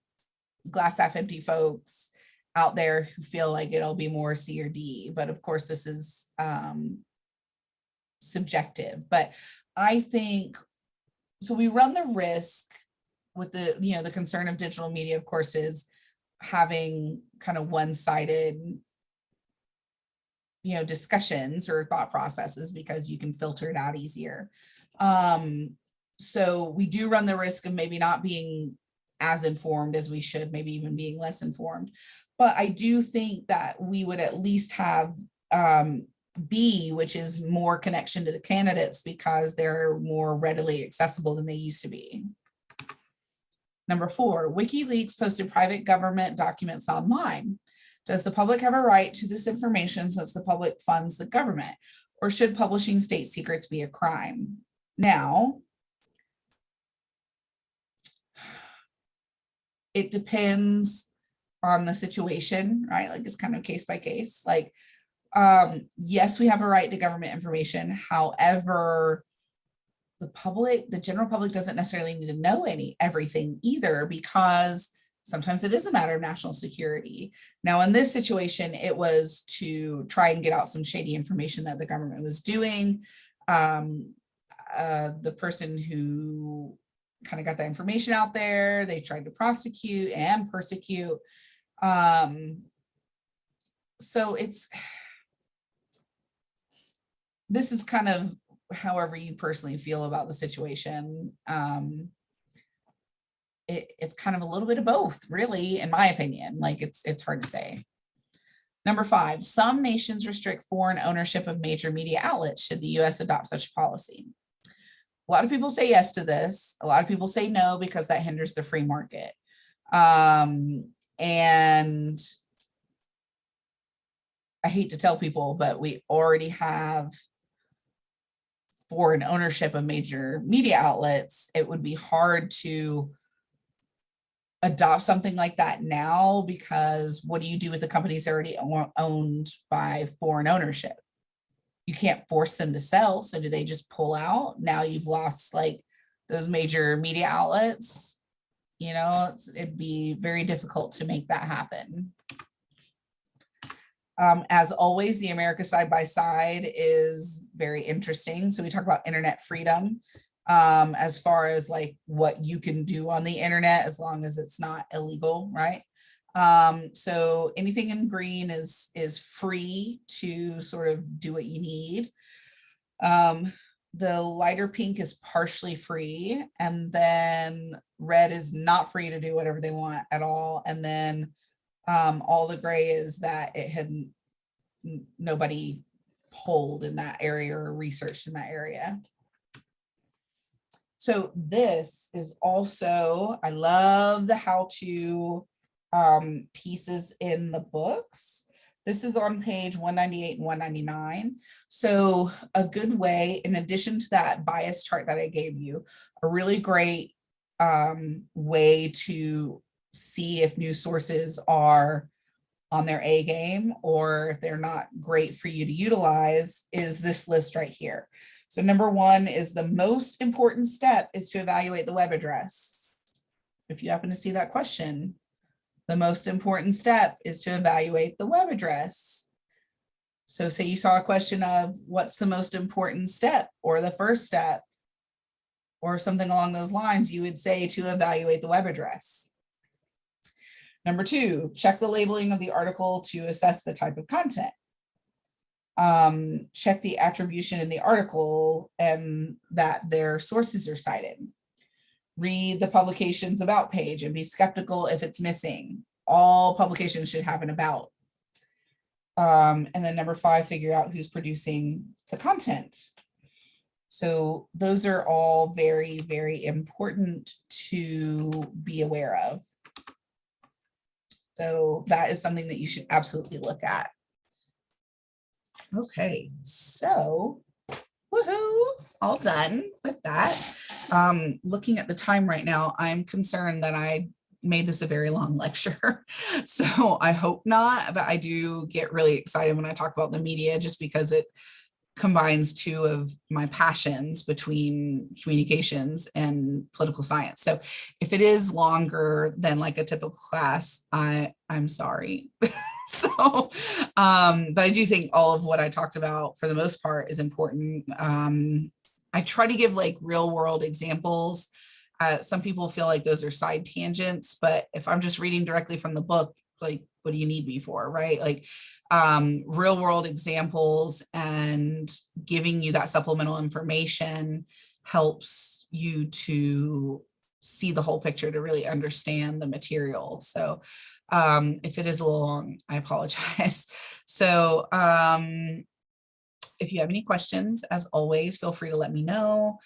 glass half empty folks out there who feel like it'll be more C or D, but of course this is subjective. But I think, so we run the risk with the, the concern of digital media, of course, is having kind of one-sided discussions or thought processes, because you can filter it out easier. So we do run the risk of maybe not being as informed as we should, maybe even being less informed. But I do think that we would at least have B, which is more connection to the candidates, because they're more readily accessible than they used to be. Number 4, WikiLeaks posted private government documents online. Does the public have a right to this information since the public funds the government? Or should publishing state secrets be a crime? Now, it depends on the situation, right? Like it's kind of case by case. Like, yes, we have a right to government information. However, the general public doesn't necessarily need to know everything either, because sometimes it is a matter of national security. Now, in this situation, it was to try and get out some shady information that the government was doing. The person who kind of got that information out there, they tried to prosecute and persecute. So this is kind of however you personally feel about the situation. It's kind of a little bit of both, really, in my opinion. Like, it's hard to say. Number 5, some nations restrict foreign ownership of major media outlets should the US adopt such policy. A lot of people say yes to this. A lot of people say no, because that hinders the free market. And I hate to tell people, but we already have foreign ownership of major media outlets. It would be hard to adopt something like that now, because what do you do with the companies already owned by foreign ownership? You can't force them to sell. So do they just pull out? Now you've lost like those major media outlets. You know, it'd be very difficult to make that happen. As always, the America Side by Side is very interesting. So we talk about internet freedom, as far as like what you can do on the internet, as long as it's not illegal, right? So anything in green is free to sort of do what you need. The lighter pink is partially free, and then red is not free to do whatever they want at all. And then all the gray is that it had nobody polled in that area or researched in that area. So this is also, I love the how-to pieces in the books. This is on page 198 and 199. So a good way, in addition to that bias chart that I gave you, a really great way to see if news sources are on their A game or if they're not great for you to utilize is this list right here. So number 1 is the most important step is to evaluate the web address. If you happen to see that question, the most important step is to evaluate the web address. So say you saw a question of what's the most important step or the first step or something along those lines, you would say to evaluate the web address. Number 2, check the labeling of the article to assess the type of content. Check the attribution in the article and that their sources are cited. Read the publication's about page and be skeptical if it's missing. All publications should have an about. And then number 5, figure out who's producing the content. So those are all very, very important to be aware of. So that is something that you should absolutely look at. Okay, so woohoo, all done with that. Looking at the time right now, I'm concerned that I made this a very long lecture. So I hope not, but I do get really excited when I talk about the media just because it combines 2 of my passions between communications and political science. So if it is longer than like a typical class, I'm sorry. So, but I do think all of what I talked about for the most part is important. I try to give like real world examples. Some people feel like those are side tangents, but if I'm just reading directly from the book, like, what do you need me for, right? Like real world examples and giving you that supplemental information helps you to see the whole picture, to really understand the material. So if it is a little long, I apologize. So if you have any questions, as always, feel free to let me know.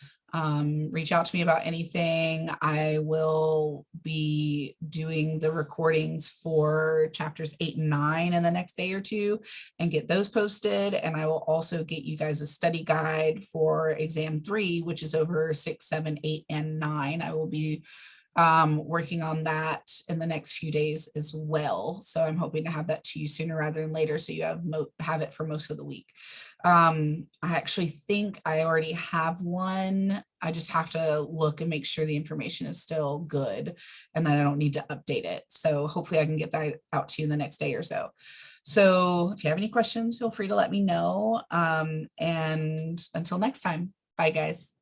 Reach out to me about anything. I will be doing the recordings for chapters 8 and 9 in the next day or 2 and get those posted. And I will also get you guys a study guide for exam 3, which is over 6, 7, 8, and 9. I will be working on that in the next few days as well. So I'm hoping to have that to you sooner rather than later, so you have it for most of the week. I actually think I already have one. I just have to look and make sure the information is still good and that I don't need to update it. So hopefully I can get that out to you in the next day or so. So if you have any questions, feel free to let me know. And until next time, bye guys.